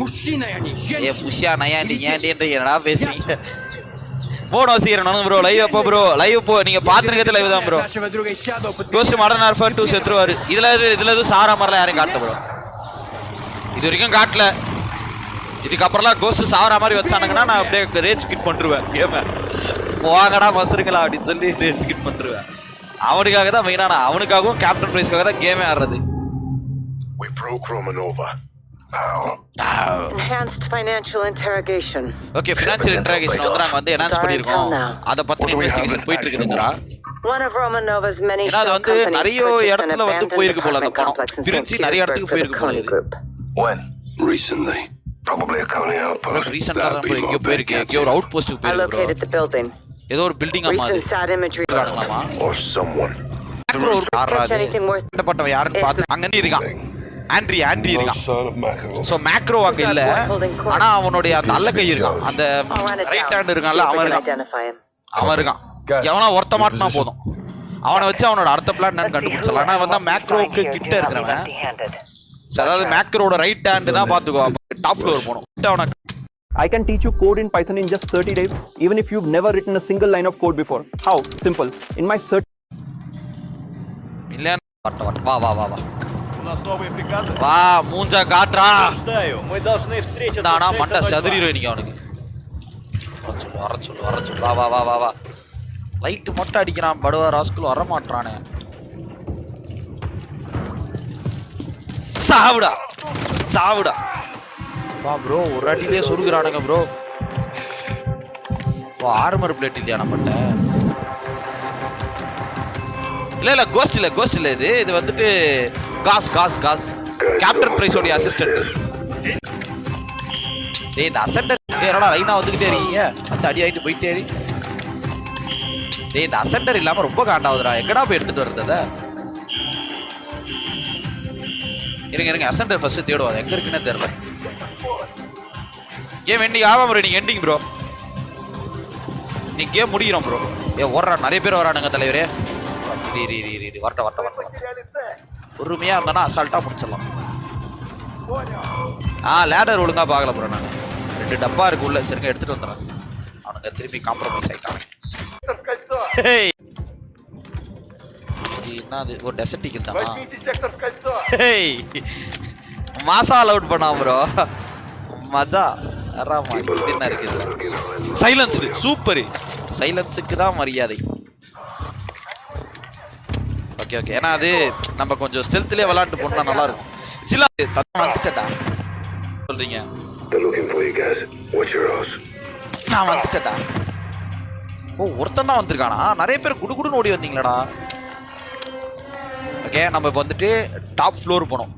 Мужчина я не женщина. ஏ புஷா நயா நீ ஏன்டே என்னடா பேசுறீங்க? போனோ சீரணும் ப்ரோ லைவ் அப்போ ப்ரோ லைவ் போ நீங்க பாத்துக்கிறது லைவ் தான் ப்ரோ. கோஸ்ட் மாடர்ன் வார்ஃபேர் 2 செத்துருவாரு. இதுல இது சாரா மாதிரிலாம் யாரும் காட்டல ப்ரோ. இது வரைக்கும் காட்டல. இதுக்கு அப்புறம்லாம் கோஸ்ட் சாரா மாதிரி வச்சானுங்கன்னா நான் அப்படியே ரேஜ் கிட் பண்ணிடுவேன் கேம. போங்கடா மசருங்களா அப்படின்னு சொல்லி ரேஜ் கிட் பண்ணிடுவேன். அவனுக்காக தான் மெயினான அவனுக்காகவும் கேப்டன் பிரைஸ்க்காக தான் கேமே ஆடுறது. We broke Romanova. Enhanced financial interrogation. Okay financial interrogation வந்து நாங்க வந்து என்ஹான்ஸ் பண்ணிருக்கோம். அத பத்தின இன்வெஸ்டிகேஷன் போயிட்டு இருக்குதுங்கடா. One of Romanova's many ஏன்னா அது வந்து நிறைய இடத்துல வந்து போயிருக்கு போல அந்த பணம். பிரிச்சு நிறைய இடத்துக்கு போயிருக்கு போல இது. When? Recently. Probably a Coney outpost. ரீசன்ட்டா தான் போய் போயிருக்கு. எங்கயோ ஒரு அவுட் போஸ்ட்க்கு போயிருக்கு ப்ரோ. ஏதோ ஒரு பில்டிங் ஆமா அது. காணலாமா? Or someone. மேக்ரோ ஆறாது. பட்டவன் யாருன்னு பார்த்து அங்க இருந்து இருக்கான். ஆண்ட்ரி இருக்கான். சோ மேக்ரோ அங்க இல்ல. ஆனா அவனுடைய அந்த அல்ல கை இருக்கான். அந்த ரைட் ஹேண்ட் இருக்கான்ல அவன் இருக்கான். எவனா ஒருத்த மாட்டனா போதும். அவனை வச்சு அவனோட அடுத்த பிளான் என்னன்னு கண்டுபிடிச்சலாம். ஆனா அவன் தான் மேக்ரோக்கு கிட்ட இருக்கறவன். அதாவது மேக்ரோட ரைட் ஹேண்ட் தான் பாத்துக்கோ. டாப் ஃப்ளோர் போணும். அவன I can teach you code in Python in just 30 days, even if you've never written a single line of code before. How? Simple. In my இல்ல வா வா வா வா வா மூஞ்சா காட்றா. நானா மண்ட சதுரிரோ இன்னைக்கு அவனுக்கு. வர சொல்லு வா வா வா வா வா. லைட் மட்டும் அடிக்கிறான் படுவா ராஸ்கல் வர மாட்டறானே. சாவுடா வா ப்ரோ ஒரு அடியிலே சொருகுறானுங்க ப்ரோ. வா ஆர்மர் பிளேட் இல்லையா நம்மட்ட? இல்ல கோஸ்ட் இல்ல இது வந்துட்டு காஸ் கேப்டன் பிரைஸோட அசிஸ்டன்ட். டேய் இந்த அசெண்டர் என்னடா லைனா வந்துட்டே இருக்கீங்க? அந்த அடி ஆயிட்டு போயிட்டே இரு. டேய் இந்த அசெண்டர் இல்லாம ரொம்ப காண்டாவுதுடா. எங்கடா போய் எடுத்துட்டு வரது? இருங்க அசெண்டர் ஃபர்ஸ்ட் தேடுவாங்க. எங்க இருக்குன்னு தெரியல. கேம் எண்டிங் ஆகாம ப்ரோ. நீங்க எண்டிங் ப்ரோ. நீ கேம் முடிக்கிறோம் ப்ரோ. ஓடுறா நிறைய பேர் வரானுங்க தலைவரே. வரட்ட பொறுமையா இருந்தானா அசால்ட்டா முடிச்சிடலாம். லேடர் ஒழுங்கா பார்க்கல ப்ரோ. நான் 2 டப்பா இருக்கு உள்ள. சரிங்க எடுத்துட்டு வந்துடுறேன். அவனுங்க திருப்பி காம்ப்ரமைஸ் ஆயிட்டாங்க. என்ன அது ஒரு டெசர்ட் ஈகிள் தானா ஹேய் மாசா அலவுட் பண்ணா ப்ரோ மஜா ஆராமா என்ன இருக்குது சைலன்ஸ் சூப்பர் சைலன்ஸுக்கு தான் மரியாதை ஓகே ஓகே ஏன்னா அது நம்ம கொஞ்சம் ஸ்டெல்த்லயே விளையாட்டு போனா நல்லா இருக்கும் சிலா தப்பா வந்துட்டடா சொல்றீங்க நான் வந்துட்டடா ஓ ஒருத்தன் தான் வந்திருக்கானா நிறைய பேர் குடுகுடுன்னு ஓடி வந்தீங்களாடா ஓகே நம்ம இப்போ வந்துட்டு டாப் ஃப்ளோர் போனோம்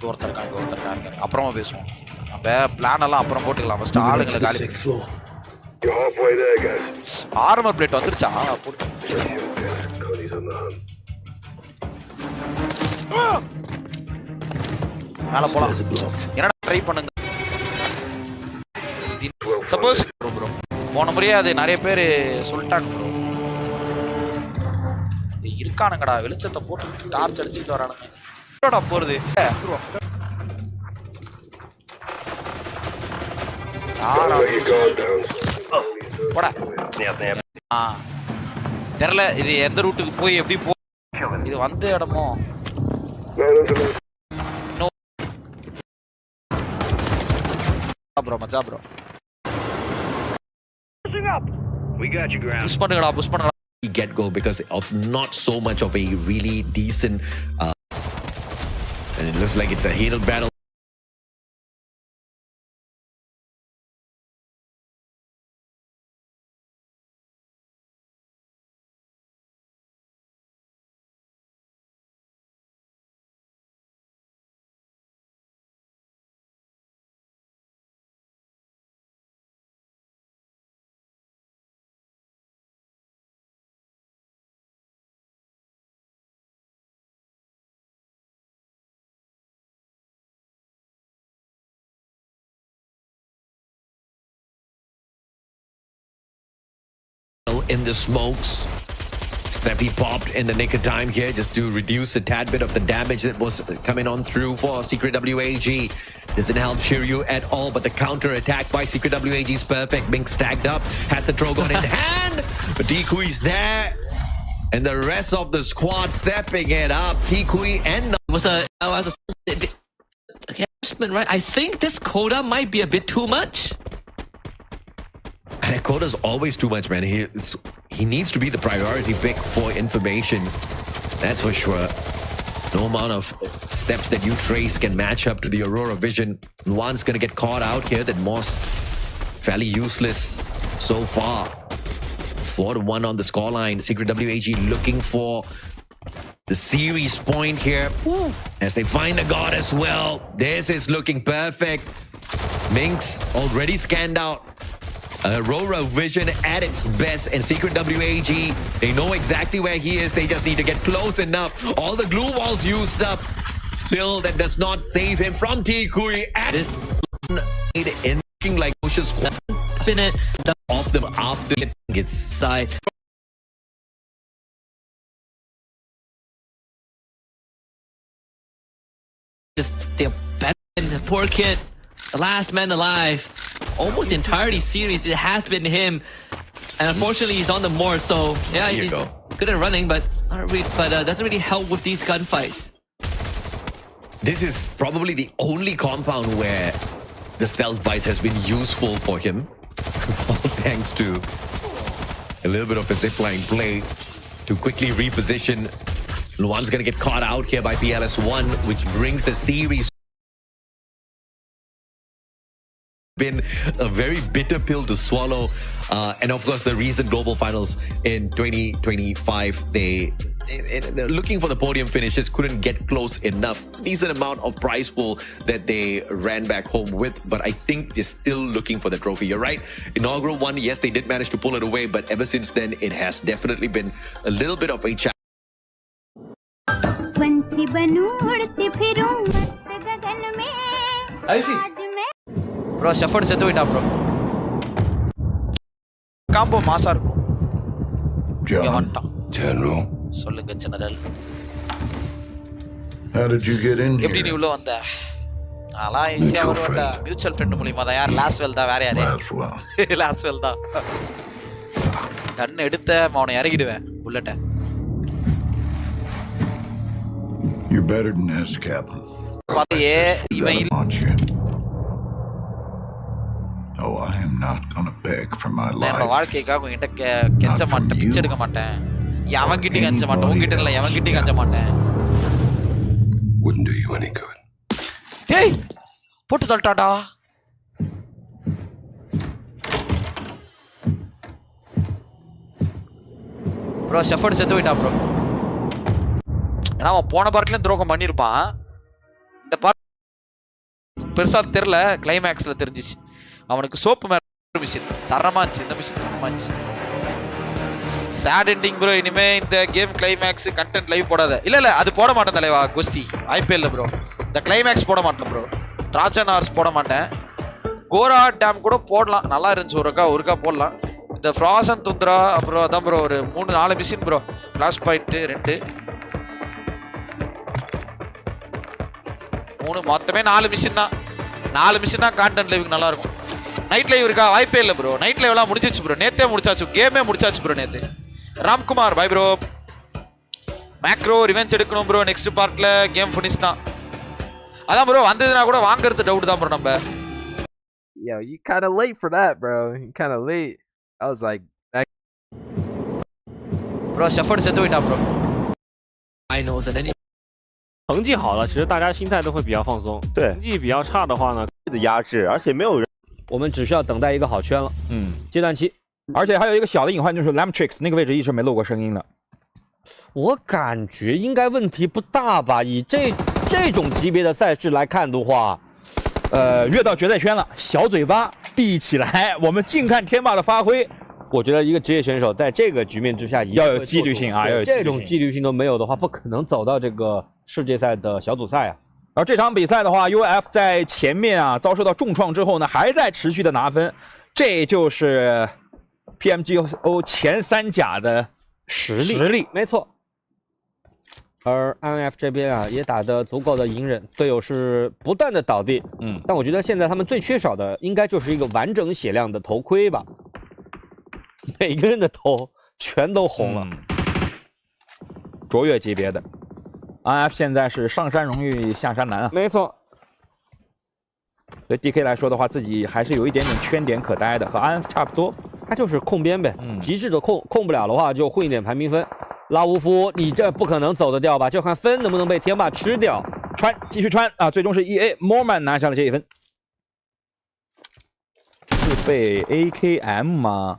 ஒருத்தர் இருக்காங்க அப்புறமா பேசுவோம் நம்ம பிளான் எல்லாம் அப்புறம் போட்டுக்கலாம் ஃபர்ஸ்ட் ஆளுங்களை காலி ஆர்மர் பிளேட் வந்துருச்சா மேல போலாம் என்னடா ட்ரை பண்ணுங்க சப்போஸ் ப்ரோ போன முறையே அது நிறைய பேர் சொல்லிட்டாங்க ப்ரோ இருக்கானுங்கடா வெளிச்சத்தை போட்டு டார்ச் அடிச்சுட்டு வரானுங்க போறது தெரியல இது எந்த ரூட்டுக்கு போய் எப்படி போ இது வந்த இடமோ ப்ரோ மச்சா ப்ரோ புஷ் பண்ணுங்கடா get go because of not so much of a really decent and it looks like it's a heated battle. In the smokes, Steppy popped in the nick of time here just to reduce a tad bit of the damage that was coming on through for Secret WAG. Doesn't help Shiryu at all, but the counter attack by Secret WAG is perfect. Mink stacked up, has the Drogon in hand, but Dikui's there, and the rest of the squad stepping it up. Tikui and right? I think this quota might be a bit too much. And quota's always too much, man. He needs to be the priority pick for information. That's for sure. No amount of steps that you trace can match up to the Aurora Vision. One's gonna get caught out here. That Moss fairly useless so far. 4-1 on the scoreline. Secret WAG looking for the series point here. As they find the god as well. This is looking perfect. Minx already scanned out. Aurora Vision at its best, and Secret WAG, they know exactly where he is. They just need to get close enough. All the glue walls used up. Still, that does not save him from Tikui. At this in looking like Osha's off them after it gets side. Just the poor kid, the last man alive. Almost the entirety series, it has been him, and unfortunately he's on the more. So yeah, he's good at running, but doesn't really help with these gunfights. This is probably the only compound where the stealth bites has been useful for him. All thanks to a little bit of a zipline play to quickly reposition. Luan's gonna get caught out here by PLS1, which brings the series. Been a very bitter pill to swallow, and of course the recent global finals in 2025, they're looking for the podium finishes, couldn't get close enough. Decent amount of prize pool that they ran back home with, but I think they're still looking for the trophy. You're right, inaugural one, yes, they did manage to pull it away, but ever since then it has definitely been a little bit of a challenge. Bro, Shepherd செத்து விட்டா bro. Combo மாசா இருக்கும். General. சொல்லுங்க general. How did you get in here? எப்படி நீ உள்ள வந்த? அலா ஈஸியா வரவடா. மியூச்சுவல் ஃப்ரெண்ட் மூலமா தான். யார் லாஸ்வெல் தான், வேற யாரு? லாஸ்வெல் தான். கன் எடுத்த அவனை இறக்கிடுவேன் புல்லட்ட. You're better than this, Captain. Aren't you? Oh, I am not gonna beg for my life. நம்ம வாழ்க்கைக்காக உன்கிட்ட கெஞ்ச மாட்டேன், பிச்சை எடுக்க மாட்டேன். எவன்கிட்டயும் கெஞ்ச மாட்டேன், உன்கிட்ட இல்ல, எவன்கிட்டயும் கெஞ்ச மாட்டேன். Wouldn't do you any good. டேய் போட்டு தள்ளிட்டாடா. ப்ரோ ஷெஃபர்ட் செத்து போயிட்டான் ப்ரோ. ஏன்னா அவன் போன பார்ட்லயும் துரோகம் பண்ணியிருப்பான். இந்த பார்ட் பெருசா தெரியல, கிளைமேக்ஸ்ல தெரிஞ்சிச்சு. அவனுக்கு சோப்பு மேல மிஷின் தரமா இருந்துச்சு, இந்த மிஷின் தரமா இருந்துச்சு. Sad ending bro. இனிமே இந்த கேம் கிளைமேக்ஸ் கண்டென்ட் லைவ் போடாத. இல்ல அது போட மாட்டேன் தலைவா கோஸ்டி. IPL ப்ரோ இந்த கிளைமேக்ஸ் போட மாட்டேன் ப்ரோ. ட்ராஜன் ஹார்ஸ் போட மாட்டேன். கோரா டேம் கூட போடலாம், நல்லா இருந்துச்சு. ஒருக்கா போடலாம். இந்த ஃப்ராசன் துந்திரா அப்புறம் அதான் ப்ரோ ஒரு 3-4 மிஷின் ப்ரோ. ஃபிளாஷ் பாயிண்ட் 2 3 மொத்தமே 4 மிஷின் தான். 4 மிஷின் தான் கான்டென்ட் லைவுக்கு நல்லா இருக்கும். நைட் லைவ் இருக்கா? வாய்ப்பே இல்லை ப்ரோ. நைட் லைவ் எல்லாம் முடிஞ்சிச்சு ப்ரோ. நேத்தே முடிச்சாச்சு, கேமே முடிச்சாச்சு ப்ரோ நேத்து. Ramkumar bye bro. Macro revenge எடுக்கணும் ப்ரோ. நெக்ஸ்ட் பார்ட்ல கேம் ஃபினிஷ் தான். அதான் ப்ரோ வந்ததுனா கூட வாங்குறது டவுட் தான் ப்ரோ நம்ம. Yo, you kind of late for that, bro. You kind of late. I was like, bro, Shepard செத்து போயிட்டான் bro. I know that any 成绩好了，其实大家心态都会比较放松。对，成绩比较差的话呢，的压制，而且没有人。我们只需要等待一个好圈了。阶段期，而且还有一个小的隐患，就是 Lamtrix 那个位置一直没露过声音的。我感觉应该问题不大吧？以这种级别的赛事来看的话，越到决赛圈了，小嘴巴闭起来，我们静看天霸的发挥。我觉得一个职业选手在这个局面之下要有纪律性啊，要有这种纪律性都没有的话，不可能走到这个世界赛的小组赛啊。而这场比赛的话 ，UF 在前面啊遭受到重创之后呢，还在持续的拿分，这就是 PMGO 前3甲的实力，没错。而 INF 这边啊也打得足够的隐忍，队友是不断的倒地，但我觉得现在他们最缺少的应该就是一个完整血量的头盔吧。每个人的头全都红了，卓越级别的 INF 现在是上山容易下山难啊，没错。对 DK 来说的话，自己还是有一点点缺点可待的，和 INF 差不多，他就是控边呗，极致的控不了的话就混一点排名分。拉乌夫，你这不可能走得掉吧？就看分能不能被天霸吃掉。继续穿啊！最终是 EA Morman 拿下了这一分。是被 AKM 吗？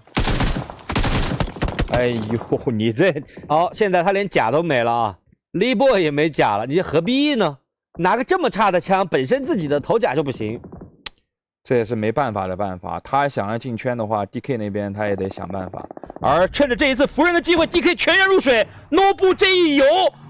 哎呦，你这好，现在他连甲都没了啊 ，Lee Boy 也没甲了，你这何必呢？拿个这么差的枪，本身自己的头甲就不行。这也是没办法的办法。他想要进圈的话 ，DK 那边他也得想办法。而趁着这一次扶人的机会 ，DK 全员入水 ，Nobu 这一游，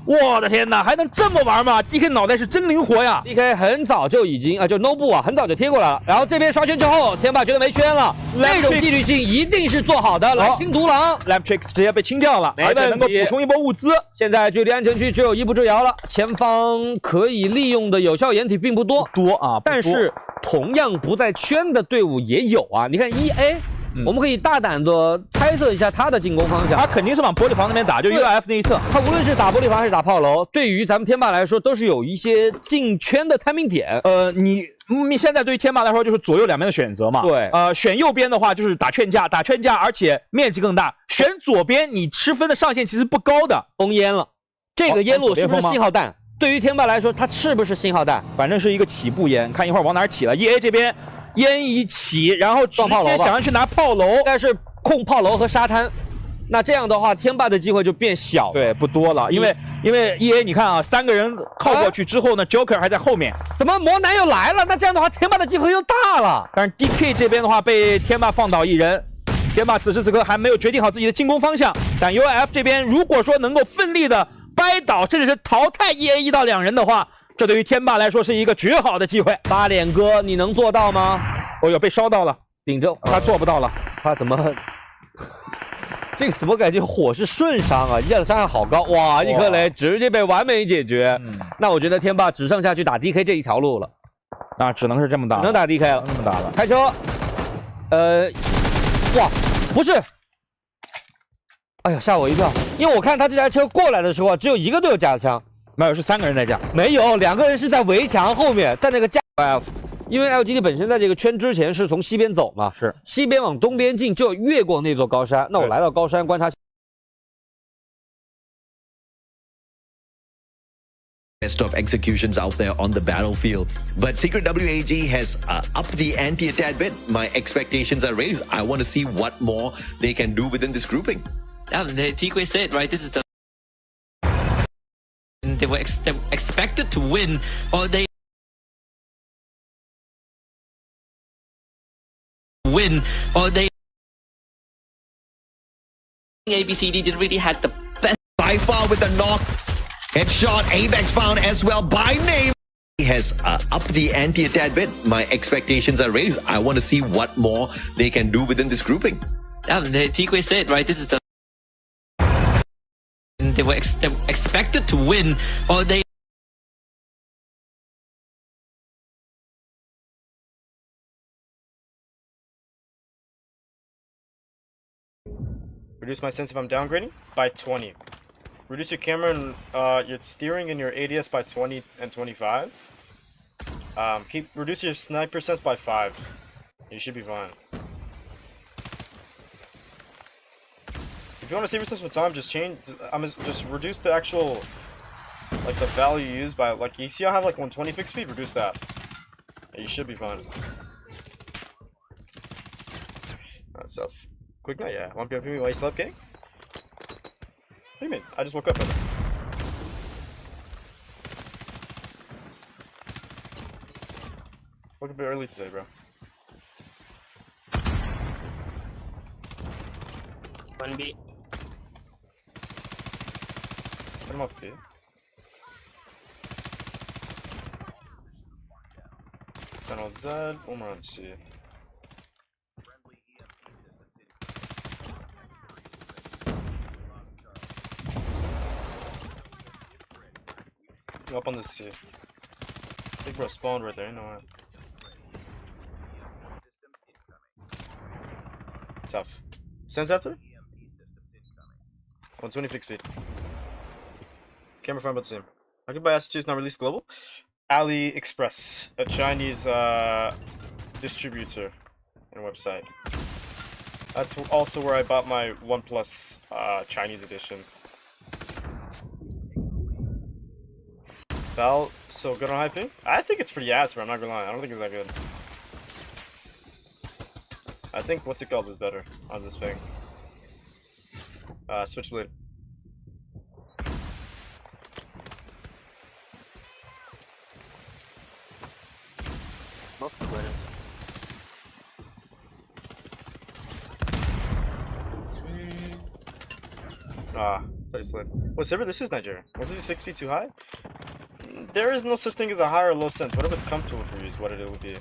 我的天哪，还能这么玩吗 ？DK 脑袋是真灵活呀 ！DK 很早就已经就 Nobu 啊，很早就贴过来了。然后这边刷圈之后，天霸觉得没圈了，这种纪律性一定是做好的。来清独狼 ，Lamtrix 直接被清掉了，而且能够补充一波物资。现在距离安全区只有1步之遥了，前方可以利用的有效掩体并不多，但是同样不在圈的队伍也有啊。你看EA。我们可以大胆的猜测一下他的进攻方向，他肯定是往玻璃房那边打，就 UF 那一侧。他无论是打玻璃房还是打炮楼，对于咱们天霸来说都是有一些进圈的 timing 点。你现在对于天霸来说就是左右两边的选择嘛。对，选右边的话就是打劝架，而且面积更大。选左边你吃分的上限其实不高的，封烟了。这个烟路是不是信号弹？对于天霸来说，它是不是信号弹？反正是一个起步烟，看一会儿往哪儿起了。EA 这边。烟一起，然后直接想要去拿炮楼，应该是控炮楼和沙滩。那这样的话，天霸的机会就变小，对，不多了。因为 EA 你看啊，3个人靠过去之后呢 ，Joker 还在后面。怎么魔男又来了？那这样的话，天霸的机会又大了。但是 DK 这边的话被天霸放倒一人，天霸此时此刻还没有决定好自己的进攻方向。但 UF 这边如果说能够奋力的掰倒，甚至是淘汰 EA 1到2人的话。这对于天霸来说是一个绝好的机会。八脸哥，你能做到吗？哦哟，被烧到了，顶着他做不到了。他怎么？这个怎么感觉火是瞬伤啊？一下子伤害好高，哇！一颗雷直接被完美解决。那我觉得天霸只剩下去打 DK 这一条路了。那只能是这么打，只能打 DK 了，这么打了。开车，哇，不是。哎呀，吓我一跳！因为我看他这台车过来的时候，只有一个队友架的枪。没有，是3个人在架。没有，2个人是在围墙后面，在那个架 F。因为 LGD 本身在这个圈之前是从西边走嘛，是西边往东边进，就要越过那座高山。那我来到高山观察。 Best of executions out there on the battlefield. But Secret WAG has upped the ante a tad bit. My expectations are raised. I want to see what more they can do within this grouping. Yeah, Tigre said, right, this is the... They were expected to win, or they... Win, or they... ABCD didn't really had the best... By far with the knock. Headshot, Apex found as well by name. He has upped the ante a tad bit. My expectations are raised. I want to see what more they can do within this grouping. Yeah, Tigre said, right, this is the... They were expected to win, or they... Reduce my sense if I'm downgrading by 20. Reduce your camera and your steering and your ADS by 20 and 25. Reduce your sniper sense by 5. You should be fine. If you want to save yourself some time, just just reduce the actual like the value you use by like you see I have like 120 fixed speed. Reduce that. You should be fine. Alright, stuff. Quick night, yeah. 1 p.m. while you slept, okay? What do you mean? I just woke up. Woke up a bit early today, bro. 1B. Put him off B. Tunnel dead. One more on C. Up on the C. I think bro spawned right there, you know what? Tough. Sense after? 120 fixed speed. Camera frame about the same. I can buy S2 not released global. AliExpress, a Chinese distributor and website. That's also where I bought my OnePlus Chinese edition. Val, so good on high ping? I think it's pretty ass, bro. I'm not gonna lie. I don't think it's that good. I think what's it called is better on this ping. Switchblade. Pretty slid. What server? This is Nigeria. Was this fixed speed too high? There is no such thing as a high or low sense. Whatever's comfortable for you is what it will be.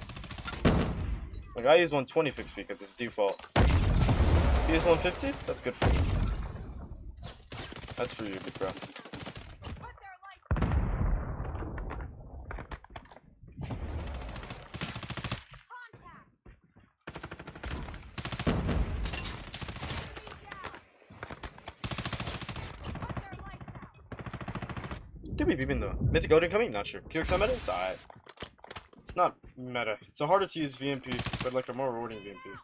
Like I use 120 fixed speed because it's default. If you use 150, that's good for you. That's for you, big bro. Could be beeping though. Mythic Odin coming? Not sure. QXL meta? It's alright. It's not meta. It's a harder to use VMP, but like a more rewarding VMP.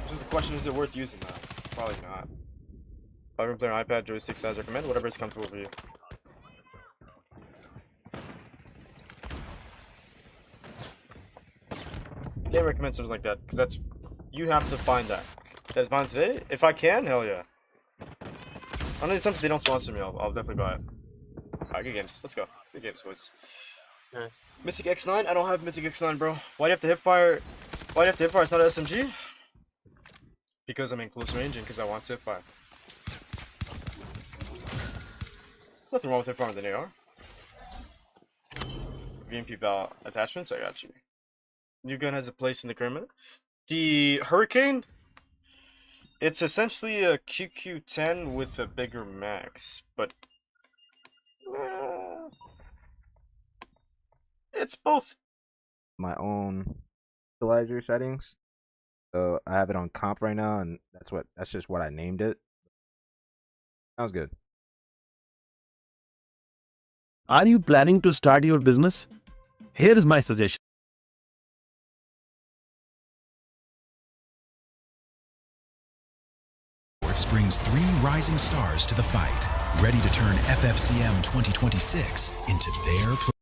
Just the question, is it worth using that? Probably not. If I'm playing on iPad, joystick size recommend, whatever is comfortable for you. Can't recommend something like that, because that's, you have to find that. That's mine today? If I can, hell yeah. I know sometimes they don't sponsor me, I'll definitely buy it. Alright, good games. Let's go. Good games, boys. Nice. Mythic X9? I don't have Mythic X9, bro. Why do you have to hip fire? Why do you have to hip fire? It's not an SMG? Because I'm in close range and because I want to hip fire. Nothing wrong with hip firing than AR. VMP bell attachments, I got you. New gun has a place in the current minute. The Hurricane? It's essentially a QQ10 with a bigger max, but it's both. My own equalizer settings. So I have it on comp right now, and that's just what I named it. Sounds good. Are you planning to start your business? Here is my suggestion. Brings 3 rising stars to the fight, ready to turn FFCM 2026 into their